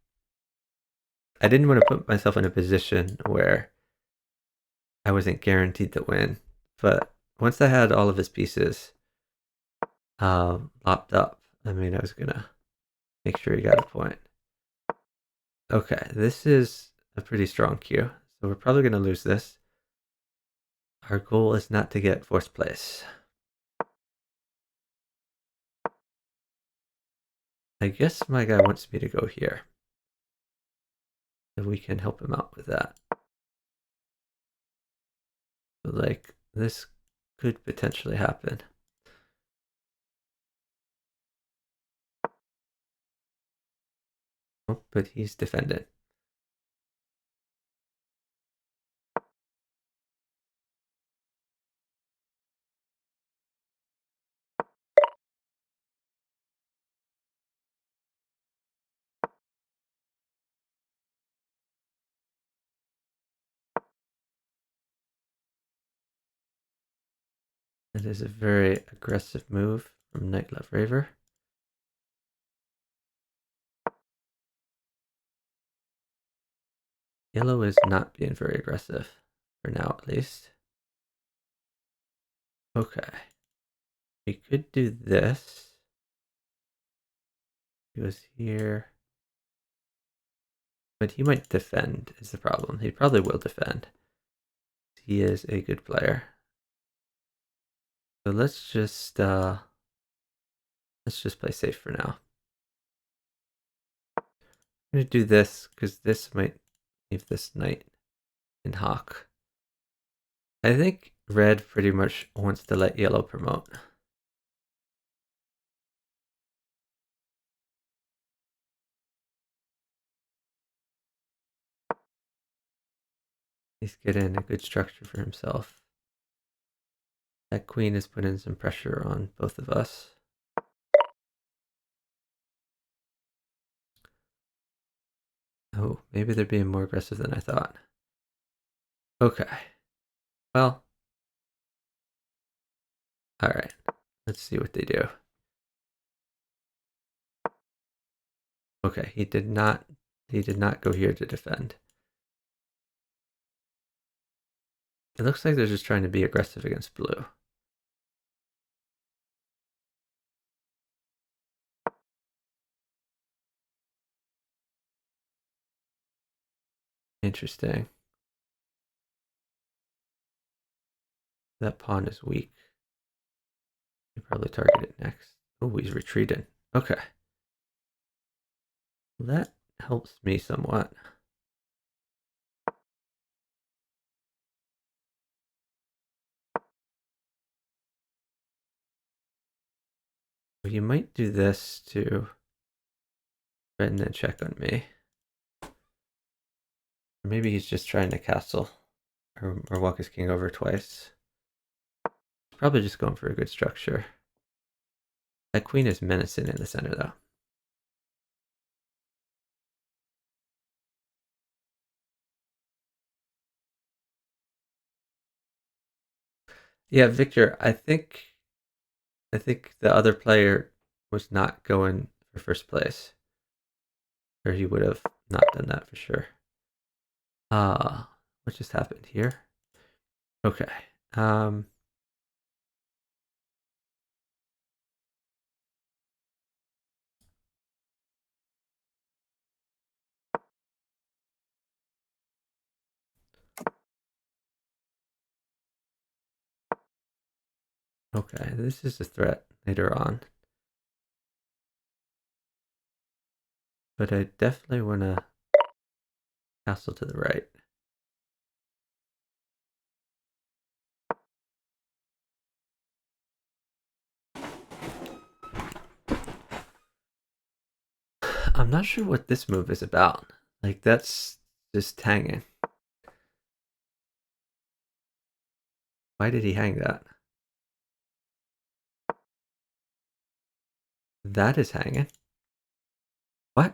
I didn't want to put myself in a position where I wasn't guaranteed to win. But once I had all of his pieces lopped up, I mean, I was gonna make sure he got a point. Okay, this is a pretty strong queue, so we're probably gonna lose this. Our goal is not to get fourth place. I guess my guy wants me to go here. So we can help him out with that. But like, this could potentially happen. Oh, but he's defended. It is a very aggressive move from Knight Love Raver. Yellow is not being very aggressive, for now at least. Okay. We could do this. He was here. But he might defend is the problem. He probably will defend. He is a good player. So let's just play safe for now. I'm gonna do this because this might leave this knight in hock. I think red pretty much wants to let yellow promote. He's getting a good structure for himself. That queen is putting some pressure on both of us. Oh, maybe they're being more aggressive than I thought. Okay. Well. Alright. Let's see what they do. Okay, he did not go here to defend. It looks like they're just trying to be aggressive against blue. Interesting. That pawn is weak. You probably target it next. Oh, he's retreating. Okay. Well, that helps me somewhat. You might do this to threaten and check on me. Or maybe he's just trying to castle or walk his king over twice. Probably just going for a good structure. That queen is menacing in the center, though. Yeah, Victor, I think the other player was not going for first place. Or he would have not done that for sure. What just happened here? Okay. Okay, this is a threat later on. But I definitely want to castle to the right. I'm not sure what this move is about. Like, that's just hanging. Why did he hang that? That is hanging. What?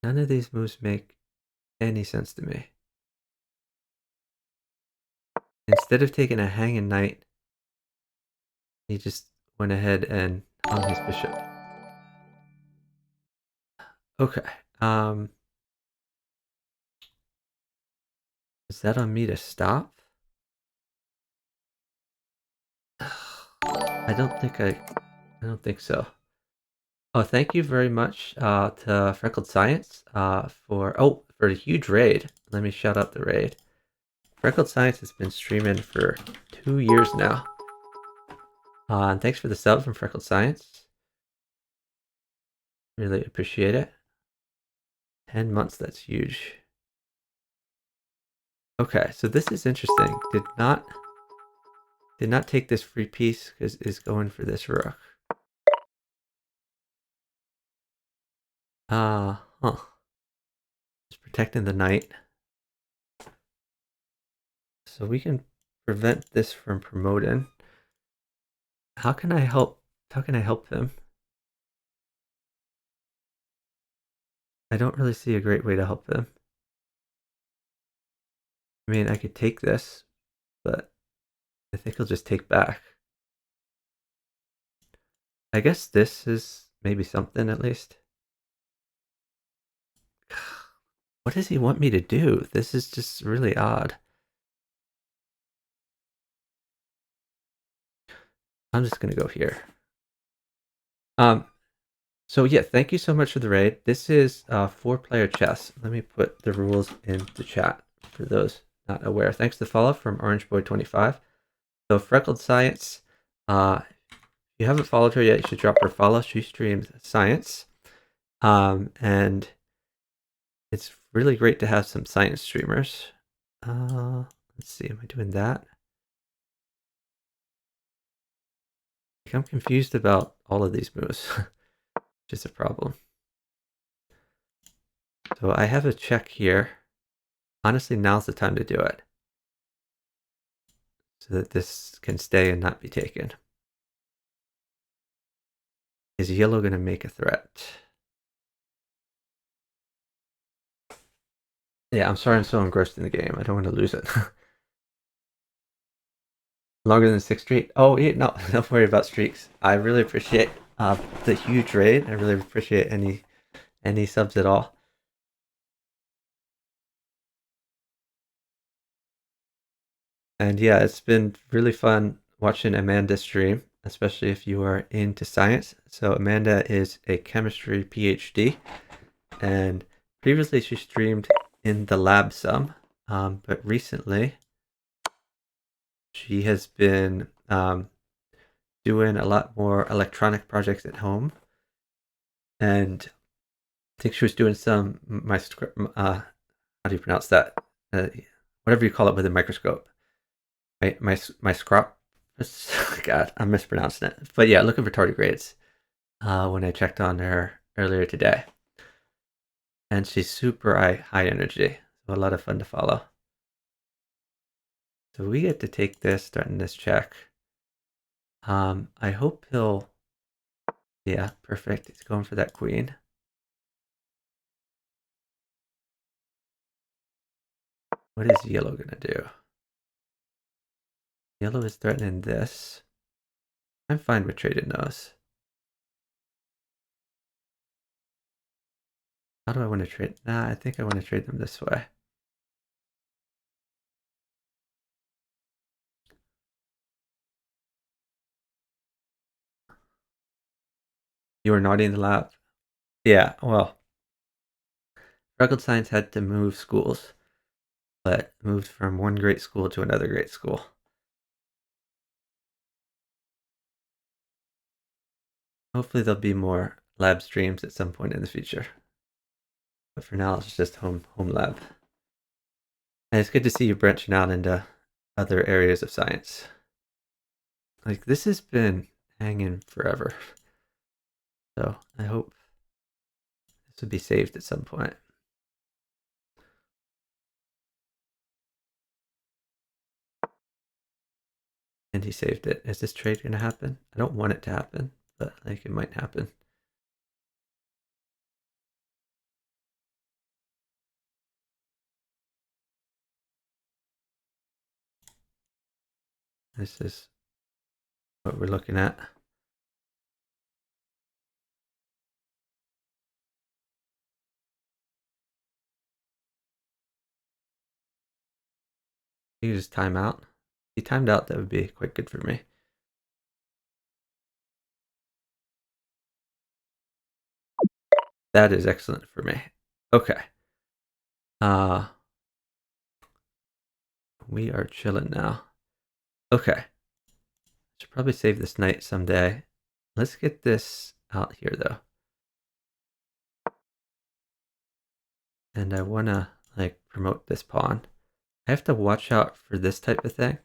None of these moves make any sense to me. Instead of taking a hanging knight, he just went ahead and hung his bishop. Okay. Is that on me to stop? I don't think so. Oh, thank you very much to Freckled Science for the huge raid. Let me shout out the raid. Freckled Science has been streaming for 2 years now. And thanks for the sub from Freckled Science. Really appreciate it. 10 months, that's huge. Okay, so this is interesting. Did not take this free piece because is going for this rook. Huh. Just protecting the knight. So we can prevent this from promoting. How can I help him? I don't really see a great way to help him. I mean, I could take this, but I think he'll just take back. I guess this is maybe something at least. What does he want me to do? This is just really odd. I'm just gonna go here. So yeah, thank you so much for the raid. This is 4-player chess. Let me put the rules in the chat for those not aware. Thanks to the follow from OrangeBoy25. So Freckled Science, if you haven't followed her yet, you should drop her a follow. She streams science. And it's really great to have some science streamers. Let's see, am I doing that? I'm confused about all of these moves, which is a problem. So I have a check here. Honestly, now's the time to do it, so that this can stay and not be taken. Is yellow going to make a threat? Yeah, I'm sorry I'm so engrossed in the game. I don't want to lose it. Longer than 6 streak? Oh, yeah, no, don't worry about streaks. I really appreciate the huge raid. I really appreciate any subs at all. And yeah, it's been really fun watching Amanda stream, especially if you are into science. So Amanda is a chemistry PhD, and previously she streamed in the lab some, but recently she has been doing a lot more electronic projects at home, and I think she was doing some how do you pronounce that? Uh, Whatever you call it with a microscope. My scrop. God, I'm mispronouncing it. But yeah, looking for tardigrades when I checked on her earlier today. And she's super high energy. So a lot of fun to follow. So we get to take this, starting this check. I hope he'll... Yeah, perfect. He's going for that queen. What is yellow going to do? Yellow is threatening this. I'm fine with trading those. How do I want to trade? Nah, I think I want to trade them this way. You are naughty in the lab. Yeah, well, Rugged Science had to move schools, but moved from one great school to another great school. Hopefully there'll be more lab streams at some point in the future. But for now, it's just home lab. And it's good to see you branching out into other areas of science. Like, this has been hanging forever. So I hope this will be saved at some point. And he saved it. Is this trade going to happen? I don't want it to happen, but like it might happen. This is what we're looking at. You can just time out. If he timed out, that would be quite good for me. That is excellent for me. Okay. We are chilling now. Okay. Should probably save this knight someday. Let's get this out here though. And I wanna like promote this pawn. I have to watch out for this type of thing.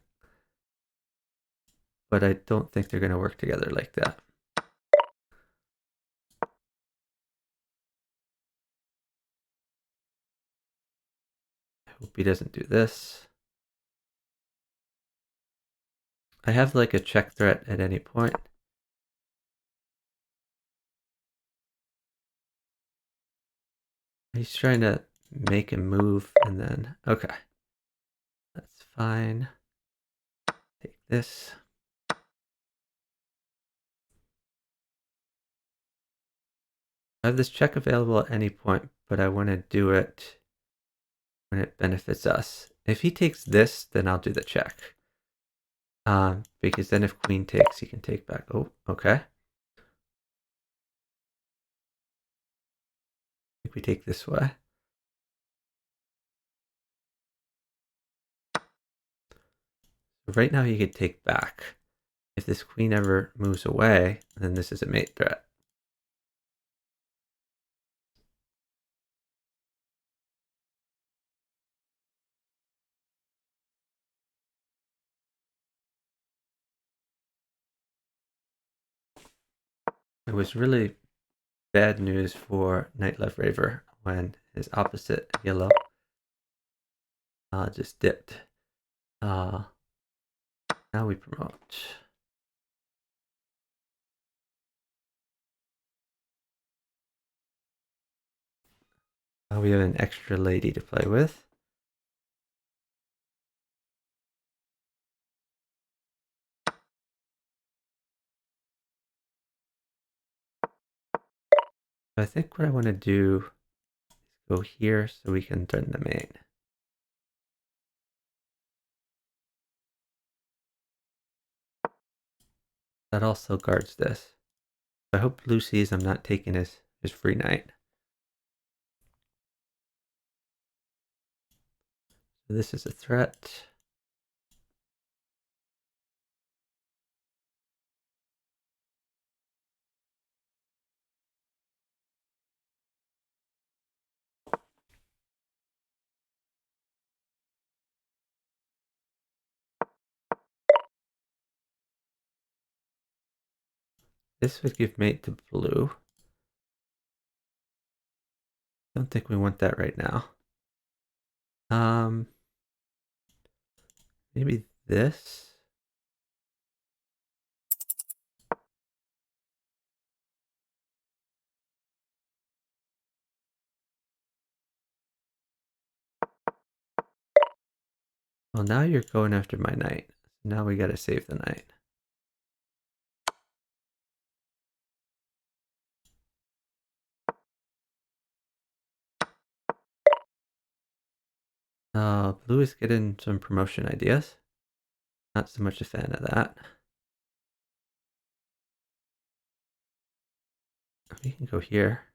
But I don't think they're gonna work together like that. I hope he doesn't do this. I have like a check threat at any point. He's trying to make a move and then, okay. That's fine. Take this. I have this check available at any point, but I want to do it when it benefits us. If he takes this, then I'll do the check. Because then if queen takes, he can take back. Oh, okay. I think we take this way. Right now he could take back. If this queen ever moves away, then this is a mate threat. It was really bad news for Knight Left Raver when his opposite, yellow, Just dipped. Now we promote. We have an extra lady to play with. I think what I want to do is go here so we can turn the main. That also guards this. I hope Blue sees I'm not taking his free knight. So this is a threat. This would give mate to blue. Don't think we want that right now. Maybe this. Well, now you're going after my knight. Now we gotta save the knight. Blue is getting some promotion ideas. Not so much a fan of that. We can go here.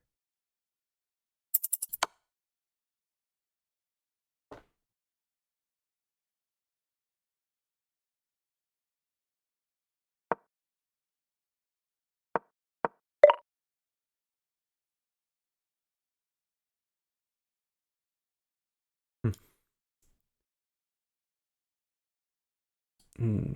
Hmm.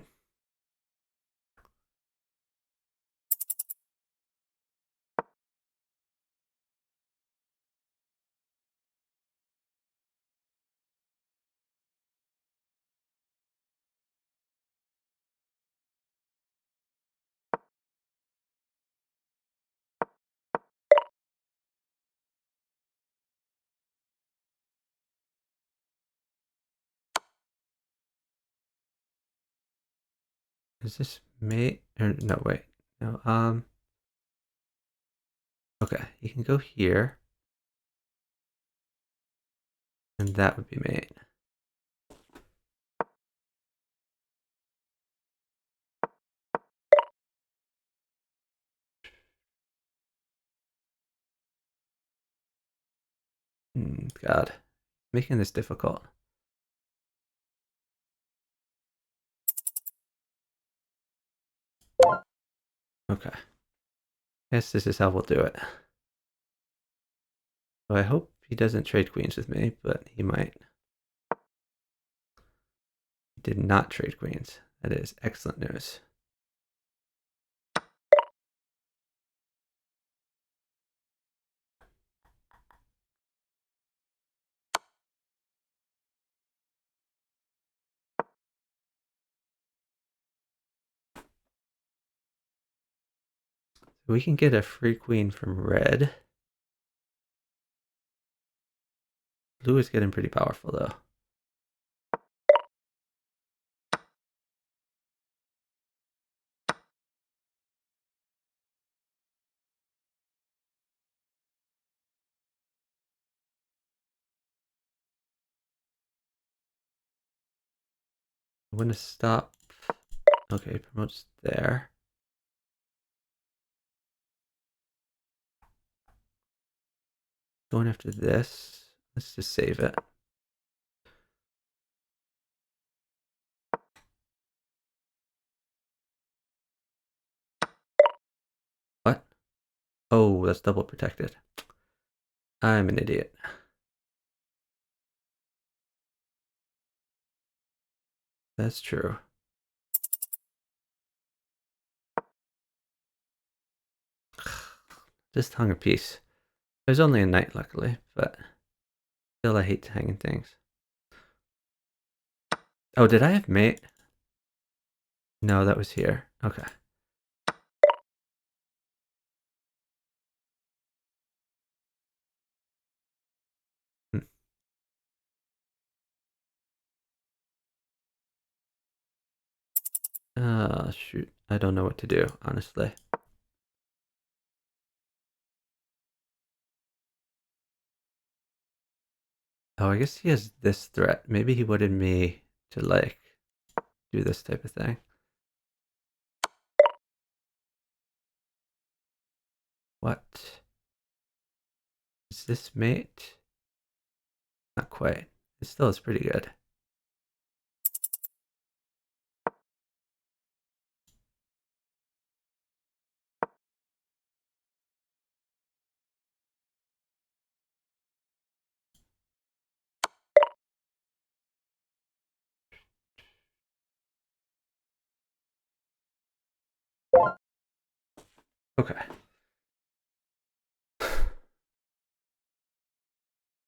Is this mate? Or no, wait. No. Okay, you can go here, and that would be mate. God, making this difficult. Okay. Guess this is how we'll do it. So I hope he doesn't trade queens with me, but he might. He did not trade queens. That is excellent news. We can get a free queen from red. Blue is getting pretty powerful though. I want to stop. Okay, promotes there. Going after this. Let's just save it. What? Oh, that's double protected. I'm an idiot. That's true. Just hung a piece. There's only a knight, luckily, but still I hate hanging things. Oh, did I have mate? No, that was here. Okay. Hmm. Shoot. I don't know what to do, honestly. Oh, I guess he has this threat. Maybe he wanted me to, like, do this type of thing. What? Is this mate? Not quite. It still is pretty good. Okay.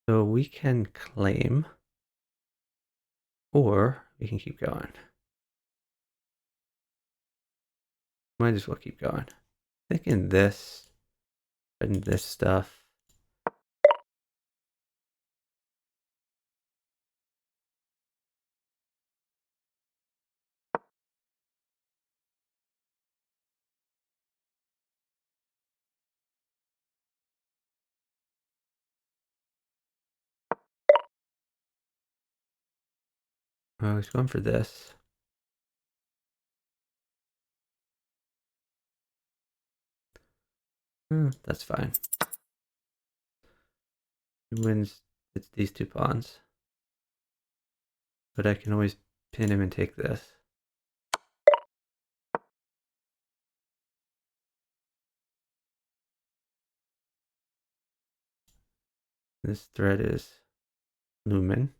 So we can claim, or we can keep going. Might as well keep going. Thinking this and this stuff. I was going for this. That's fine. He wins. It's these two pawns. But I can always pin him and take this. This threat is Lumen.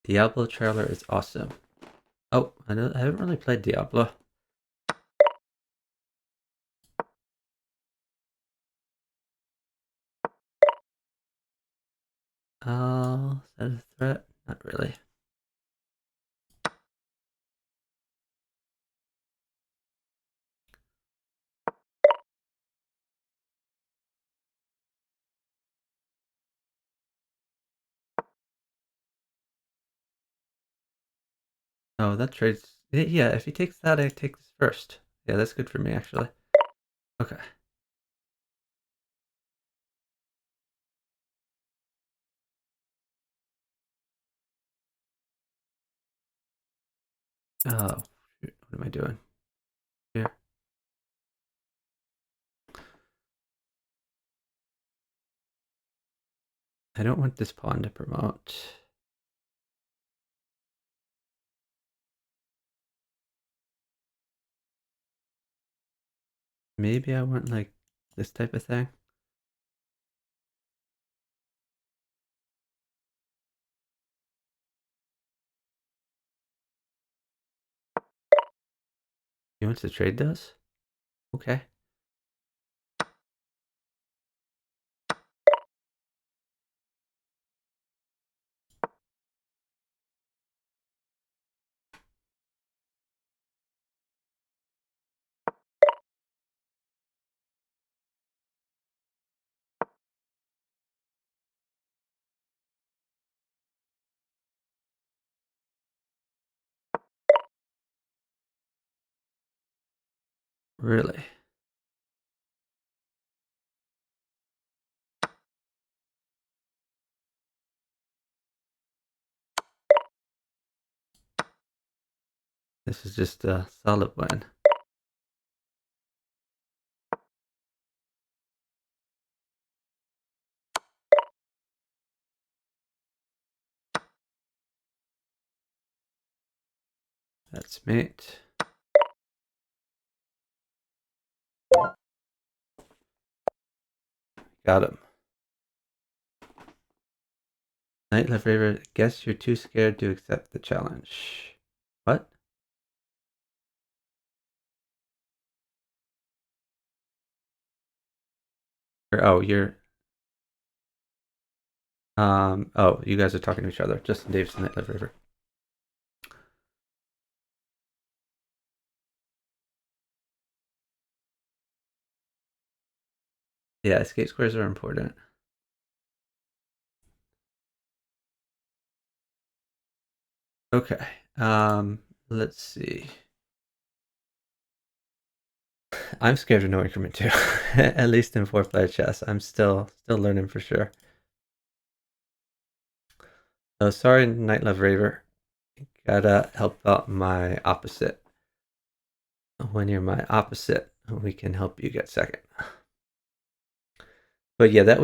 Diablo trailer is awesome. Oh, I haven't really played Diablo. Oh, is that a threat? Not really. Oh, that trades. Yeah, if he takes that, I take this first. Yeah, that's good for me, actually. Okay. Oh, shoot. What am I doing here? I don't want this pawn to promote. Maybe I want, like, this type of thing. He wants to trade those? Okay. Really? This is just a solid win. That's mate. got him. Knight left Raver, guess you're too scared to accept the challenge. What? Oh, you're... oh, you guys are talking to each other. Justin Davis and Knight left Raver. Yeah, escape squares are important. Okay. Let's see. I'm scared of no increment too. At least in 4-player chess. I'm still learning for sure. Oh, sorry, Knight left Raver. Gotta help out my opposite. When you're my opposite, we can help you get second. But yeah, that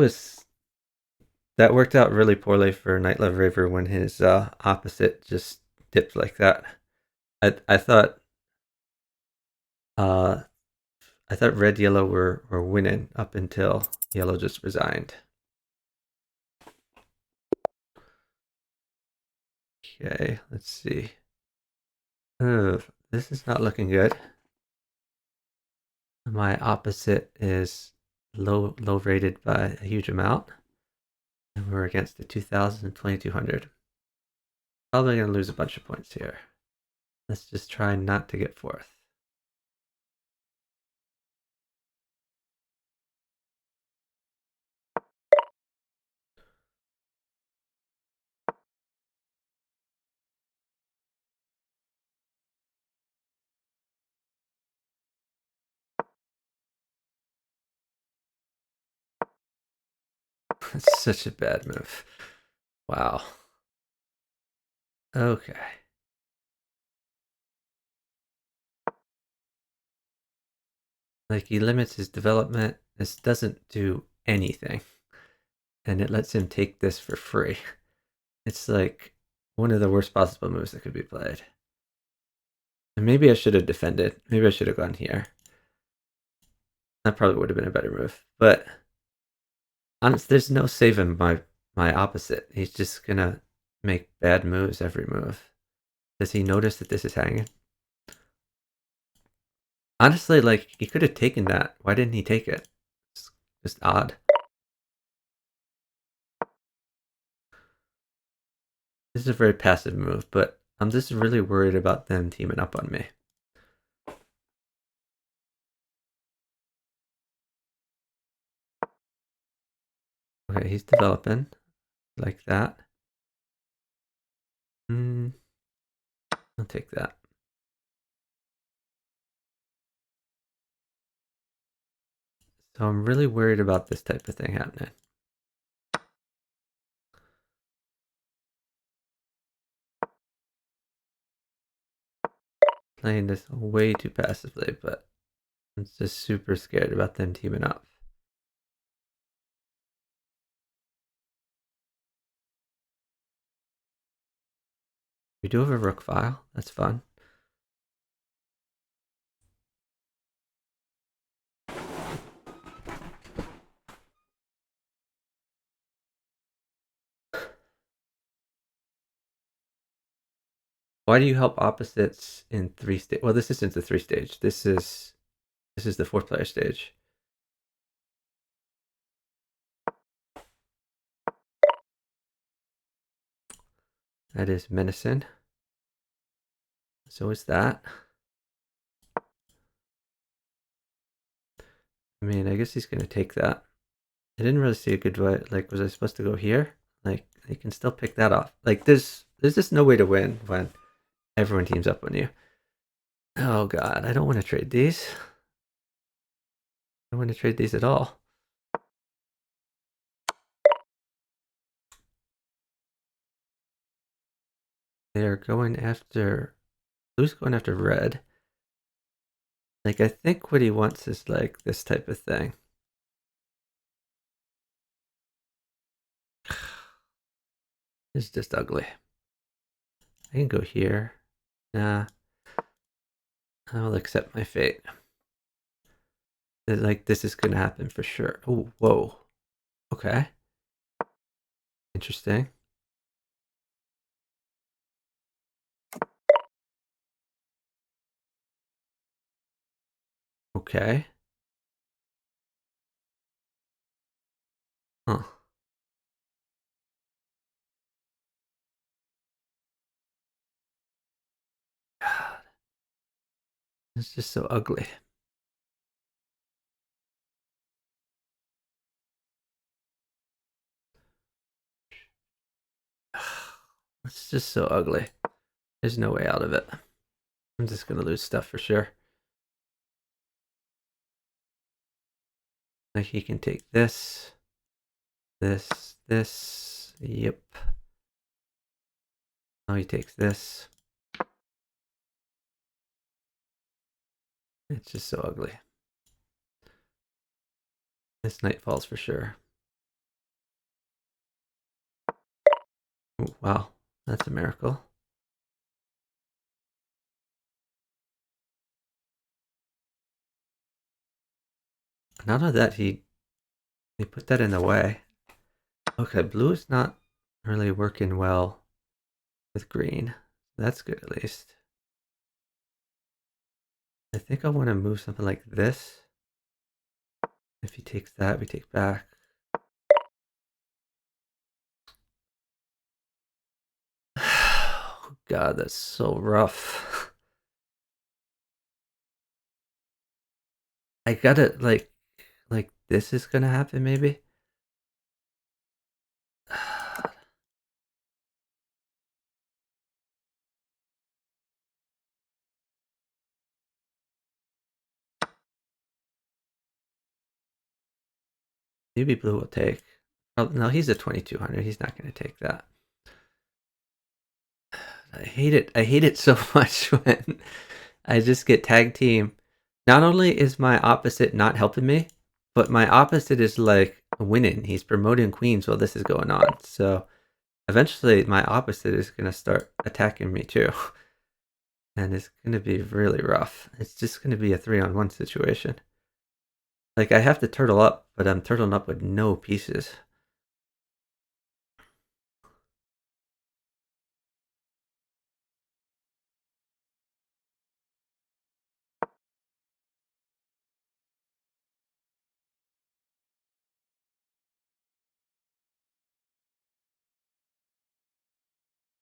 worked out really poorly for Knight left Raver when his opposite just dipped like that. I thought red yellow were winning up until yellow just resigned. Okay, let's see. Oh, this is not looking good. My opposite is low rated by a huge amount. And we're against the 2000 and 2200. Probably going to lose a bunch of points here. Let's just try not to get fourth. It's such a bad move. Wow. Okay. Like, he limits his development. This doesn't do anything. And it lets him take this for free. It's like one of the worst possible moves that could be played. And maybe I should have defended. Maybe I should have gone here. That probably would have been a better move. But honestly, there's no saving my opposite. He's just gonna make bad moves every move. Does he notice that this is hanging? Honestly, like, he could have taken that. Why didn't he take it? It's just odd. This is a very passive move, but I'm just really worried about them teaming up on me. Okay, he's developing like that. I'll take that. So I'm really worried about this type of thing happening. Playing this way too passively, but I'm just super scared about them teaming up. We do have a rook file. That's fun. Why do you help opposites in 3-stage? Well, this isn't the 3-stage. This is the 4-player stage. That is menacing. So is that. I mean, I guess he's gonna take that. I didn't really see a good way. Like, was I supposed to go here? Like, you can still pick that off. Like, there's just no way to win when everyone teams up on you. Oh god, I don't want to trade these. I don't want to trade these at all. They're going after... Who's going after red? Like, I think what he wants is, like, this type of thing. It's just ugly. I can go here. Nah. I'll accept my fate. Like, this is gonna happen for sure. Oh, whoa. Okay. Interesting. Okay. Huh. God, it's just so ugly. It's just so ugly. There's no way out of it. I'm just gonna lose stuff for sure. Like he can take this, this. Yep. Now he takes this. It's just so ugly. This knight falls for sure. Ooh, wow, that's a miracle. None of that he put that in the way. Okay, blue is not really working well with green. That's good at least. I think I want to move something like this. If he takes that, we take back. Oh, God, that's so rough. I gotta like this is gonna happen maybe. Maybe blue will take. Oh no, he's a 2200. He's not gonna take that. I hate it. I hate it so much when I just get tag team. Not only is my opposite not helping me, but my opposite is like winning. He's promoting queens while this is going on. So eventually my opposite is going to start attacking me too. And it's going to be really rough. It's just going to be a 3-on-1 situation. Like I have to turtle up, but I'm turtling up with no pieces.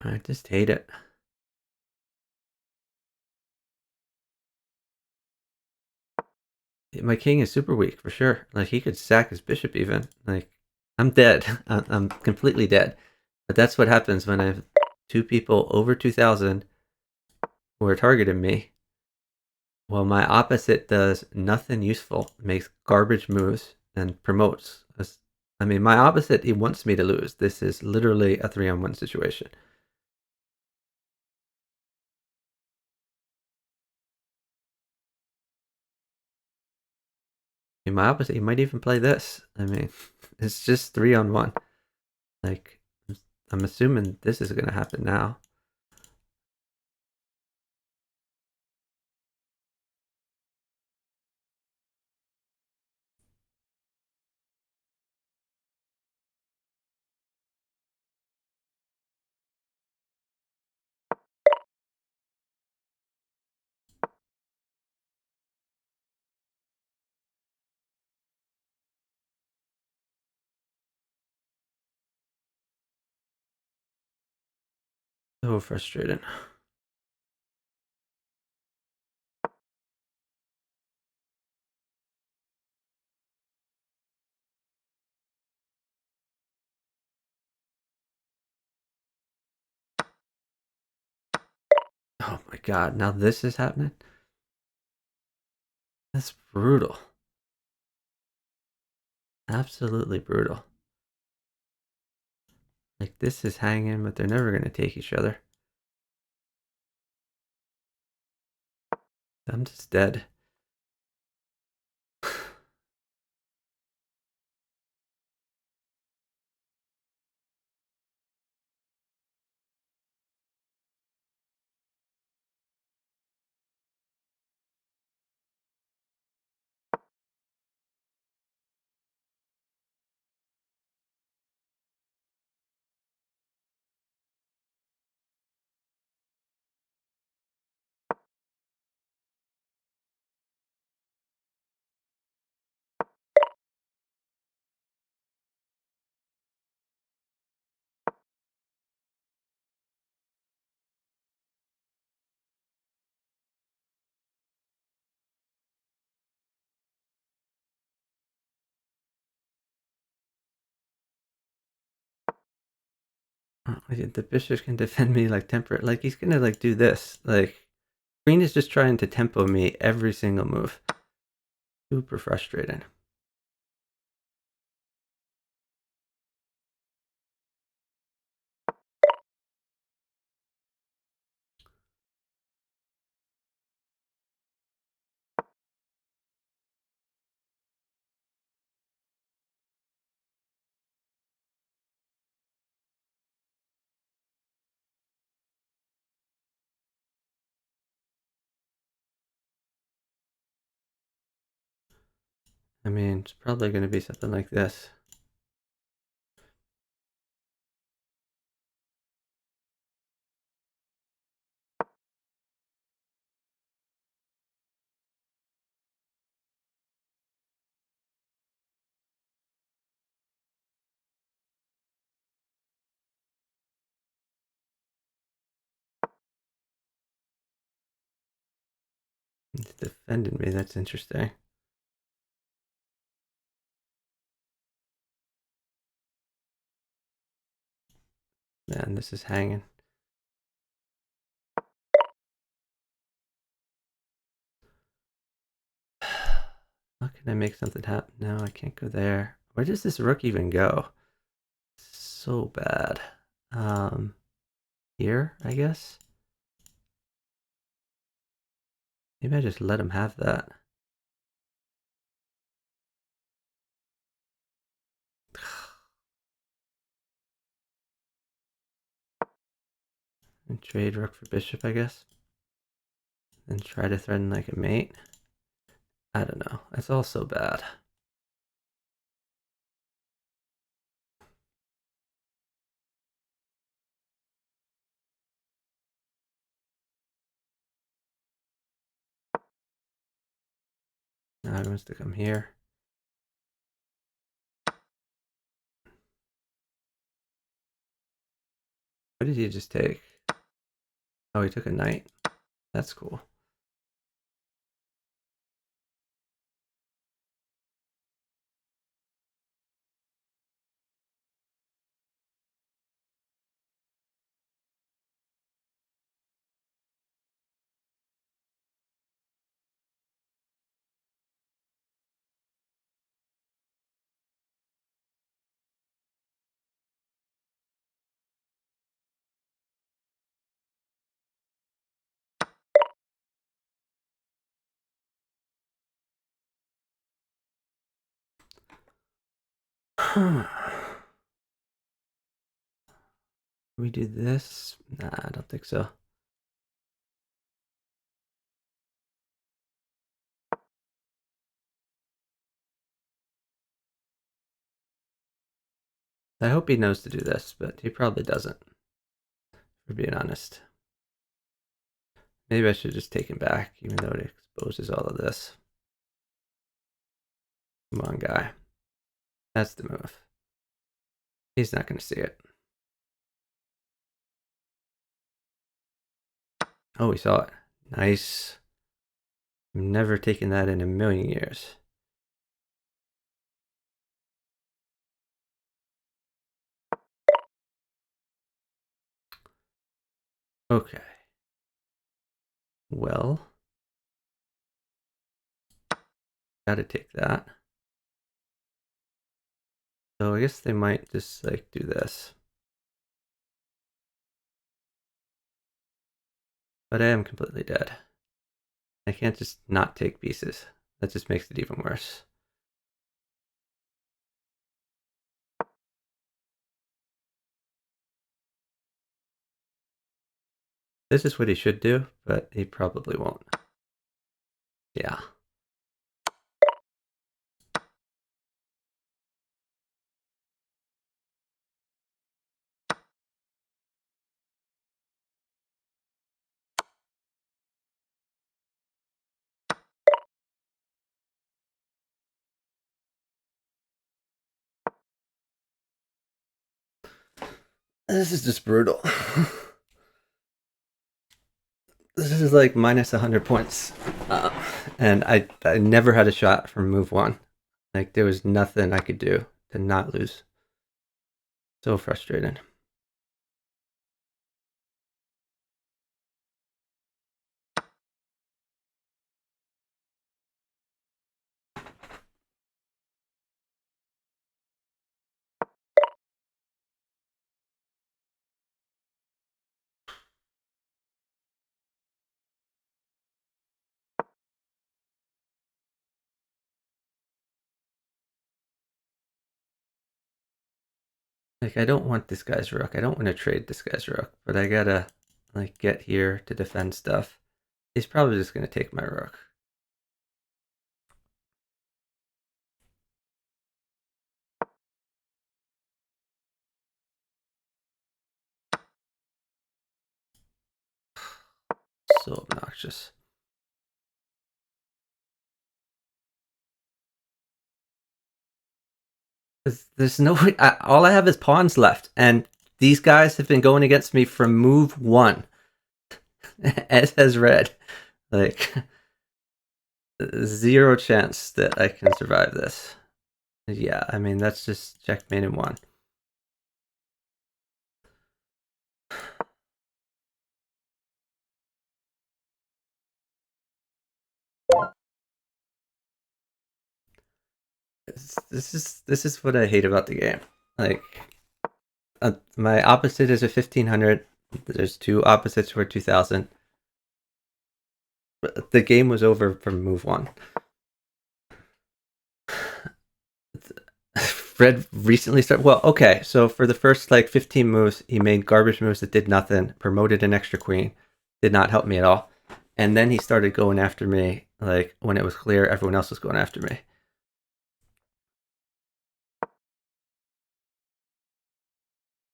I just hate it. My king is super weak for sure. Like he could sack his bishop even. Like I'm dead. I'm completely dead. But that's what happens when I have two people over 2,000 who are targeting me. Well, my opposite does nothing useful, makes garbage moves, and promotes. I mean, my opposite, he wants me to lose. This is literally a 3-on-1 situation. I mean, my opposite, he might even play this. I mean, it's just 3-on-1. Like, I'm assuming this is going to happen now. So frustrating. Oh my god, now this is happening? That's brutal. Absolutely brutal. Like, this is hanging, but they're never going to take each other. I'm just dead. Oh, the bishop can defend me like temper. Like he's gonna like do this. Like green is just trying to tempo me every single move. Super frustrating. I mean, it's probably gonna be something like this. It's defending me. That's interesting. Man, this is hanging. How can I make something happen? No, I can't go there. Where does this rook even go? So bad. Here, I guess? Maybe I just let him have that. And trade rook for bishop, I guess. And try to threaten like a mate. I don't know. It's all so bad. Now he wants to come here. What did he just take? Oh, he took a knight. That's cool. We do this? Nah, I don't think so. I hope he knows to do this, but he probably doesn't, for being honest. Maybe I should just take him back, even though it exposes all of this. Come on, guy. That's the move. He's not going to see it. Oh, he saw it. Nice. I've never taken that in a million years. Okay. Well, gotta take that. So I guess they might just like do this. But I am completely dead. I can't just not take pieces. That just makes it even worse. This is what he should do, but he probably won't. Yeah. This is just brutal. This is like minus 100 points. And I never had a shot from move one. Like there was nothing I could do to not lose. So frustrating. Like, I don't want this guy's rook. I don't want to trade this guy's rook, but I gotta, like, get here to defend stuff. He's probably just gonna take my rook. So obnoxious. There's no way. All I have is pawns left, and these guys have been going against me from move 1, as has red. Like, zero chance that I can survive this. Yeah, I mean, that's just checkmate in 1. This is what I hate about the game. Like, my opposite is a 1500. There's 2 opposites for 2000. The game was over from move 1. Fred recently started. Well, okay, so for the first like 15 moves, he made garbage moves that did nothing, promoted an extra queen, did not help me at all. And then he started going after me, like when it was clear everyone else was going after me.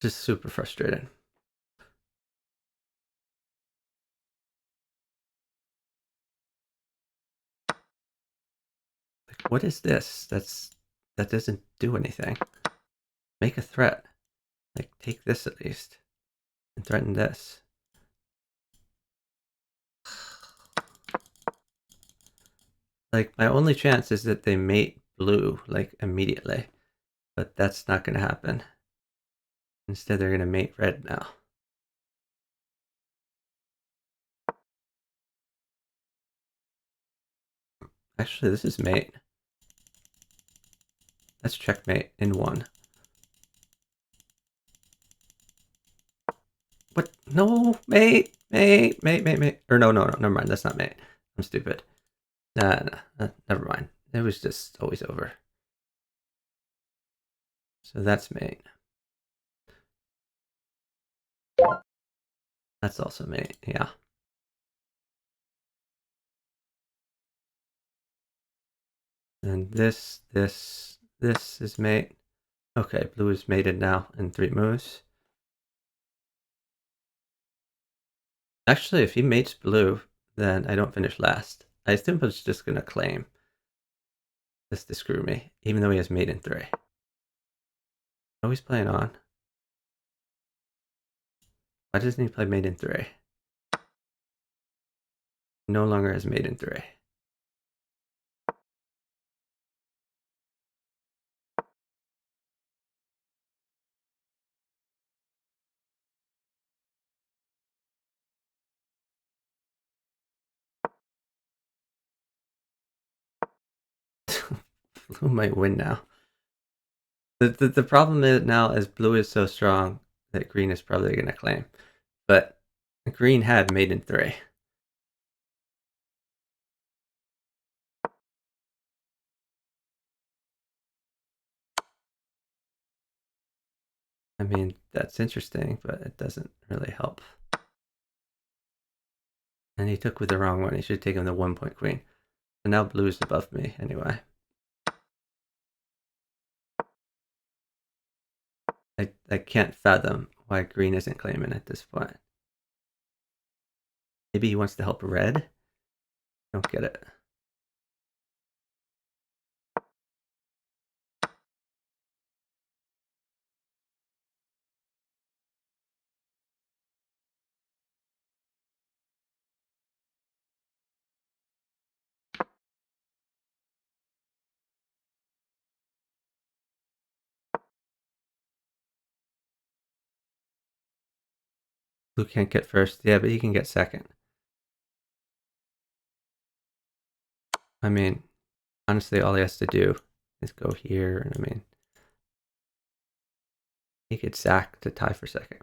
Just super frustrating. Like, what is this? That doesn't do anything. Make a threat. Like, take this at least. And threaten this. Like, my only chance is that they mate blue, like, immediately. But that's not going to happen. Instead, they're going to mate red now. Actually, this is mate. That's checkmate in 1. What? No, mate. Or no, never mind. That's not mate. I'm stupid. Nah, never mind. It was just always over. So that's mate. That's also mate, yeah. And this is mate. Okay, blue is mated now in 3 moves. Actually, if he mates blue, then I don't finish last. I assume he's just gonna claim just to screw me, even though he has mate in 3. Oh, he's playing on. Why doesn't he play mate in 3? No longer has mate in 3. Blue might win now. The problem is now is blue is so strong that green is probably going to claim. But green had mate in 3. I mean, that's interesting, but it doesn't really help. And he took with the wrong one. He should have taken the 1-point queen. So now blue is above me anyway. I can't fathom why green isn't claiming at this point. Maybe he wants to help red? Don't get it. Blue can't get first. Yeah, but he can get second. I mean, honestly, all he has to do is go here. And I mean, he could sack to tie for second.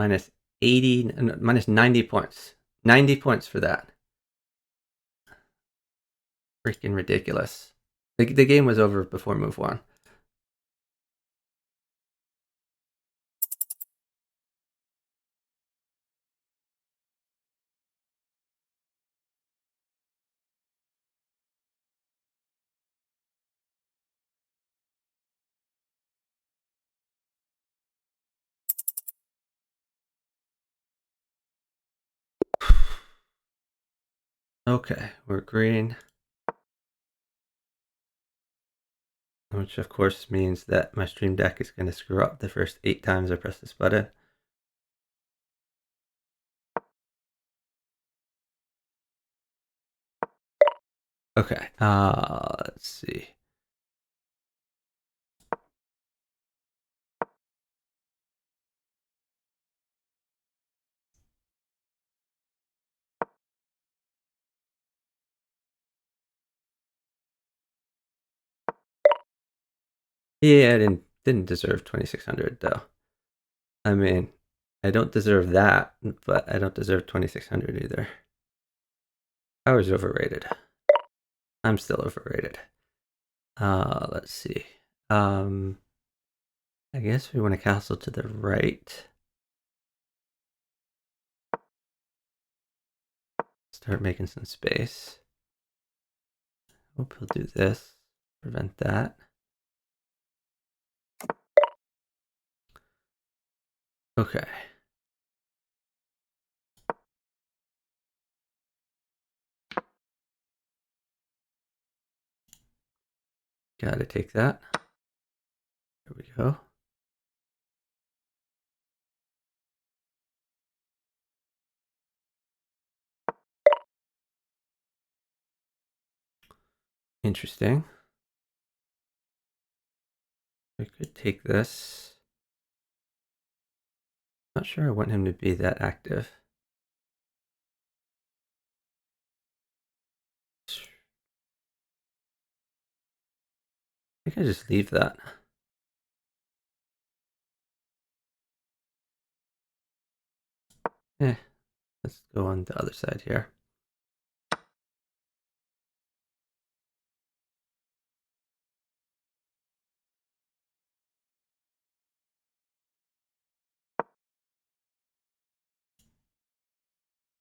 minus 80, no, minus 90 points. 90 points for that. Freaking ridiculous. The game was over before move one. Okay, we're green. Which of course means that my stream deck is going to screw up the first 8 times I press this button. Okay, let's see. Yeah, I didn't deserve 2600 though. I mean, I don't deserve that, but I don't deserve 2600 either. I was overrated. I'm still overrated. Let's see. I guess we want a castle to the right. Start making some space. Hope he'll do this. Prevent that. Okay. Gotta take that. There we go. Interesting. I could take this. Not sure I want him to be that active. I think I just leave that. Let's go on the other side here.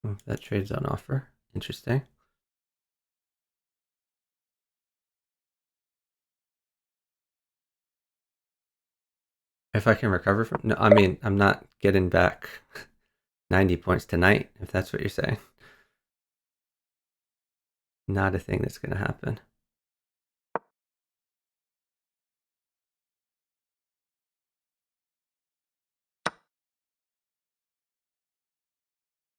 Oh, that trade's on offer. Interesting. If I can recover from... No, I mean, I'm not getting back 90 points tonight, if that's what you're saying. Not a thing that's going to happen.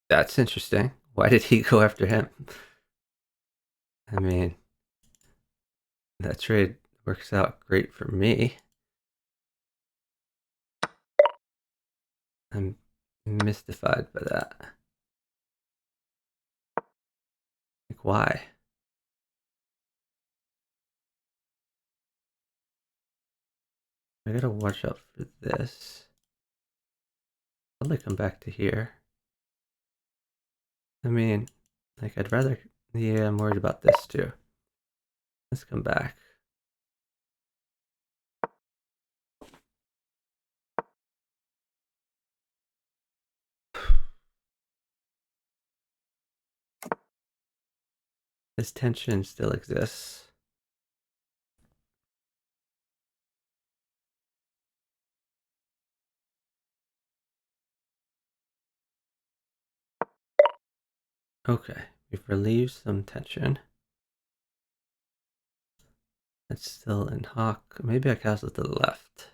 That's interesting. Why did he go after him? I mean, that trade works out great for me. I'm mystified by that. Like, why? I gotta watch out for this. Probably come back to here. I mean, like, I'd rather... Yeah, I'm worried about this too. Let's come back. This tension still exists. Okay, we've relieved some tension. It's still in hawk. Maybe I castle to the left.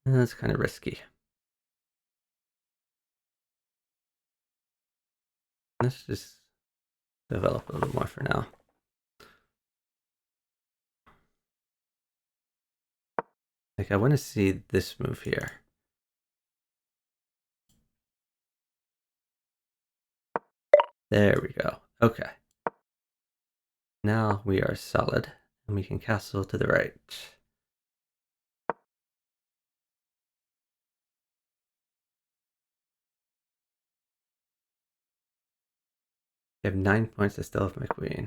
That's kind of risky. Let's just develop a little more for now. Like, I want to see this move here. There we go. Okay. Now we are solid, and we can castle to the right. I have 9 points. I still have my queen.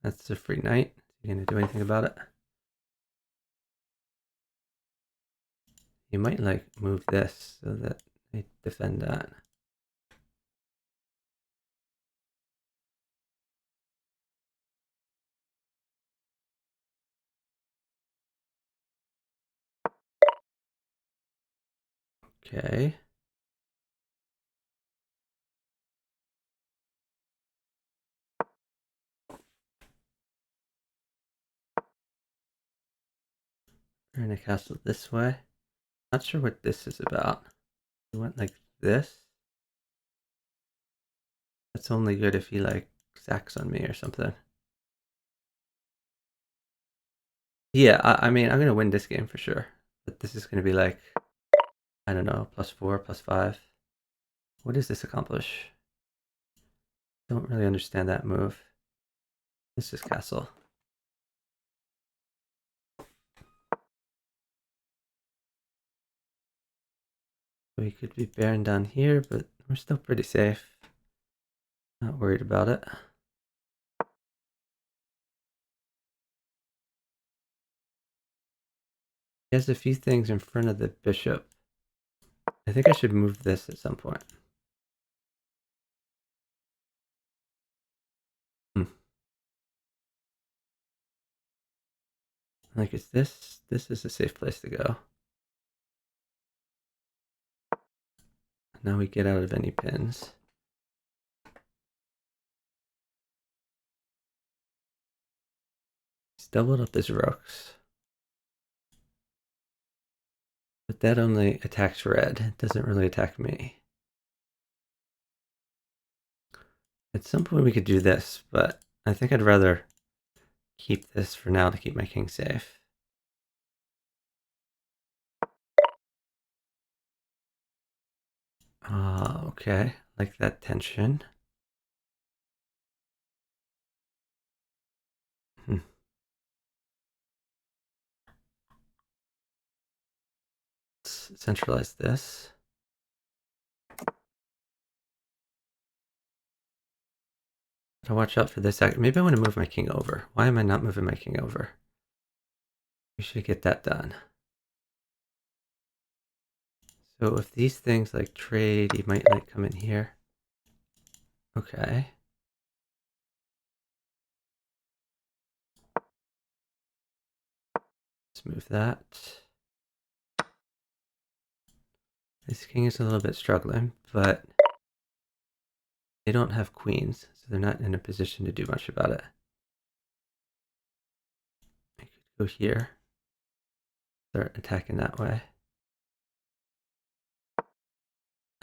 That's a free knight. You gonna do anything about it? You might like move this so that they defend that. Okay. We're gonna castle this way. Not sure what this is about. We went like this. That's only good if he like sacks on me or something. Yeah, I mean, I'm gonna win this game for sure. But this is gonna be like, I don't know, +4, +5. What does this accomplish? Don't really understand that move. Let's just castle. We could be bearing down here, but we're still pretty safe. Not worried about it. He has a few things in front of the bishop. I think I should move this at some point. Like, is this is a safe place to go. Now we get out of any pins. He's doubled up his rooks. But that only attacks red. It doesn't really attack me. At some point we could do this, but I think I'd rather keep this for now to keep my king safe. Okay. Like that tension. Let's centralize this. Gotta watch out for this. Maybe I want to move my king over. Why am I not moving my king over? We should get that done. So if these things like trade, he might like come in here. Okay. Let's move that. This king is a little bit struggling, but they don't have queens, so they're not in a position to do much about it. I could go here, start attacking that way.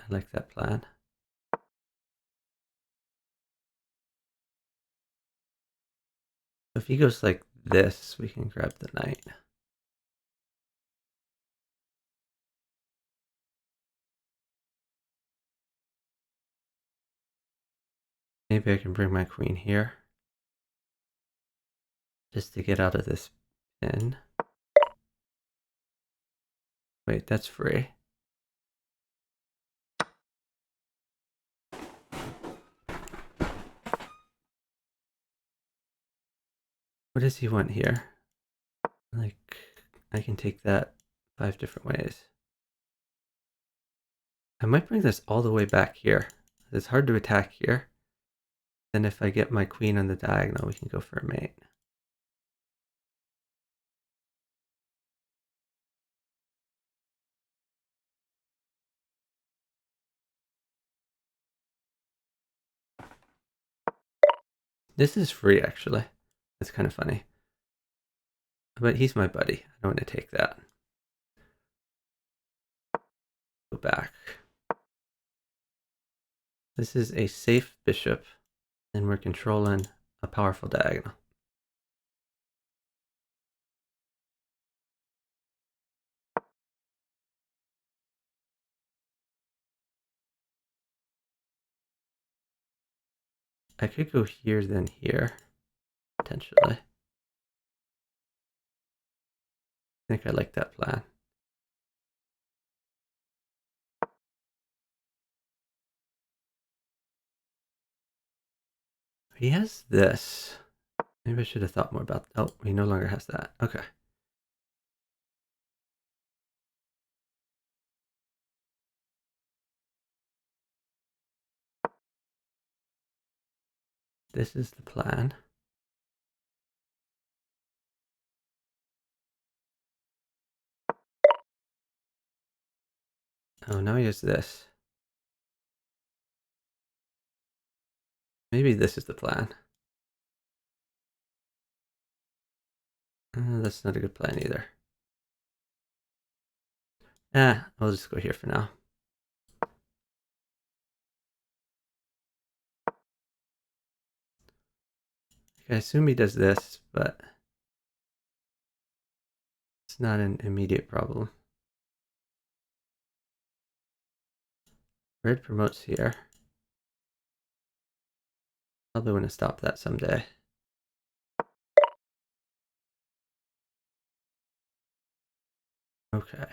I like that plan. If he goes like this, we can grab the knight. Maybe I can bring my queen here, just to get out of this pin. Wait, that's free. What does he want here? Like, I can take that 5 different ways. I might bring this all the way back here. It's hard to attack here. Then if I get my queen on the diagonal, we can go for a mate. This is free, actually. That's kind of funny. But he's my buddy. I don't want to take that. Go back. This is a safe bishop, and we're controlling a powerful diagonal. I could go here, then here, potentially. I think I like that plan. he has this. Maybe I should have thought more about. Oh, he no longer has that. Okay. This is the plan. Oh, now he has this. Maybe this is the plan. That's not a good plan either. I'll just go here for now. I assume he does this, but it's not an immediate problem. Red promotes here. Probably want to stop that someday. Okay.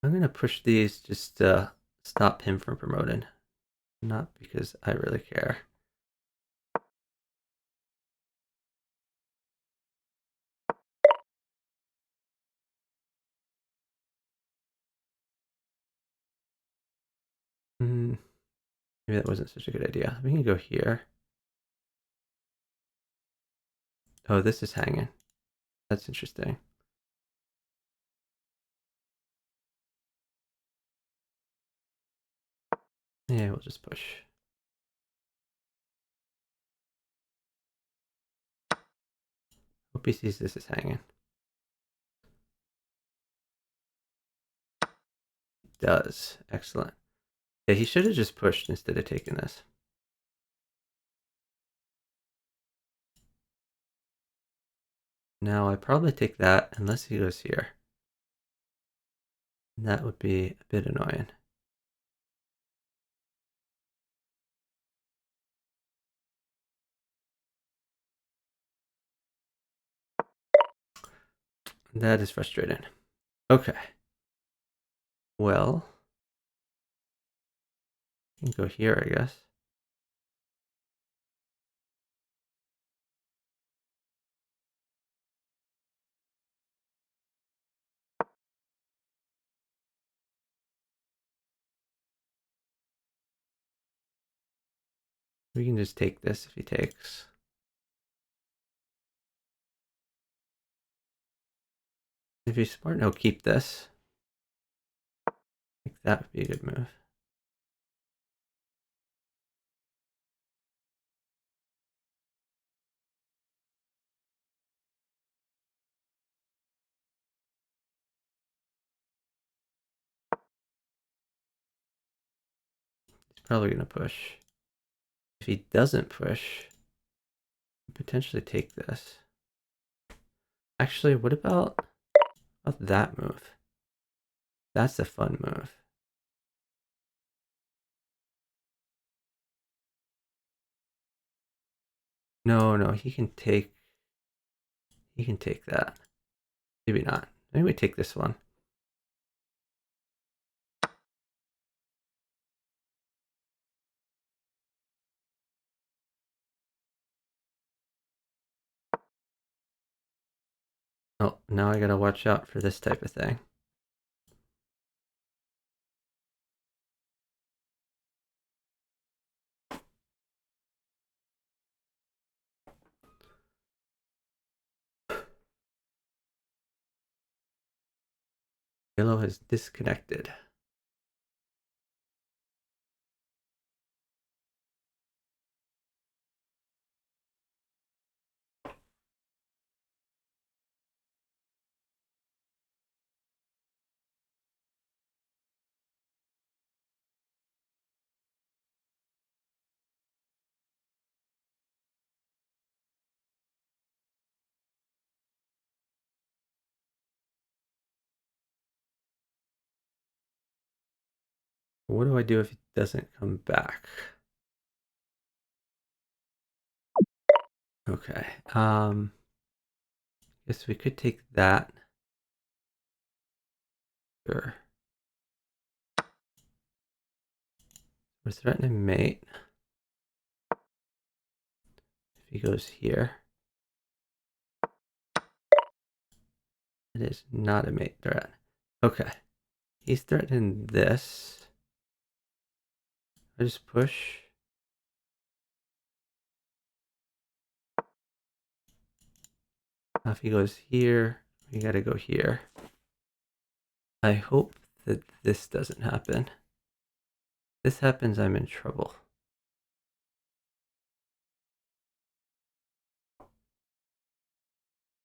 I'm going to push these just to stop him from promoting. Not because I really care. Maybe that wasn't such a good idea. We can go here. Oh, this is hanging. That's interesting. Yeah, we'll just push. Hope he sees this is hanging. He does. Excellent. Yeah, he should have just pushed instead of taking this. Now I probably take that unless he goes here. That would be a bit annoying. That is frustrating. Okay. Well, you can go here, I guess. We can just take this if he takes. If he's smart, he'll keep this. I think that would be a good move. He's probably going to push. If he doesn't push, potentially take this. Actually, what about that move? That's a fun move. No, he can take that. Maybe not. Maybe we take this one. Oh, now I gotta watch out for this type of thing. Yellow has disconnected. What do I do if he doesn't come back? Okay. Guess we could take that. Sure. We're threatening mate. If he goes here, it is not a mate threat. Okay. He's threatening this. I just push. Now if he goes here, we gotta go here. I hope that this doesn't happen. If this happens, I'm in trouble.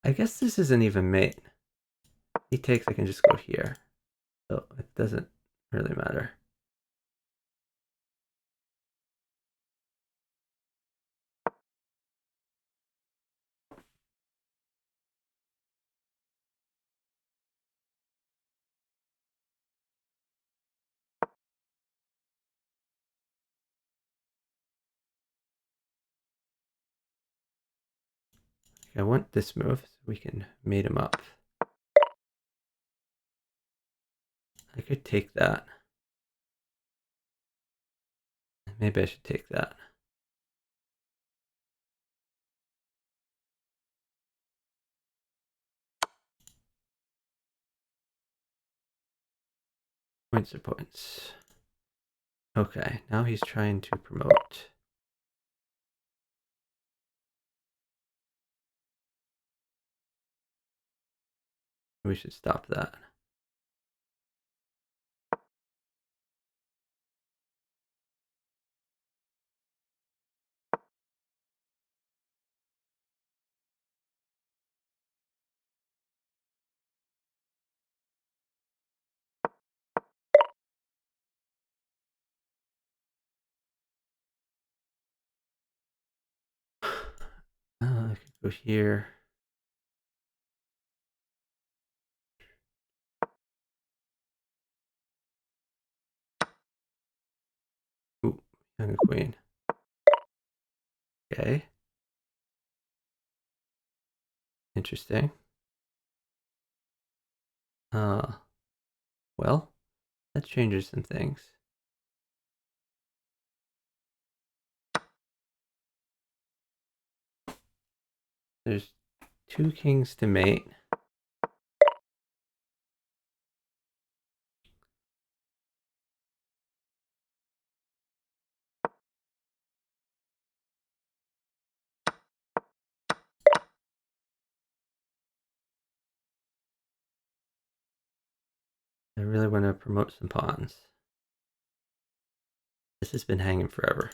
I guess this isn't even mate. He takes, I can just go here. So it doesn't really matter. I want this move so we can mate him up. I could take that. Maybe I should take that. Points are points. Okay, now he's trying to promote. We should stop that. I could go here. Ooh, young queen. Okay. Interesting. Well, that changes some things. There's 2 kings to mate. I really want to promote some pawns. This has been hanging forever.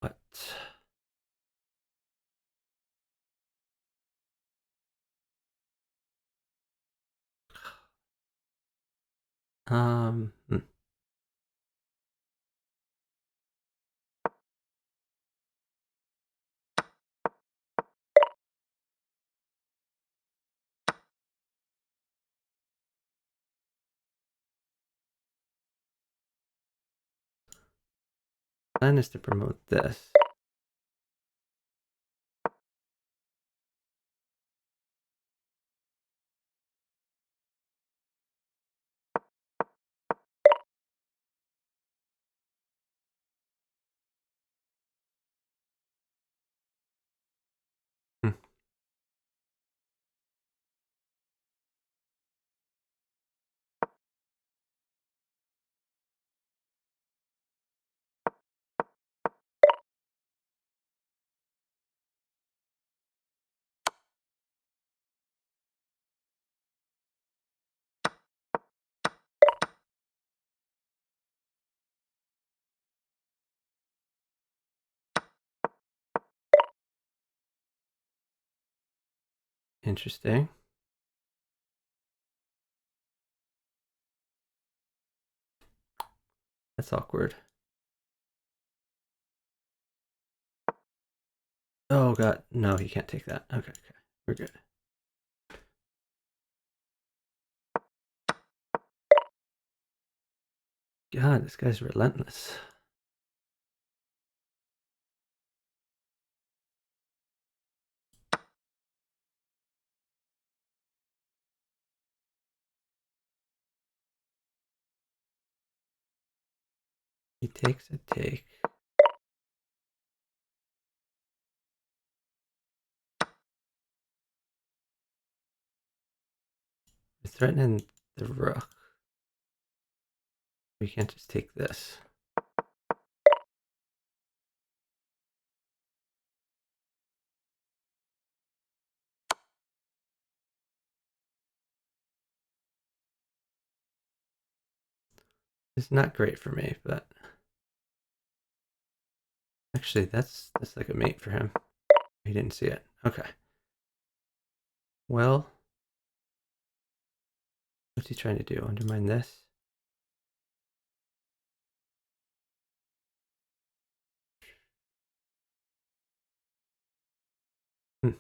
What? Um, hmm. Plan is to promote this. Hmm. Interesting. That's awkward. Oh god, no, he can't take that. Okay, we're good. God, this guy's relentless. He takes a take. We're threatening the rook. We can't just take this. It's not great for me, but actually that's like a mate for him. He didn't see it. Okay. Well, what's he trying to do? Undermine this? Hmm.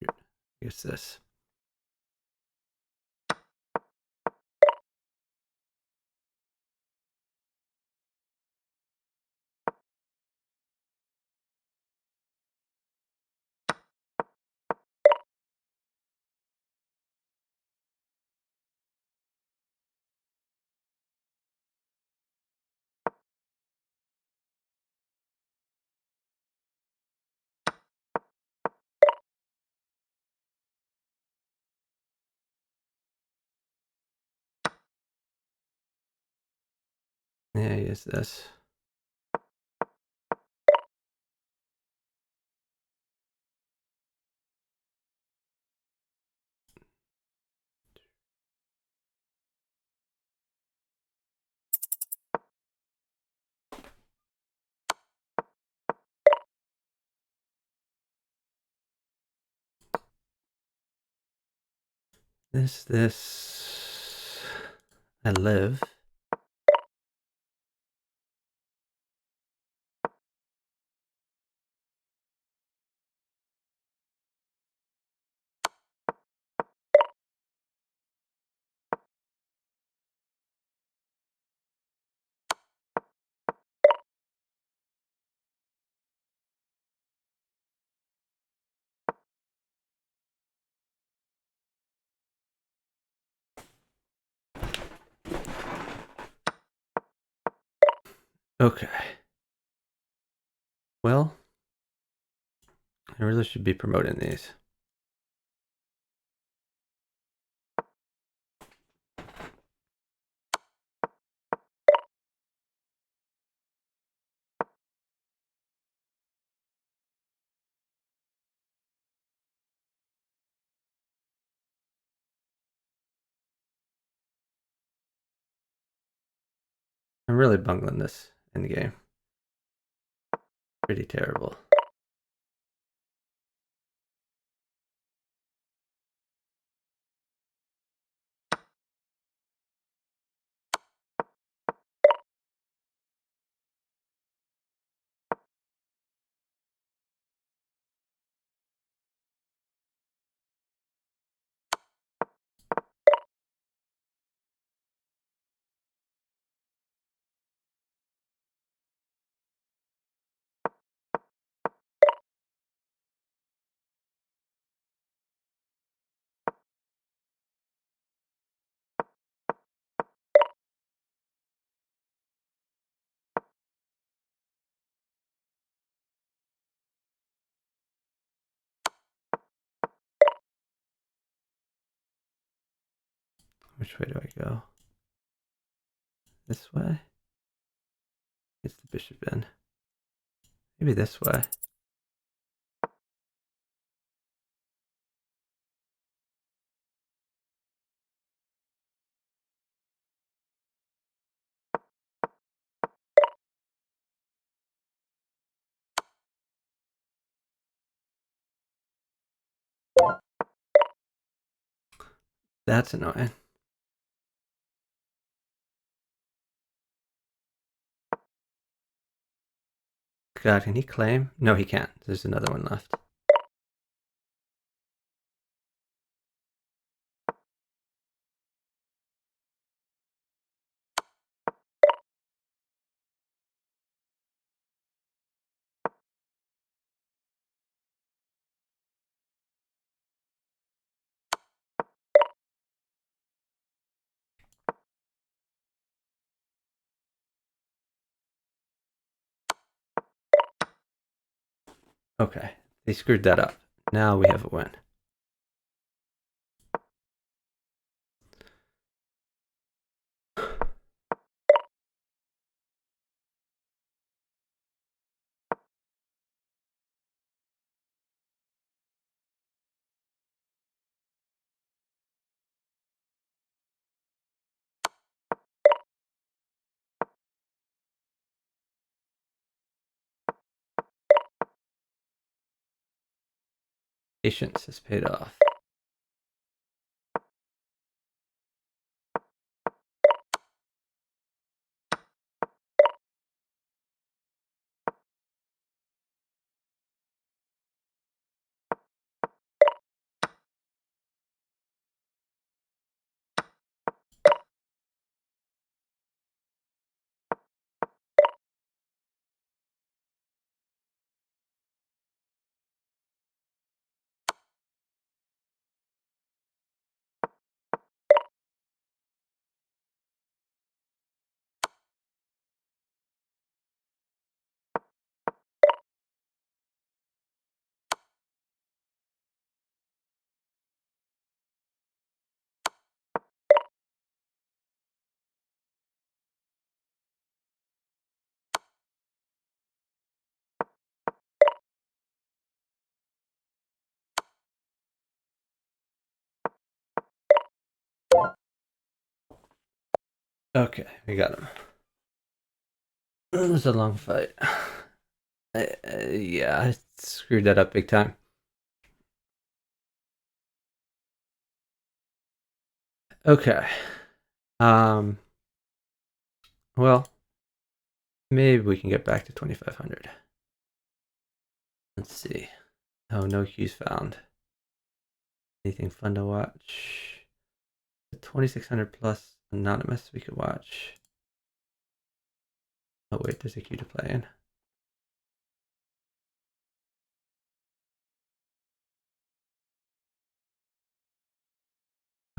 I guess this. Yeah, use this. This. I live. Okay. Well, I really should be promoting these. I'm really bungling this in the game. Pretty terrible. Which way do I go? This way? It's the bishop in. Maybe this way. That's annoying. God, can he claim? No, he can't. There's another one left. Okay, they screwed that up. Now we have a win. Patience has paid off. Okay, we got him. It was a long fight. Yeah, I screwed that up big time. Okay. Um. Well, maybe we can get back to 2,500. Let's see. Oh, no cues found. Anything fun to watch? 2,600 plus anonymous we could watch. Oh wait, there's a cue to play in.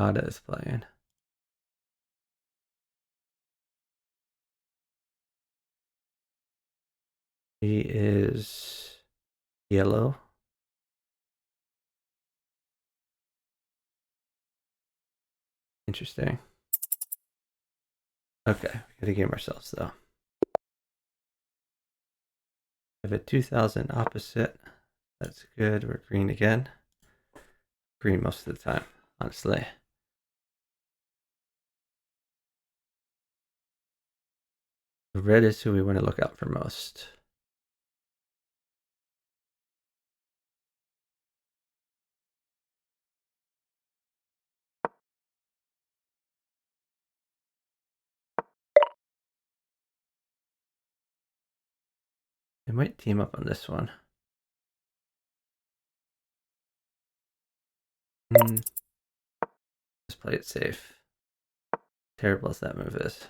Ada is playing. He is yellow. Interesting. Okay, we gotta game ourselves though. I have a 2,000 opposite. That's good. We're green again. Green most of the time, honestly. Red is who we want to look out for most. They might team up on this one. Let's play it safe. Terrible as that move is.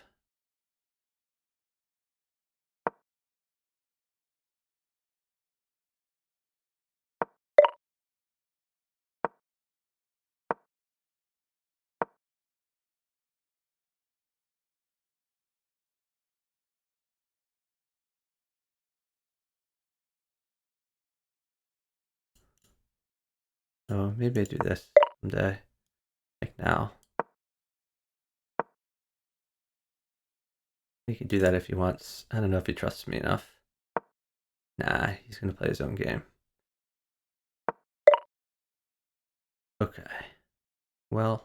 So maybe I do this someday. Like now. He can do that if he wants. I don't know if he trusts me enough. Nah, he's gonna play his own game. Okay. Well.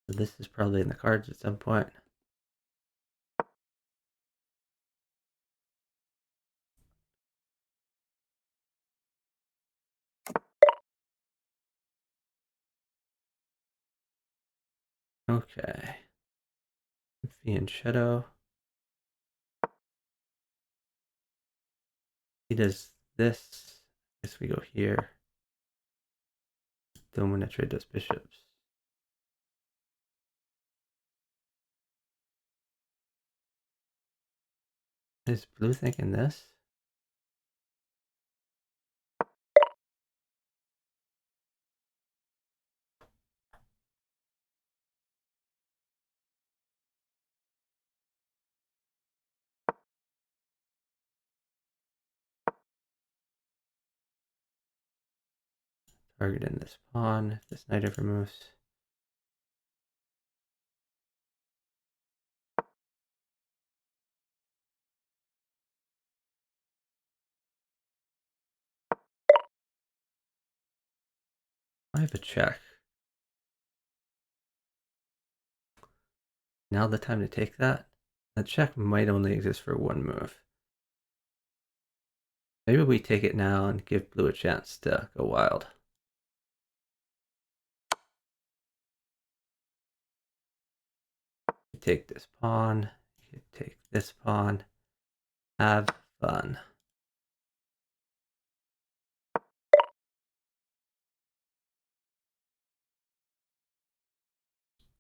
This is probably in the cards at some point. Okay. Fianchetto. He does this. I guess we go here. Dominatrix does bishops. Is blue thinking this? Targeting this pawn if this knight ever moves. I have a check. Now the time to take that? The check might only exist for one move. Maybe we take it now and give blue a chance to go wild. You take this pawn. You take this pawn. Have fun.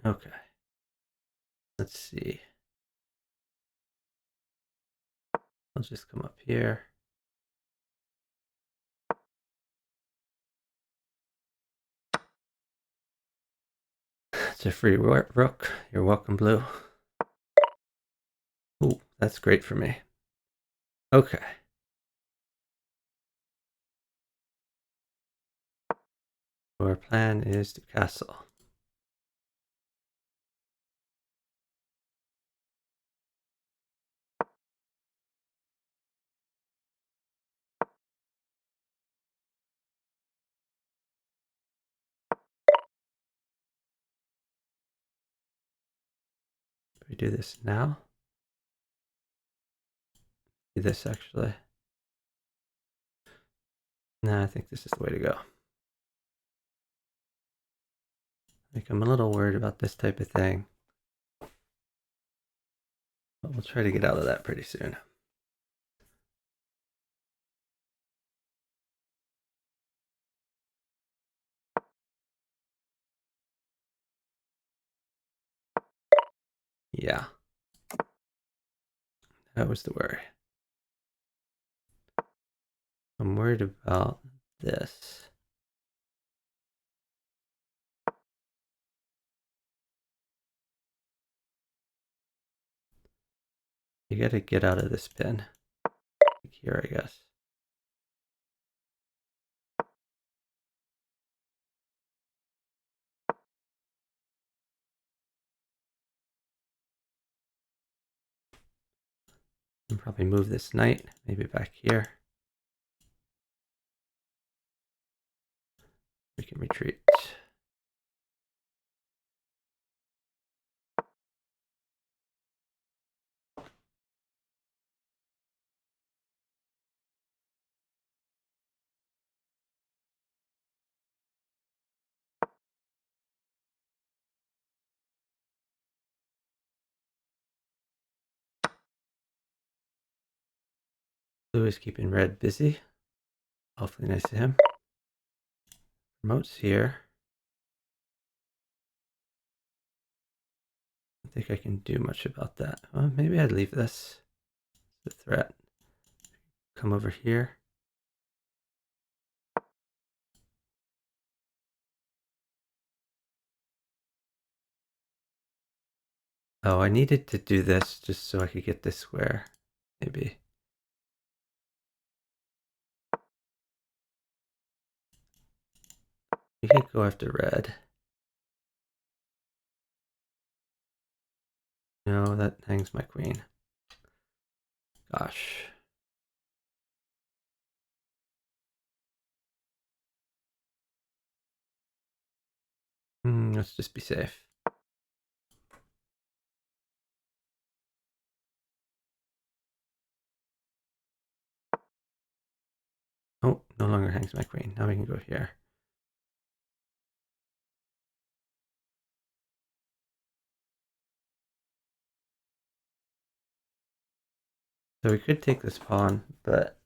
Okay. Let's see. I'll just come up here. It's a free rook. You're welcome, blue. Ooh, that's great for me. Okay. So our plan is to castle. We do this now. Do this actually. Nah, I think this is the way to go. Like, I'm a little worried about this type of thing. But we'll try to get out of that pretty soon. Yeah. That was the worry. I'm worried about this. You gotta get out of this pin. Here, I guess. And probably move this knight, maybe back here. We can retreat. Blue is keeping red busy. Hopefully nice to him. Remote's here. I don't think I can do much about that. Well, maybe I'd leave this. It's a threat. Come over here. Oh, I needed to do this just so I could get this square. Maybe. We could go after red. No, that hangs my queen. Gosh. Let's just be safe. Oh, no longer hangs my queen. Now we can go here. So we could take this pawn, but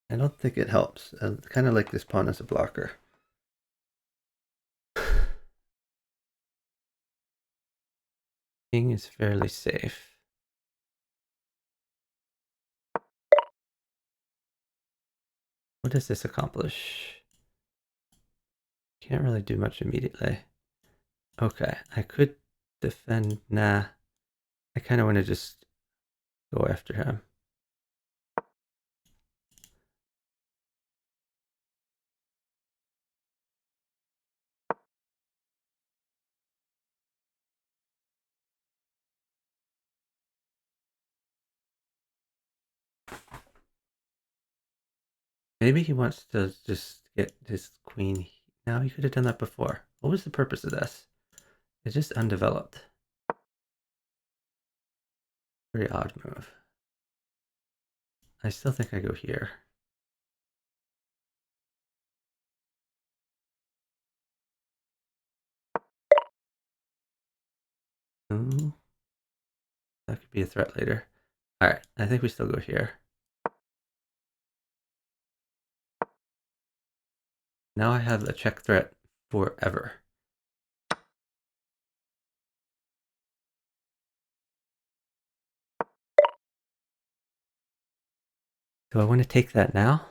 I don't think it helps. I kind of like this pawn as a blocker. King is fairly safe. What does this accomplish? Can't really do much immediately. Okay, I could defend. Nah, I kind of want to just go after him. Maybe he wants to just get his queen. Now he could have done that before. What was the purpose of this? It's just undeveloped. Very odd move. I still think I go here. Ooh, that could be a threat later. Alright, I think we still go here. Now I have a check threat forever. Do I want to take that now?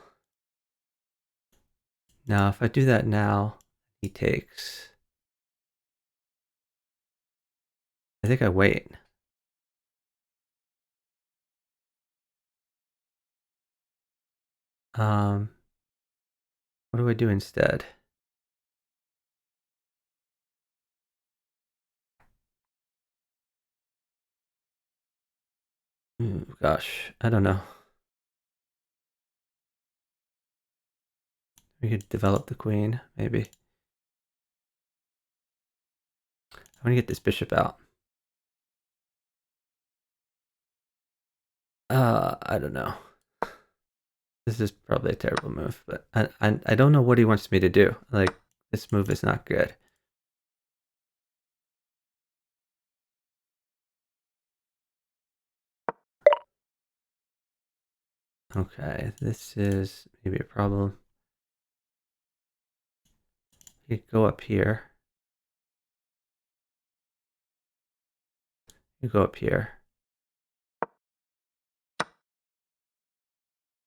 Now, if I do that now, he takes. I think I wait. What do I do instead? Gosh, I don't know. We could develop the queen, maybe. I want to get this bishop out. I don't know. This is probably a terrible move, but I don't know what he wants me to do. Like, this move is not good. Okay, this is maybe a problem. You could go up here. You go up here.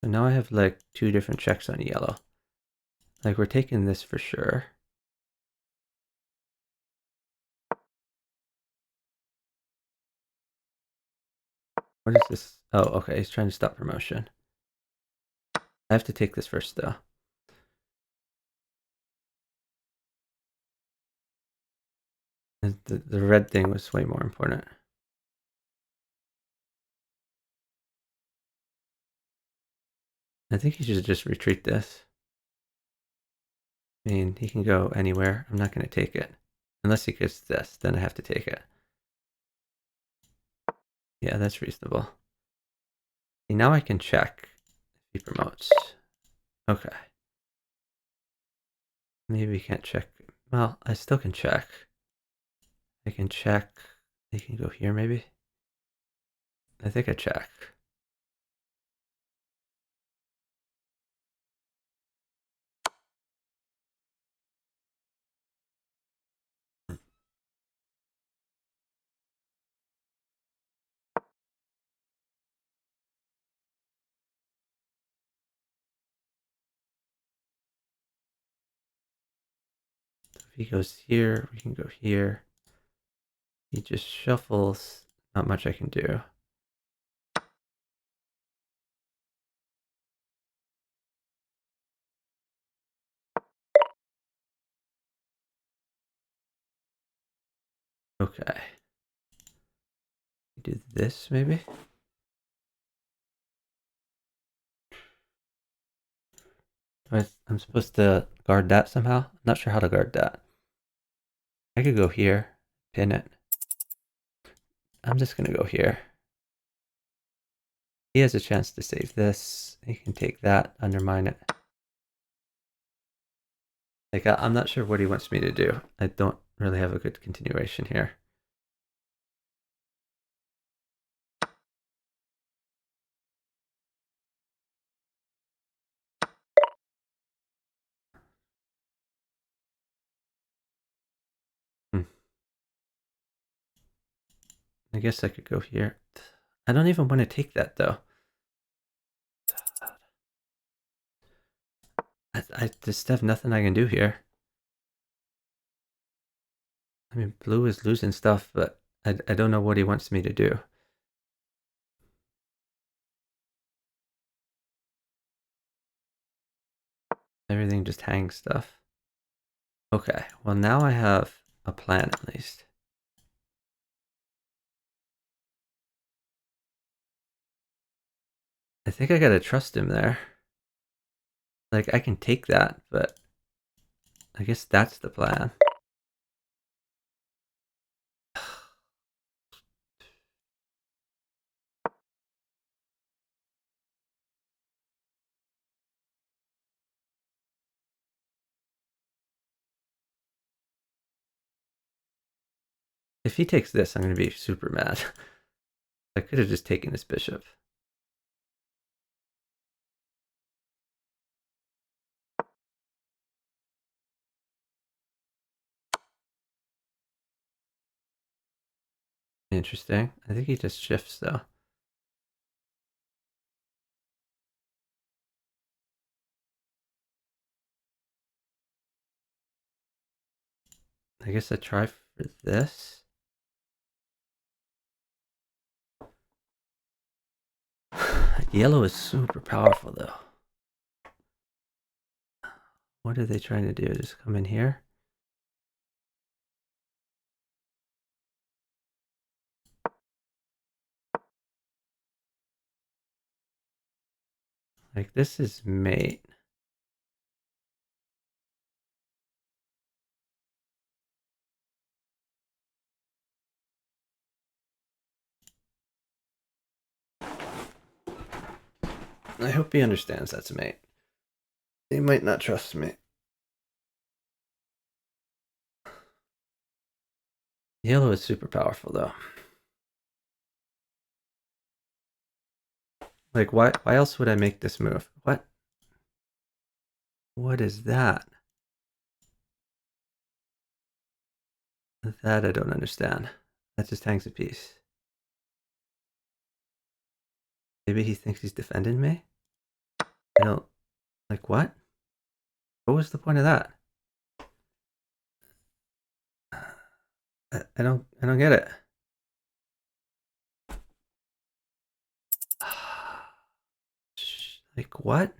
So now I have like two different checks on yellow. Like, we're taking this for sure. What is this? Oh, okay, he's trying to stop promotion. I have to take this first, though. The red thing was way more important. I think he should just retreat this. I mean, he can go anywhere. I'm not going to take it. Unless he gets this, then I have to take it. Yeah, that's reasonable. See, now I can check if he promotes. Okay. Maybe we can't check. Well, I still can check. I can check. He can go here, maybe. I think I check. If he goes here, we can go here. He just shuffles. Not much I can do. Okay. Do this, maybe? I'm supposed to guard that somehow? I'm not sure how to guard that. I could go here, pin it. I'm just going to go here. He has a chance to save this. He can take that, undermine it. Like, I'm not sure what he wants me to do. I don't really have a good continuation here. I guess I could go here. I don't even want to take that though. I just have nothing I can do here. I mean, blue is losing stuff, but I don't know what he wants me to do. Everything just hangs stuff. Okay, well now I have a plan at least. I think I gotta trust him there. Like, I can take that, but I guess that's the plan. If he takes this, I'm gonna be super mad. I could have just taken his bishop. Interesting. I think he just shifts though. I guess I try for this. Yellow is super powerful though. What are they trying to do? Just come in here? Like, this is mate. I hope he understands that's mate. He might not trust me. Yellow is super powerful though. Like, why else would I make this move? What? What is that? That I don't understand. That just hangs a piece. Maybe he thinks he's defending me? I don't... Like, what? What was the point of that? I don't get it. Like, what?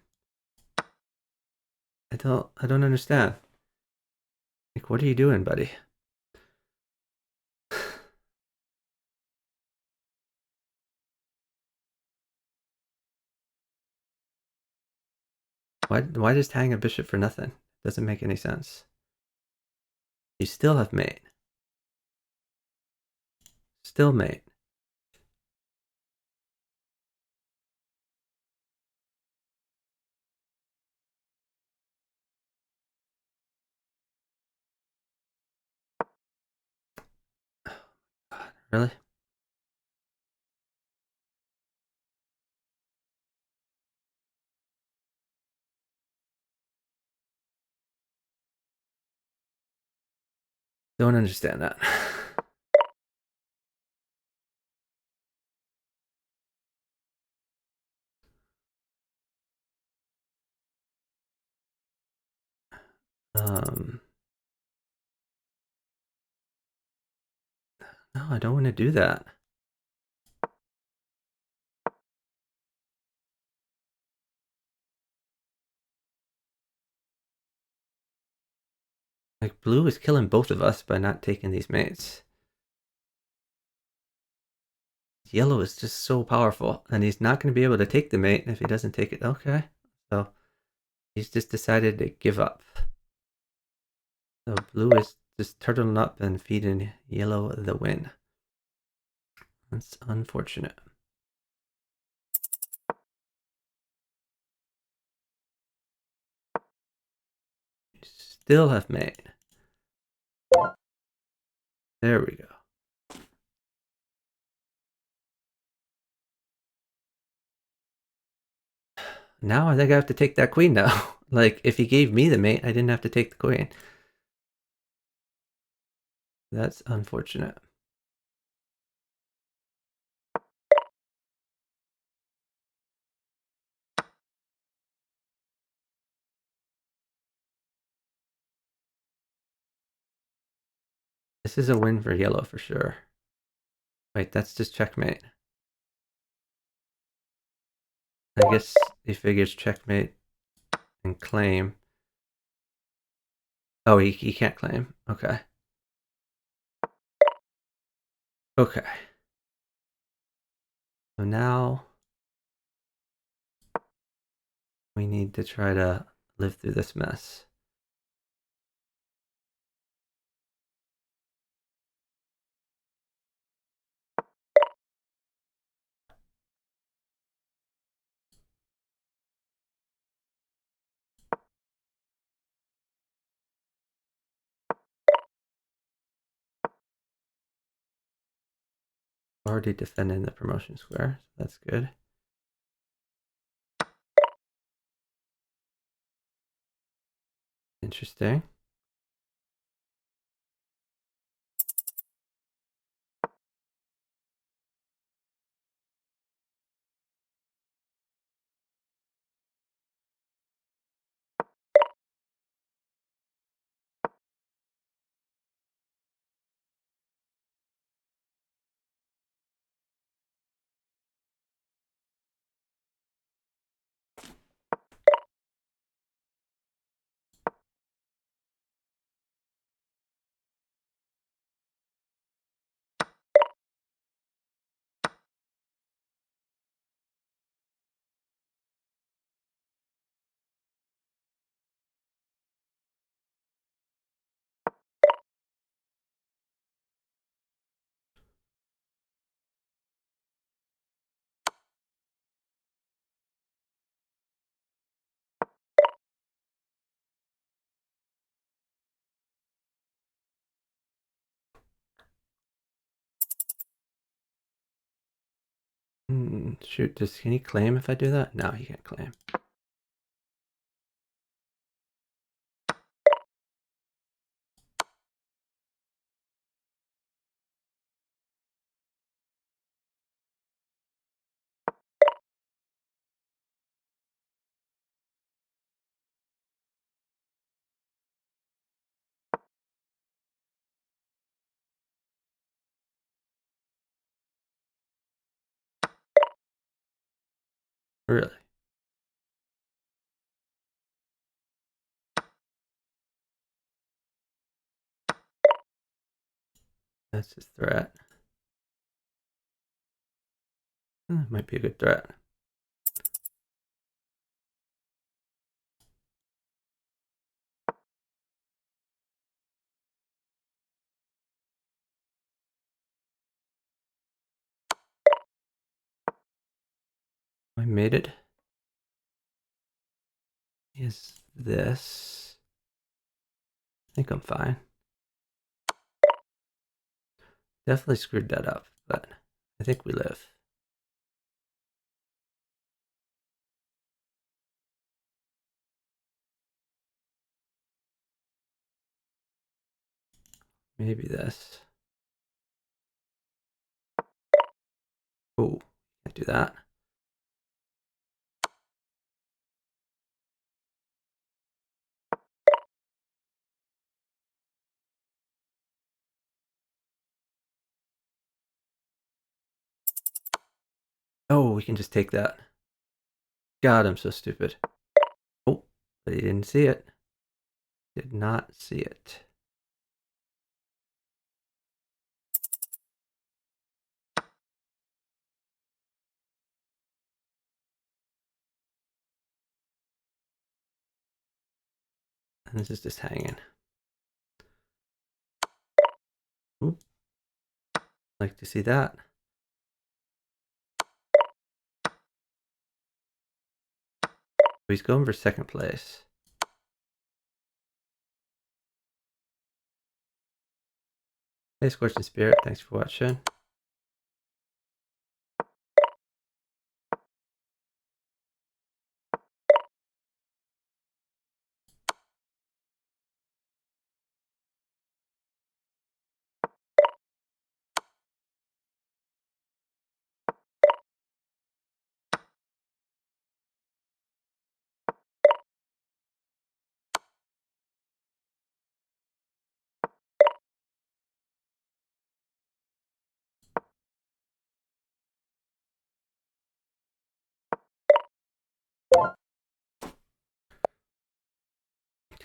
I don't understand. Like, what are you doing, buddy? Why just hang a bishop for nothing? Doesn't make any sense. You still have mate. Still mate. God, really? Don't understand that. No, I don't want to do that. Like, blue is killing both of us by not taking these mates. Yellow is just so powerful, and he's not going to be able to take the mate if he doesn't take it. Okay, so he's just decided to give up. So blue is just turtling up and feeding yellow the win. That's unfortunate. You still have mate. There we go. Now I think I have to take that queen now. Like, if he gave me the mate, I didn't have to take the queen. That's unfortunate. This is a win for yellow for sure. Wait, that's just checkmate. I guess he figures checkmate and claim. Oh, he can't claim. Okay. Okay. So now we need to try to live through this mess. Already defending the promotion square, so that's good. Interesting. Shoot, can he claim if I do that? No, he can't claim. Really? That's his threat. Might be a good threat. I made it. Is this? I think I'm fine. Definitely screwed that up, but I think we live. Maybe this. Oh, can't do that. Oh, we can just take that. God, I'm so stupid. Oh, but he didn't see it. Did not see it. And this is just hanging. Ooh, like to see that. He's going for second place. Hey, Scorching Spirit, thanks for watching.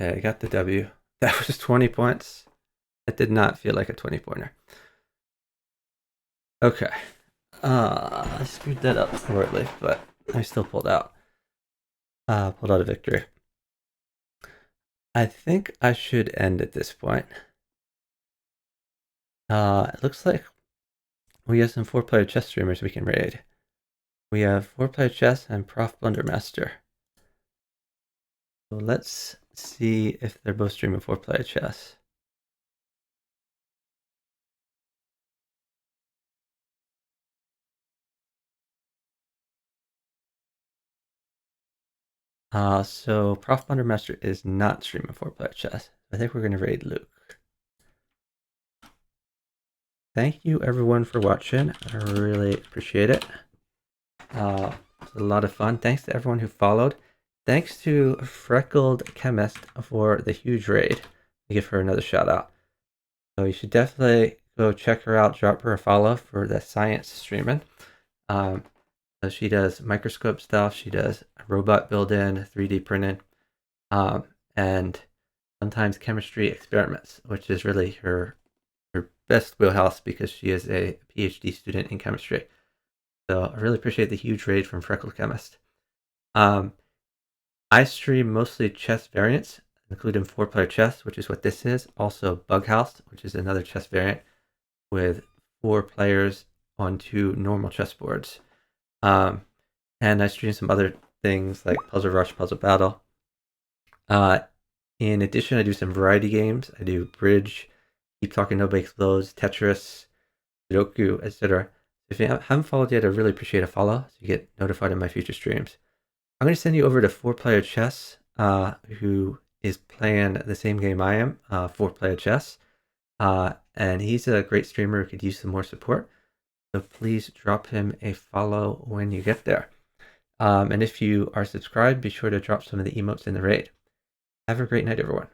Okay, I got the W. That was 20 points. That did not feel like a 20-pointer. Okay. I screwed that up horribly, but I still pulled out. Pulled out a victory. I think I should end at this point. It looks like we have some 4-player chess streamers we can raid. We have 4-player chess and Prof Blundermaster. So let's see if they're both streaming 4-player chess. So Prof Blundermaster is not streaming 4-player chess. I think we're going to raid Luke. Thank you everyone for watching. I really appreciate it. It was a lot of fun. Thanks to everyone who followed. Thanks to Freckled Chemist for the huge raid. I give her another shout out. So you should definitely go check her out. Drop her a follow for the science streaming. So she does microscope stuff. She does robot build-in, 3D printing, and sometimes chemistry experiments, which is really her best wheelhouse because she is a PhD student in chemistry. So I really appreciate the huge raid from Freckled Chemist. I stream mostly chess variants, including 4-player chess, which is what this is. Also Bug House, which is another chess variant with 4 players on 2 normal chessboards. And I stream some other things like Puzzle Rush, Puzzle Battle. In addition, I do some variety games. I do Bridge, Keep Talking Nobody Explodes, Tetris, Sudoku, etc. If you haven't followed yet, I really appreciate a follow so you get notified of my future streams. I'm going to send you over to 4-player chess, who is playing the same game I am, 4-player chess. And he's a great streamer who could use some more support. So please drop him a follow when you get there. And if you are subscribed, be sure to drop some of the emotes in the raid. Have a great night, everyone.